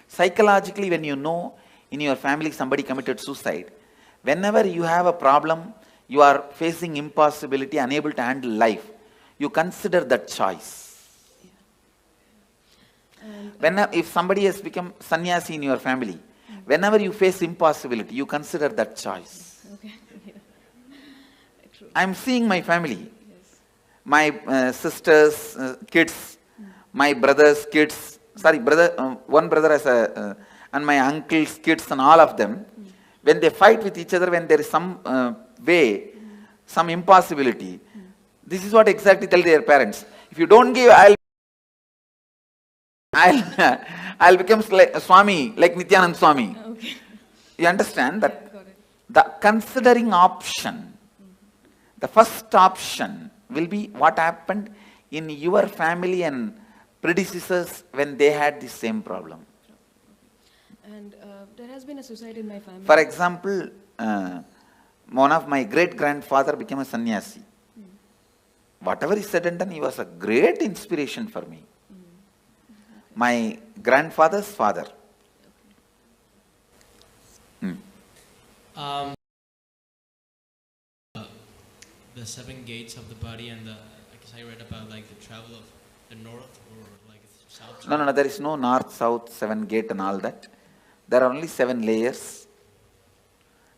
Psychologically, when you know in your family somebody committed suicide, whenever you have a problem, you are facing impossibility, unable to handle life, you consider that choice. If somebody has become sannyasi in your family, whenever you face impossibility, you consider that choice. Okay. I am seeing my family, my sisters' kids, my brother's kids, one brother has and my uncle's kids and all of them, when they fight with each other, when there is some some impossibility, this is what exactly tell their parents. If you don't give, I'll become Swami, like Nityanand Swami. Okay. You understand that the considering option, the first option will be what happened in your family and predecessors when they had the same problem. And there has been a suicide in my family. For example, one of my great-grandfather became a sannyasi. Whatever he said and done, he was a great inspiration for me. My grandfather's father. The 7 gates of the body and I guess I read about like the travel of the north or like south. No, there is no north, south, 7 gate and all that. There are only 7 layers.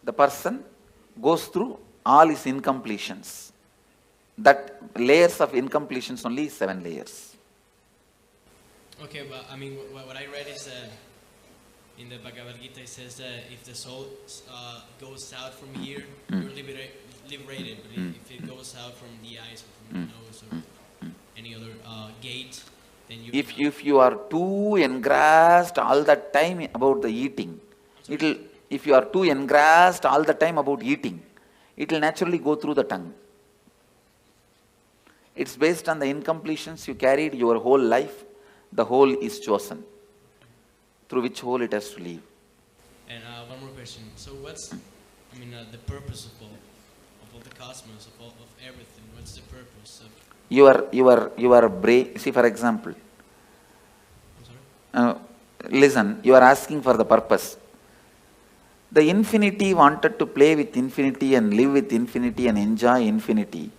The person goes through all his incompletions. That layers of incompletions only 7 layers. Okay, but I mean, what I read is that in the Bhagavad Gita it says that if the soul goes out from here, you're liberated. But if it goes out from the eyes or from the nose or any other gate, then you. If you are too engrossed all the time about the eating, if you are too engrossed all the time about eating, it will naturally go through the tongue. It's based on the incompletions you carried your whole life. The whole is chosen, through which whole it has to leave. And one more question. So what's, the purpose of all the cosmos, of everything? What's the purpose of? Your brain. See, for example. Listen. You are asking for the purpose. The infinity wanted to play with infinity and live with infinity and enjoy infinity.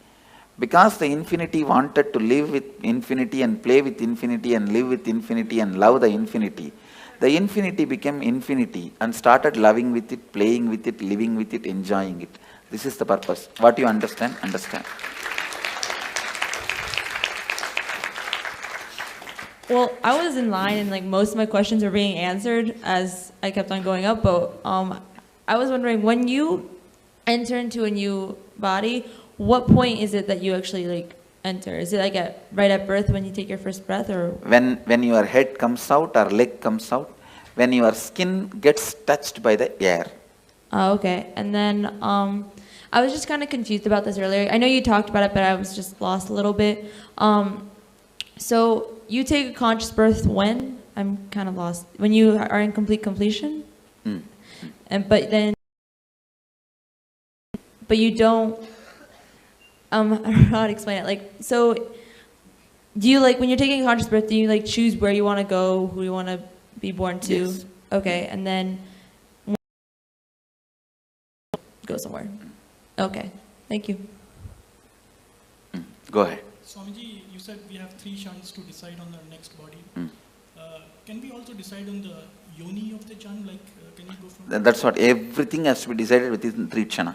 Because the infinity wanted to live with infinity and play with infinity and live with infinity and love the infinity became infinity and started loving with it, playing with it, living with it, enjoying it. This is the purpose. What you understand, understand. Well, I was in line and most of my questions were being answered as I kept on going up, but I was wondering, when you enter into a new body, what point is it that you actually enter? Is it right at birth when you take your first breath, or? When your head comes out or leg comes out, when your skin gets touched by the air. Okay. And then I was just kind of confused about this earlier. I know you talked about it, but I was just lost a little bit. So you take a conscious birth when? I'm kind of lost. When you are in complete completion? But you don't. I don't know how to explain it. So do you when you're taking a conscious birth, do you choose where you want to go, who you want to be born to? Yes. Okay, and then go somewhere. Okay, thank you. Go ahead. Swamiji, you said we have 3 kshanas to decide on our next body. Can we also decide on the yoni of the jan? Can you go from? That's what, everything has to be decided within 3 kshana.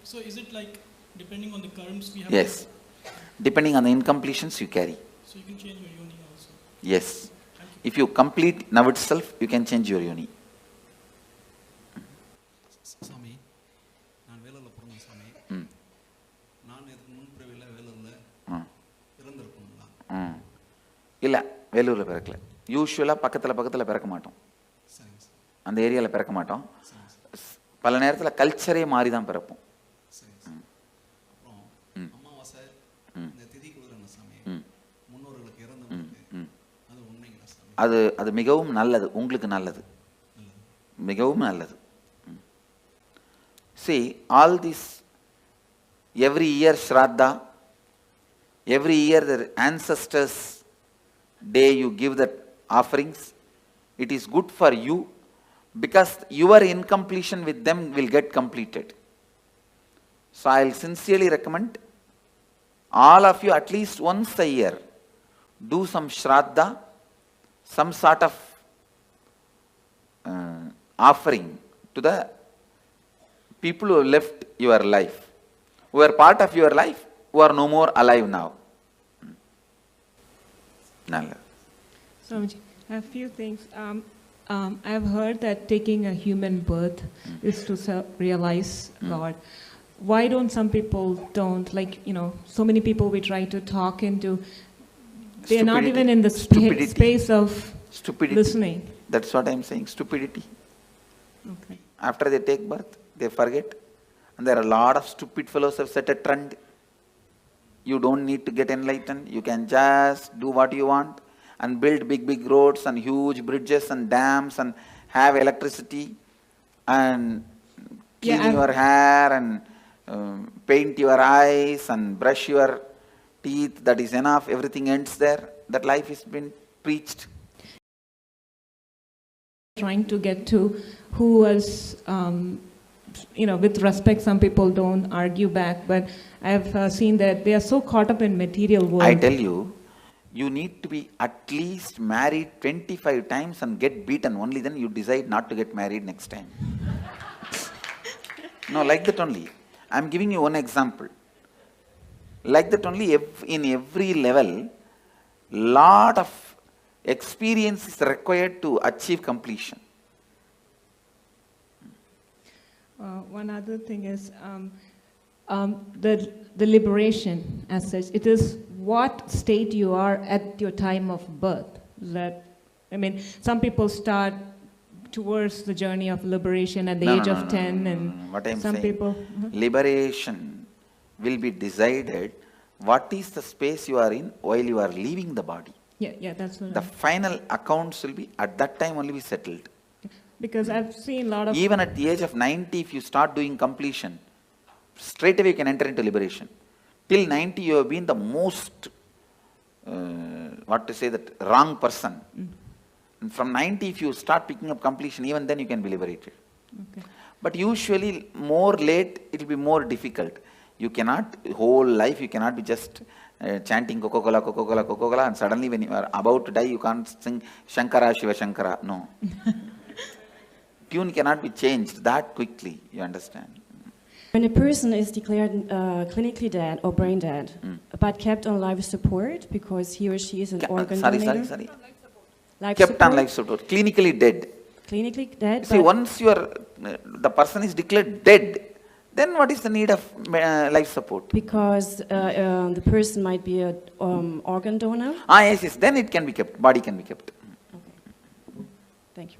So is it depending on the karms we have? Yes. Depending on the incompletions you carry. So you can change your yoni also? Yes. If you complete now itself, you can change your yoni. Swami, நான் வேலூர்ல பிறந்தேன் Swami. நான் இதுக்கு முன்பிறவில வேலூர்ல பிறந்திருக்கணுங்களா? இல்ல, வேலூர்ல பிறக்கல. யூசுவலா பக்கத்துல பிறக்க மாட்டோம். அந்த ஏரியால பிறக்க மாட்டோம். பல நேரத்துல கல்ச்சரே மாறி தான் பிறப்போம். அது மிகவும் நல்லது, உங்களுக்கு நல்லது, மிகவும் நல்லது. See, all this, every year Shraddha, every year the ancestors' day you give the offerings, it is good for you because your incompletion with them will get completed. So I will sincerely recommend all of you at least once a year do some Shraddha, some sort of offering to the people who left your life, who are part of your life, who are no more alive now. Swamiji, I have a few things. I've heard that taking a human birth is to realize God. Why don't some people don't? So many people we try to talk into, they are not even in the space of listening. That's what I'm saying, stupidity. Okay. After they take birth, they forget. And there are a lot of stupid fellows who have set a trend. You don't need to get enlightened. You can just do what you want and build big roads and huge bridges and dams and have electricity and clean your hair and paint your eyes and brush your teeth. That is enough. Everything ends there. That life has been preached. Trying to get to who was, with respect, some people don't argue back, but I've seen that they are so caught up in material world. I tell you, you need to be at least married 25 times and get beaten. Only then you decide not to get married next time. No, like that only. I'm giving you one example. Like that only in every level, lot of experience is required to achieve completion. One other thing is the liberation as such. It is what state you are at your time of birth. That, I mean, some people start towards the journey of liberation at the age of 10, and what I'm some saying, people. Liberation will be decided what is the space you are in while you are leaving the body. Yeah, that's what the final accounts will be at that time only be settled. Because I've seen a lot of... Even at the age of 90, if you start doing completion, straight away you can enter into liberation. Till 90, you have been the most, wrong person. And from 90, if you start picking up completion, even then you can be liberated. Okay. But usually, more late, it will be more difficult. You cannot, whole life, you cannot be just chanting Coca-Cola, Coca-Cola, Coca-Cola, and suddenly when you are about to die, you can't sing Shankara, Shiva Shankara. No. Tune cannot be changed that quickly, you understand? When a person is declared clinically dead or brain dead, but kept on life support because he or she is an organ donator. Life kept support? On life support. Clinically dead. Clinically dead. See, once you are, the person is declared dead, then what is the need of life support? Because the person might be an organ donor. Yes, then it can be kept, body can be kept. Okay. Thank you.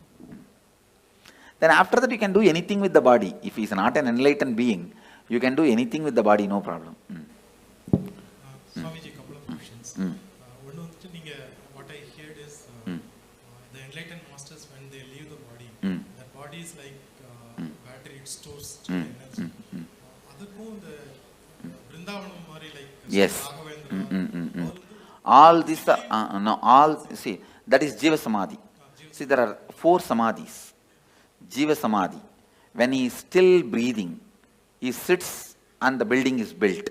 Then after that you can do anything with the body. If he is not an enlightened being, you can do anything with the body, no problem. Swamiji, a couple of questions. What I heard is the enlightened masters, when they leave the body, that body is like battery, it stores energy. Yes. All these are, see, that is Jiva Samadhi. See, there are 4 Samadhis. Jiva Samadhi. When he is still breathing, he sits and the building is built.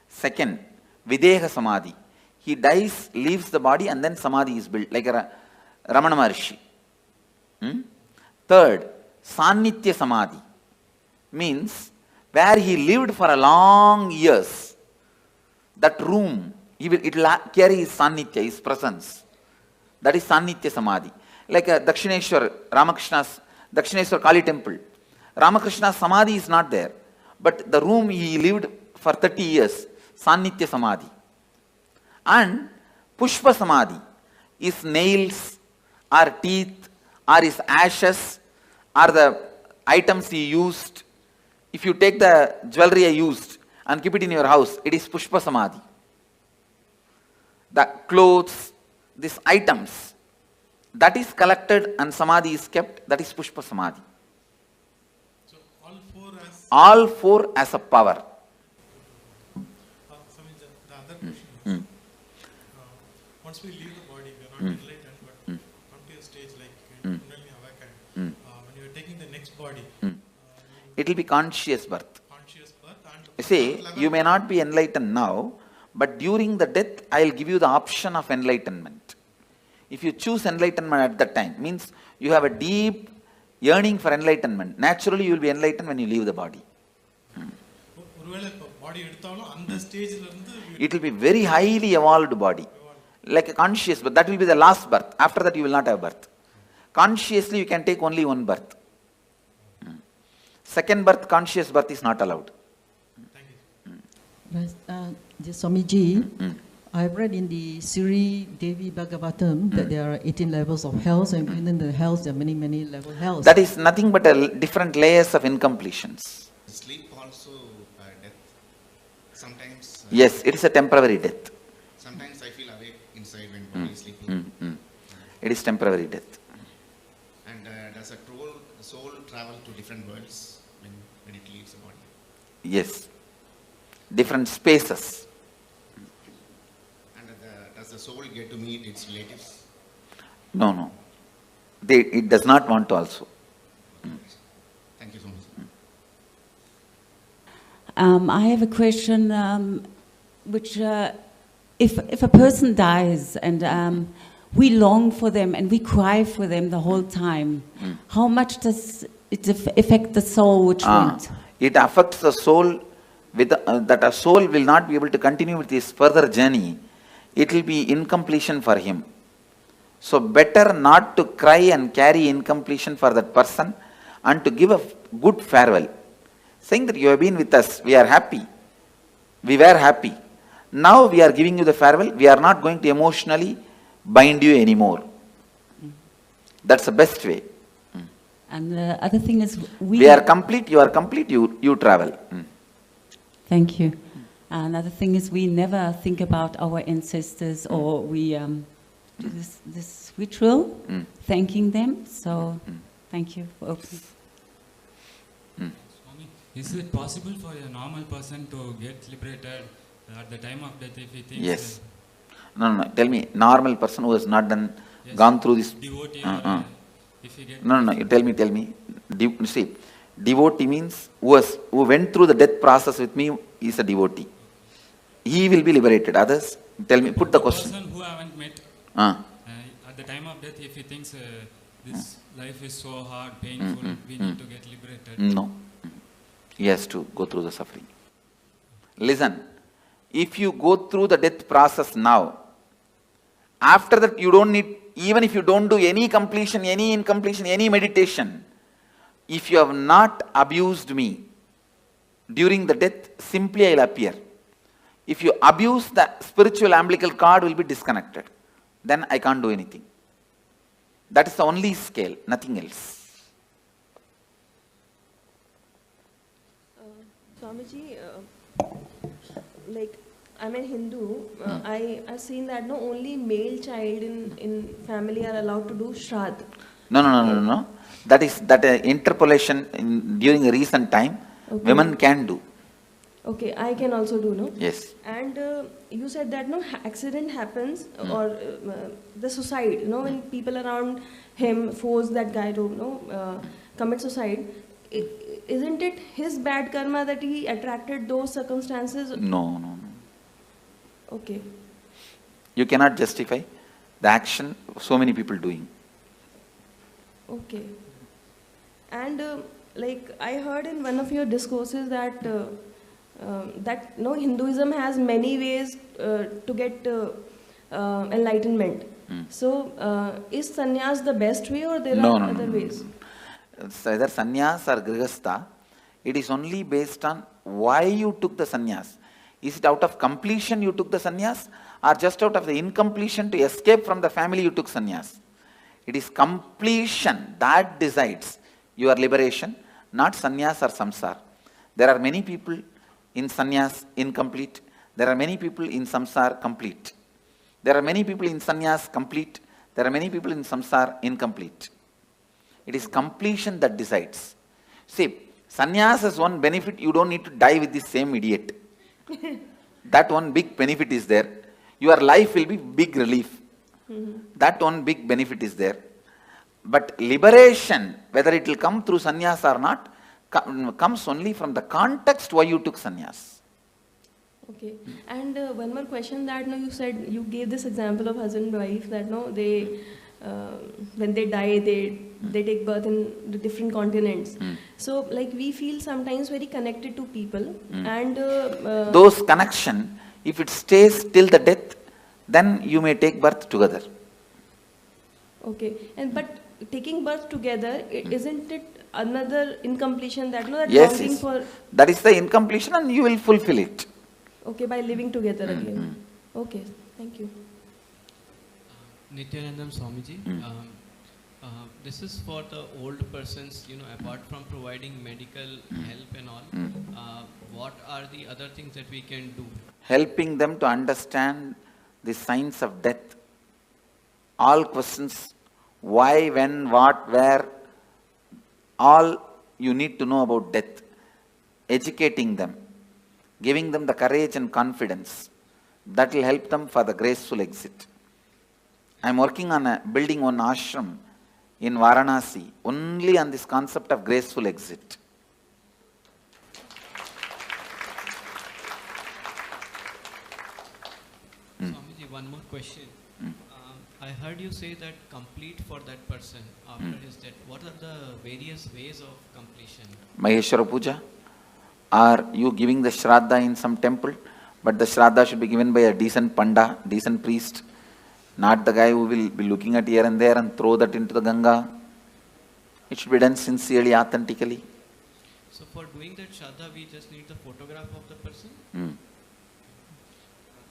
Second, Videha Samadhi. He dies, leaves the body, and then Samadhi is built, like a Ramana Maharshi. Third, Sannitya Samadhi. Means, where he lived for a long years, that room, it will carry his Sannitya, his presence. That is Sannitya Samadhi. Like a Dakshineshwar, Ramakrishna's Dakshineshwar Kali temple. Ramakrishna's Samadhi is not there. But the room he lived for 30 years, Sannitya Samadhi. And Pushpa Samadhi is nails, or teeth, or his ashes, or the items he used. If you take the jewelry I used and keep it in your house, it is Pushpa Samadhi. The clothes, these items, that is collected and Samadhi is kept, that is Pushpa Samadhi. So all four as a power. The other question is, once we leave the body, we are not enlightened, but come to a stage like when you are taking the next body. It will be conscious birth. You see, you may not be enlightened now, but during the death, I will give you the option of enlightenment. If you choose enlightenment at that time, means you have a deep yearning for enlightenment. Naturally, you will be enlightened when you leave the body. It will be very highly evolved body, like a conscious birth. That will be the last birth. After that, you will not have birth. Consciously, you can take only one birth. Second birth, conscious birth is not allowed. Swamiji, I've read in the Sri Devi Bhagavatam that there are 18 levels of hells, and within the hells there are many, many level hells. That is nothing but different layers of incompletions. Sleep also death. Sometimes. Yes, it is a temporary death. Sometimes I feel awake inside when body is sleeping. It is temporary death. And does a soul travel to different worlds when it leaves the body? Yes. Different spaces. And does the soul get to meet its relatives? No. It does not want to also. Thank you so much. I have a question, which if a person dies and we long for them and we cry for them the whole time, how much does it affect the soul which went? It affects the soul that a soul will not be able to continue with his further journey, it will be incompletion for him. So better not to cry and carry incompletion for that person and to give a good farewell. Saying that you have been with us, we are happy. We were happy. Now we are giving you the farewell. We are not going to emotionally bind you anymore. That's the best way. And the other thing is we are complete, you are complete, you travel. Thank you. Another thing is we never think about our ancestors, or we do this ritual, thanking them. So thank you for opening. Swami, is it possible for a normal person to get liberated at the time of death if he thinks? Yes. No. Tell me, normal person who has not gone through this. Devotee if he gets No. Tell me. See, devotee means who went through the death process with me is a devotee. He will be liberated. Others, tell me, put the question. Person who I haven't met, at the time of death, if he thinks this life is so hard, painful, we need to get liberated. No. He has to go through the suffering. Listen, if you go through the death process now, after that you don't need, even if you don't do any completion, any incompletion, any meditation, if you have not abused me during the death, simply I will appear. If you abuse, the spiritual umbilical cord will be disconnected. Then I can't do anything. That is the only scale, nothing else. Swamiji, like I'm a Hindu, I've seen that no only male child in family are allowed to do Shraddh. No. That is interpolation during a recent time, women can do. Okay, I can also do, no? Yes. And you said that no accident happens or the suicide, when people around him force that guy to commit suicide. Isn't it his bad karma that he attracted those circumstances? No. Okay. You cannot justify the action of so many people doing. Okay. And like I heard in one of your discourses that Hinduism has many ways to get enlightenment. So is sannyas the best way, or there are other ways? It's either sannyas or grihastha. It is only based on why you took the sannyas. Is it out of completion you took the sannyas, or just out of the incompletion to escape from the family you took sannyas? It is completion that decides your liberation, not sannyas or samsara. There are many people in sannyas incomplete. There are many people in samsara complete. There are many people in sannyas complete. There are many people in samsara incomplete. It is completion that decides. See, sannyas has one benefit: you don't need to die with the same idiot. That one big benefit is there. Your life will be big relief. That one big benefit is there. But liberation, whether it will come through sannyas or not, comes only from the context why you took sannyas. Okay. And one more question that you said, you gave this example of husband and wife that they when they die, they take birth in the different continents. So like we feel sometimes very connected to people and those connection, if it stays till the death, then you may take birth together. Okay. And but taking birth together, isn't it another incompletion that that yes, longing for? That is the incompletion, and you will fulfill it. Okay, by living together again. Okay, thank you. Nityanandam Swamiji, this is for the old persons, apart from providing medical help and all, what are the other things that we can do? Helping them to understand the signs of death. All questions, why, when, what, where, all you need to know about death. Educating them, giving them the courage and confidence. That will help them for the graceful exit. I am working on building one ashram in Varanasi, only on this concept of graceful exit. Swamiji, one more question. I heard you say that complete for that person after his death. What are the various ways of completion? Maheshwara Puja, Are you giving the Shraddha in some temple? But the Shraddha should be given by a decent Panda, decent priest, not the guy who will be looking at here and there and throw that into the Ganga. It should be done sincerely, authentically. So for doing that Shraddha, we just need the photograph of the person?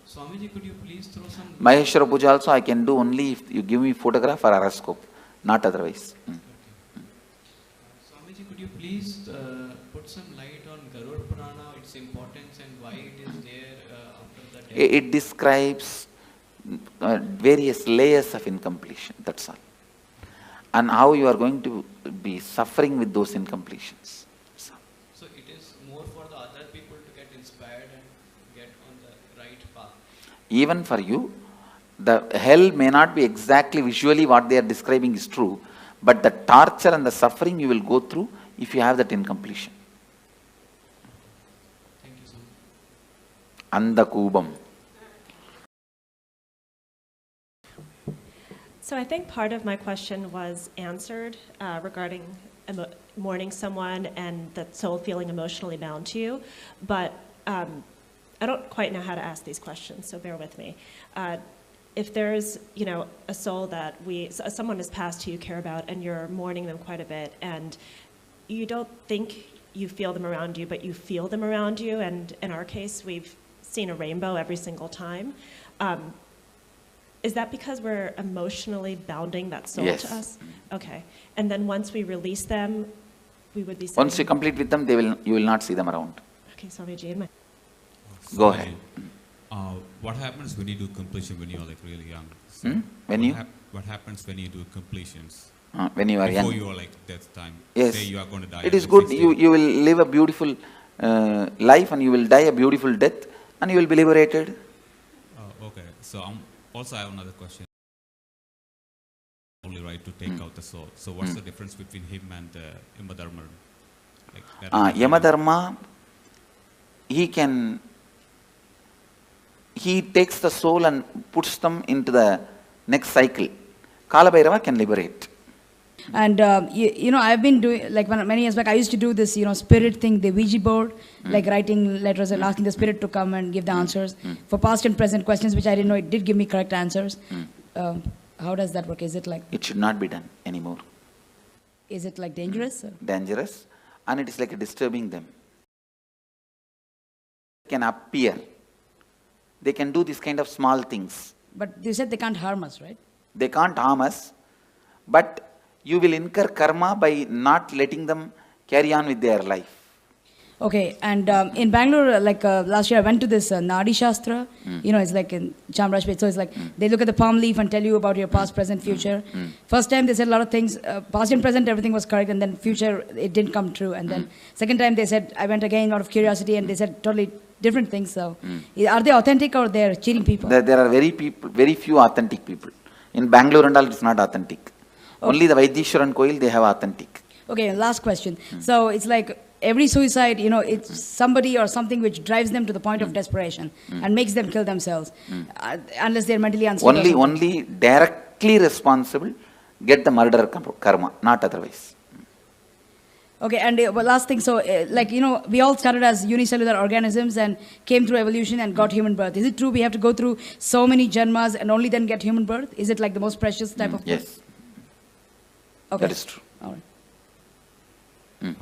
Swamiji, could you please throw some... Maheshwara Puja also I can do only if you give me photograph or horoscope, not otherwise. Swamiji, could you please put some light on Garuda Purana, its importance and why it is there after the death? It describes various layers of incompletion, that's all. And how you are going to be suffering with those incompletions. So it is more for the other people to get inspired and get on the right path. Even for you, the hell may not be exactly visually what they are describing is true, but the torture and the suffering you will go through if you have that incompletion. Thank you so much. Andakubam. So I think part of my question was answered regarding mourning someone and the soul feeling emotionally bound to you, but I don't quite know how to ask these questions, so bear with me. If there's, a soul that someone has passed who you care about and you're mourning them quite a bit, and you don't think you feel them around you, but you feel them around you, and in our case, we've seen a rainbow every single time. Is that because we're emotionally bounding that soul to us? Okay. And then once we release them, we would be... Once you complete with them, you will not see them around. Okay, Swamiji. Go ahead. What happens when you do completion when you are like really young? So what happens when you do completions? When you are young. Before you are like death time. Yes. Say you are going to die. It is good. You will live a beautiful life and you will die a beautiful death and you will be liberated. Okay. So also I have another question. Only right to take out the soul. So what's the difference between him and Yamadharma? Yamadharma, he takes the soul and puts them into the next cycle. Kalabhairava can liberate. And I've been doing, like many years back, I used to do this, spirit thing, the Ouija board, like writing letters and asking the spirit to come and give the answers for past and present questions, which I didn't know it did give me correct answers. How does that work? Is it like... It should not be done anymore. Is it like dangerous? Dangerous, and it is like disturbing them. They can appear. They can do this kind of small things. But you said they can't harm us, right? They can't harm us, but you will incur karma by not letting them carry on with their life. Okay, and in Bangalore, last year I went to this Nadi Shastra, it's like in Chamrajpet, so it's like they look at the palm leaf and tell you about your past, present, future. First time they said a lot of things, past and present everything was correct, and then future it didn't come true, and then second time they said, I went again out of curiosity and they said totally different things, so are they authentic or they're cheating people? There are very few authentic people. In Bangalore and all it's not authentic. Okay. Only the Vaidishwaran Koil they have authentic. Okay, last question. So it's like every suicide, it's somebody or something which drives them to the point of desperation and makes them kill themselves, unless they're mentally unstable. Only directly responsible get the murder karma, not otherwise. Okay, and last thing, so we all started as unicellular organisms and came through evolution and got human birth. Is it true we have to go through so many janmas and only then get human birth? Is it like the most precious type of birth? Yes. Okay. That is true. All right.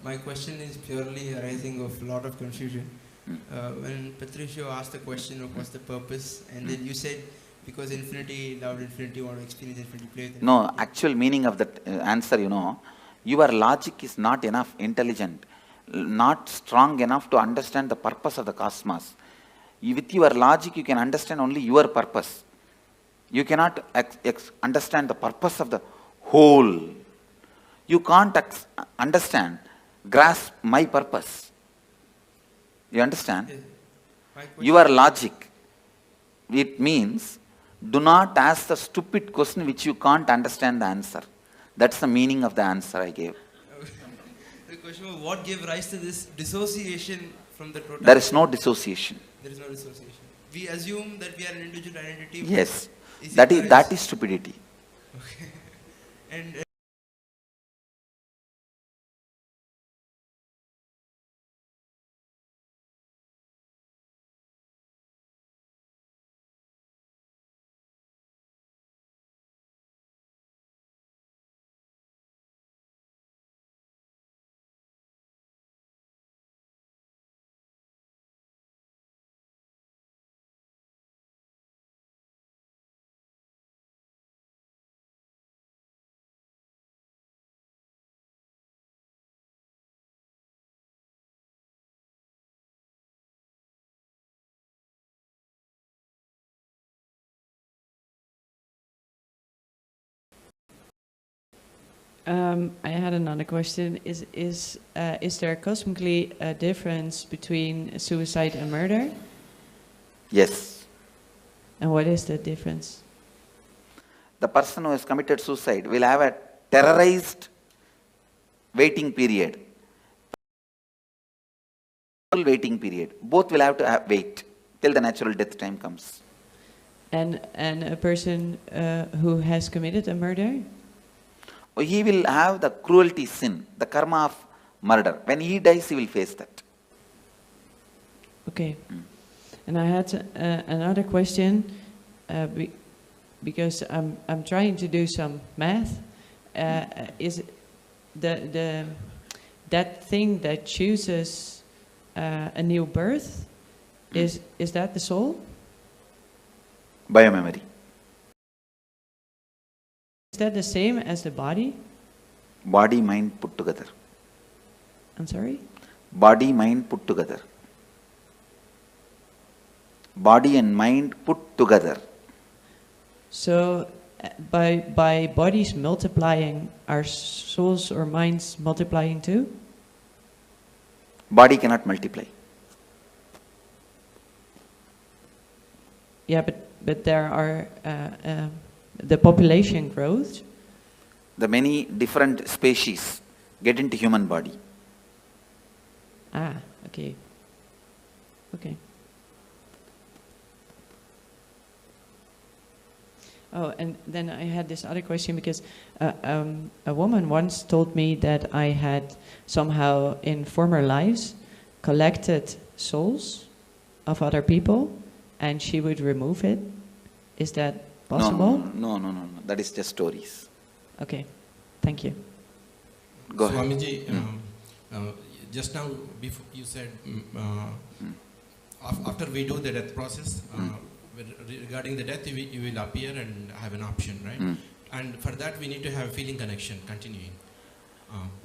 My question is purely arising of a lot of confusion. When Patricio asked the question of what's the purpose, and then you said because infinity loved infinity, want to experience infinity, play with infinity. No, actual meaning of that answer, your logic is not enough intelligent, not strong enough to understand the purpose of the cosmos. With your logic, you can understand only your purpose. You cannot understand the purpose of the whole. You can't grasp my purpose. You understand? Your logic, it means do not ask the stupid question which you can't understand the answer. That's the meaning of the answer I gave. The question was, what gave rise to this dissociation from the totality? There is no dissociation. There is no dissociation. We assume that we are an individual identity. Yes. That is stupidity. Okay. And I had another question. Is there cosmically a difference between suicide and murder? Yes. And what is the difference? The person who has committed suicide will have a terrorized waiting period. Waiting period. Both will have to wait till the natural death time comes. And a person who has committed a murder? He will have the cruelty sin, the karma of murder. When he dies, he will face that. Okay. And I had another question, because I'm trying to do some math. Is that thing that chooses a new birth, is that the soul? Biomemory. Is that the same as the body? Body, mind put together. I'm sorry? Body, mind put together. Body and mind put together. So by bodies multiplying, are souls or minds multiplying too? Body cannot multiply. Yeah, but there are the population grows. The many different species get into human body. Ah, okay. Okay. Oh, and then I had this other question because a woman once told me that I had somehow in former lives collected souls of other people and she would remove it. Is that possible? No. That is just stories. Okay, thank you. Go ahead. Swamiji, just now before you said after we do the death process, regarding the death, you will appear and have an option, right? And for that, we need to have a feeling connection continuing.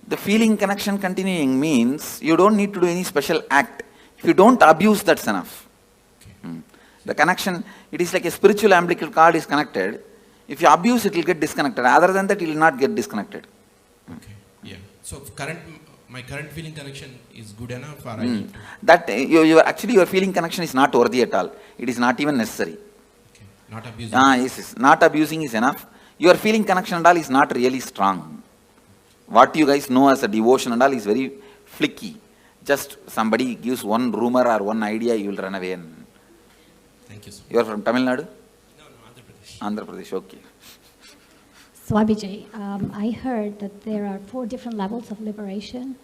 The feeling connection continuing means you don't need to do any special act. If you don't abuse, that's enough. Okay. The connection, it is like a spiritual umbilical cord is connected. If you abuse, it will get disconnected. Other than that, it will not get disconnected. Okay. Yeah. So my current feeling connection is good enough, or I need to... That actually your feeling connection is not worthy at all. It is not even necessary. Okay. Not abusing. Yes. Not abusing is enough. Your feeling connection and all is not really strong. What you guys know as a devotion and all is very flicky. Just somebody gives one rumor or one idea, you will run away. Thank you, sir. You are from Tamil Nadu? No, Andhra Pradesh. Andhra Pradesh, okay. Swamiji, I heard that there are 4 different levels of liberation,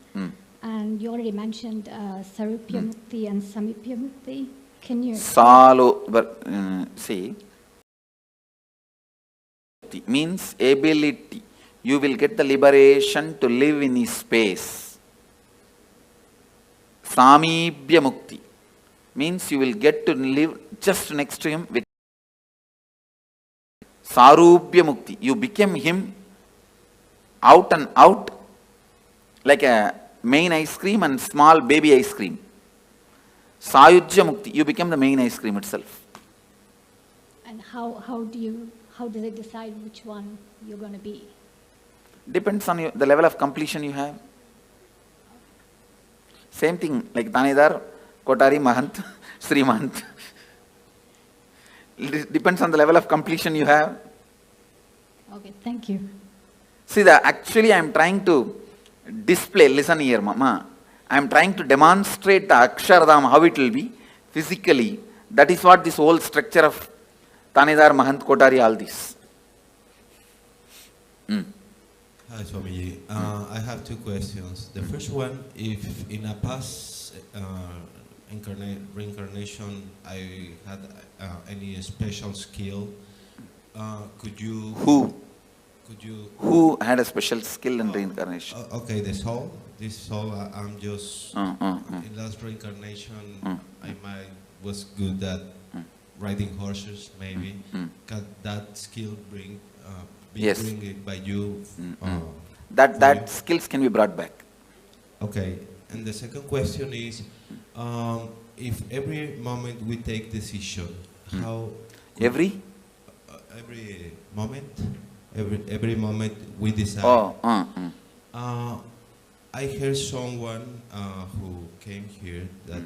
and you already mentioned Sarupya Mukti and Samipya Mukti. Can you... See, means ability. You will get the liberation to live in his space. Samibhya Mukti means you will get to live just next to him with Sarupya Mukti. You became him out and out like a main ice cream and small baby ice cream. Sayujya Mukti. You become the main ice cream itself. And how do they decide which one you're going to be? Depends on the level of completion you have. Same thing like Tanedar, Kotari, Mahant, Sri Mahant. It depends on the level of completion you have. Okay, thank you. See, actually I am trying to display, listen here Mama, I am trying to demonstrate the Akshardham, how it will be physically. That is what this whole structure of Tanedar, Mahant, Kotari, all this. Hi Swamiji, I have 2 questions. The first one, if in a past reincarnation I had any special skill, could you... Who had a special skill in reincarnation? Okay, this soul, I'm just... In last reincarnation, I was good at riding horses, maybe. Can that skill bring it by you? That skills can be brought back. Okay, and the second question is, if every moment we take decision, how... Every moment, every moment we decide. I heard someone who came here that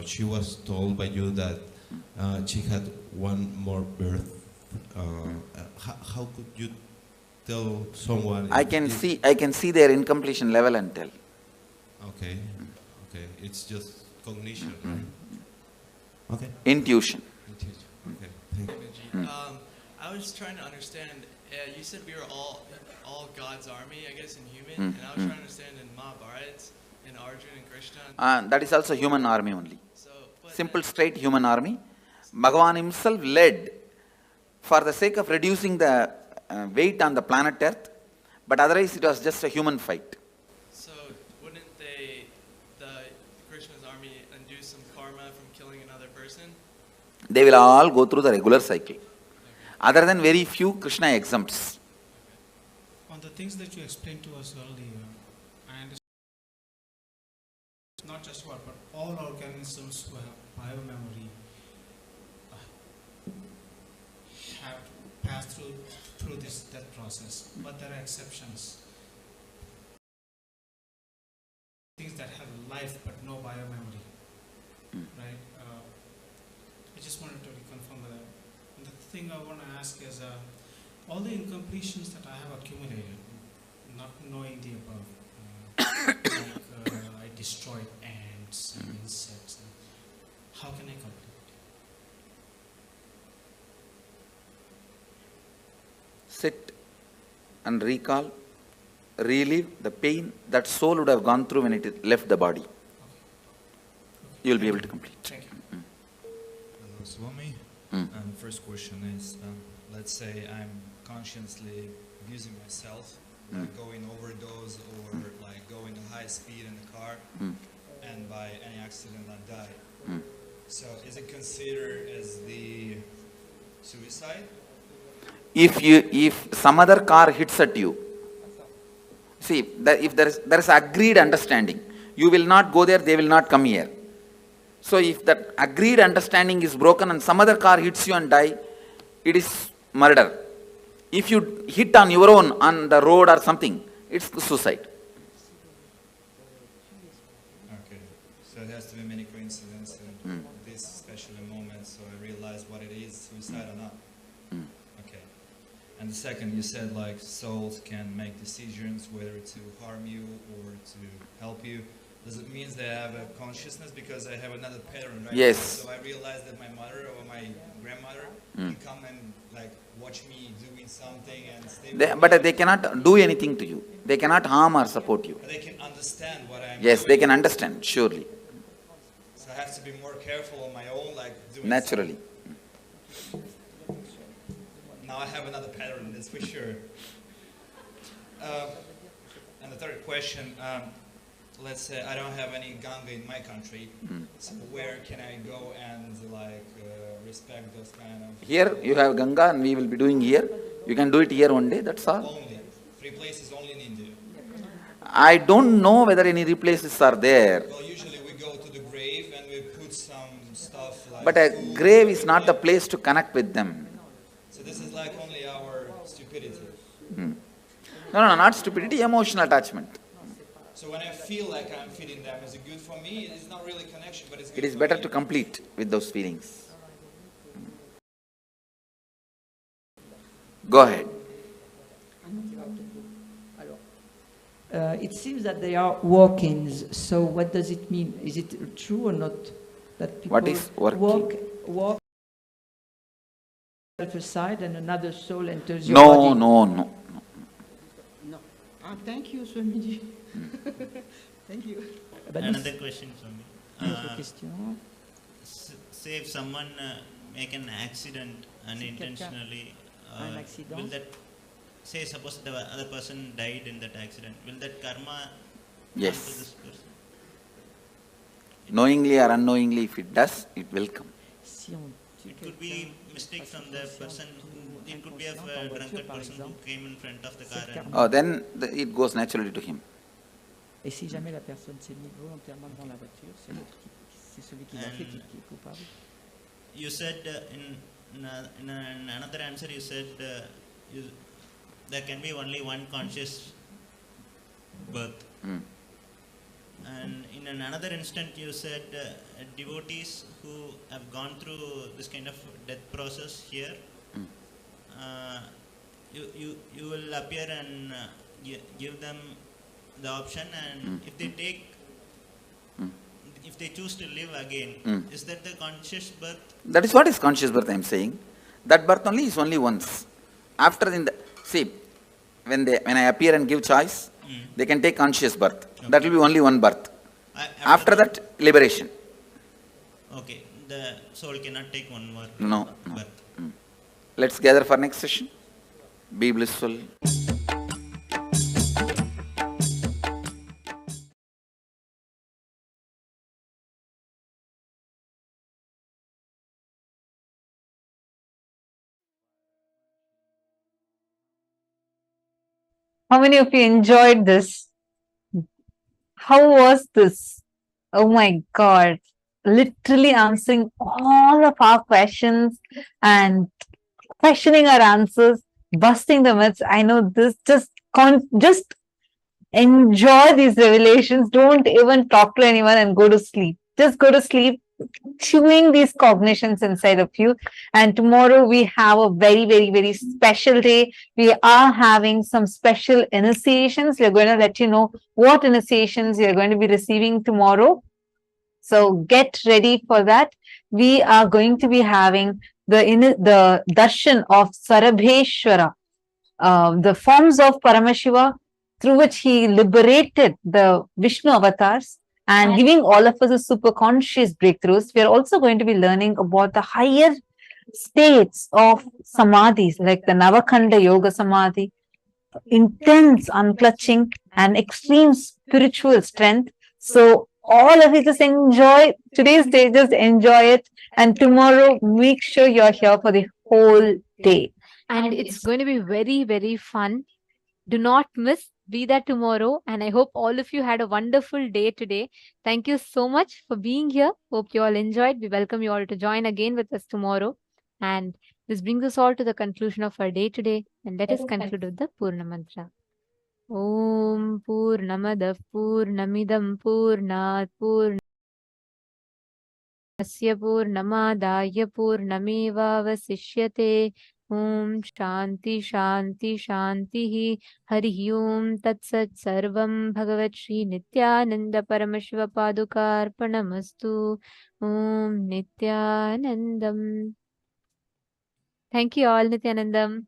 she was told by you that she had one more birth. How could you tell someone? I can see their incompletion level and tell. Okay, okay, it's just cognition, right? Okay. Intuition. Okay, thank you. I was trying to understand. You said we were all God's army, I guess, in human, and I was trying to understand in Mahabharata, in Arjuna and Krishna. That is also human army only. Simple, straight human army. Bhagavan himself led for the sake of reducing the weight on the planet Earth, but otherwise it was just a human fight. So wouldn't the Krishna's army undo some karma from killing another person? They will all go through the regular cycle. Other than very few, Krishna exempts. On the things that you explained to us earlier, I understand not just what, but all organisms who have biomemory have passed through this death process, but there are exceptions. Things that have life but no biomemory, right? I just wanted to reconfirm that. And the thing I want to ask is, all the incompletions that I have accumulated, not knowing the above, I destroyed ants and insects. How can I complete? Sit and recall, relive the pain that soul would have gone through when it left the body. You will be able to complete. Thank you. Hello, Swami. The first question is, let's say I'm consciously abusing myself, like going overdose or like going at high speed in the car, and by any accident I die. So is it considered as the suicide? If some other car hits at you, see, if there is agreed understanding, you will not go there, they will not come here. So if that agreed understanding is broken and some other car hits you and die, it is murder. If you hit on your own on the road or something, it's suicide. Okay, so it has to be many coincidences in this special moment, so I realize what it is, suicide or not. Okay. And the second, you said like souls can make decisions whether to harm you or to help you. Does it mean they have a consciousness? Because I have another pattern, right? Yes. So I realize that my mother or my grandmother can come and like watch me doing something and stay with But me. they cannot do anything to you. They cannot harm or support you. But they can understand what I'm Yes, doing. they can understand, surely. So I have to be more careful on my own, like doing Naturally. something. Now I have another pattern, that's for sure. And the third question, let's say I don't have any Ganga in my country, so where can I go and like respect those kind of... Here you have Ganga and we will be doing here. You can do it here one day, that's all. Only. 3 places only in India. I don't know whether any places are there. Well, usually we go to the grave and we put some stuff like... But a grave is not the place to connect with them. So this is like only our stupidity. No, not stupidity, emotional attachment. So when I feel like I'm feeding them, is it good for me? It's not really connection, but it's good It is for better me. to complete with those feelings. Go ahead. It seems that they are walk-ins. So what does it mean? Is it true or not that people What is walk-in? walk aside and another soul enters your body? No. Thank you, Swamiji. Thank you. Another question, Swami. Say if someone make an accident unintentionally, will that, say suppose the other person died in that accident, will that karma come to Yes. this person? Knowingly or unknowingly, if it does, it will come. It could be mistake from the person, it could be a drunkard person who came in front of the car. And Then it goes naturally to him. Et si jamais la personne s'est mise volontairement dans la voiture, c'est celui qui l'a fait qui est coupable. You said in another answer, you said there can be only one conscious birth. And in another instant, you said devotees who have gone through this kind of death process here, you will appear and give them the option, and if they take, if they choose to live again, is that the conscious birth? That is what is conscious birth, I am saying. That birth only is only once. After in the, see, when I appear and give choice, they can take conscious birth. Okay. That will be only one birth. After that, liberation. Okay, the soul cannot take one more birth. Let's gather for next session. Be blissful. How many of you enjoyed this? How was this? Oh my God. Literally answering all of our questions and questioning our answers, busting the myths. I know this, just enjoy these revelations. Don't even talk to anyone and go to sleep. Just go to sleep, chewing these cognitions inside of you. And tomorrow we have a very, very, very special day. We are having some special initiations. We're going to let you know what initiations you're going to be receiving tomorrow. So get ready for that. We are going to be having the darshan of Sarabheshwara, the forms of Paramashiva, through which he liberated the Vishnu avatars and giving all of us a super conscious breakthroughs. We are also going to be learning about the higher states of samadhis, like the Navakhanda Yoga Samadhi, intense unclutching and extreme spiritual strength. So all of you just enjoy today's day, just enjoy it. And tomorrow, make sure you're here for the whole day. And it's going to be very, very fun. Do not miss. Be there tomorrow. And I hope all of you had a wonderful day today. Thank you so much for being here. Hope you all enjoyed. We welcome you all to join again with us tomorrow. And this brings us all to the conclusion of our day today. And let us conclude with the Purna Mantra. Om Purnamadav Purnamidam Purnat Purnasya Purnamadaya Purnamevavasishyate. Om Shanti Shanti Shanti Hari Om Tat Sat Sarvam Bhagavat Shri Nityananda Paramashiva Padukarpanamastu. Om Nityanandam. Thank you all, Nityanandam.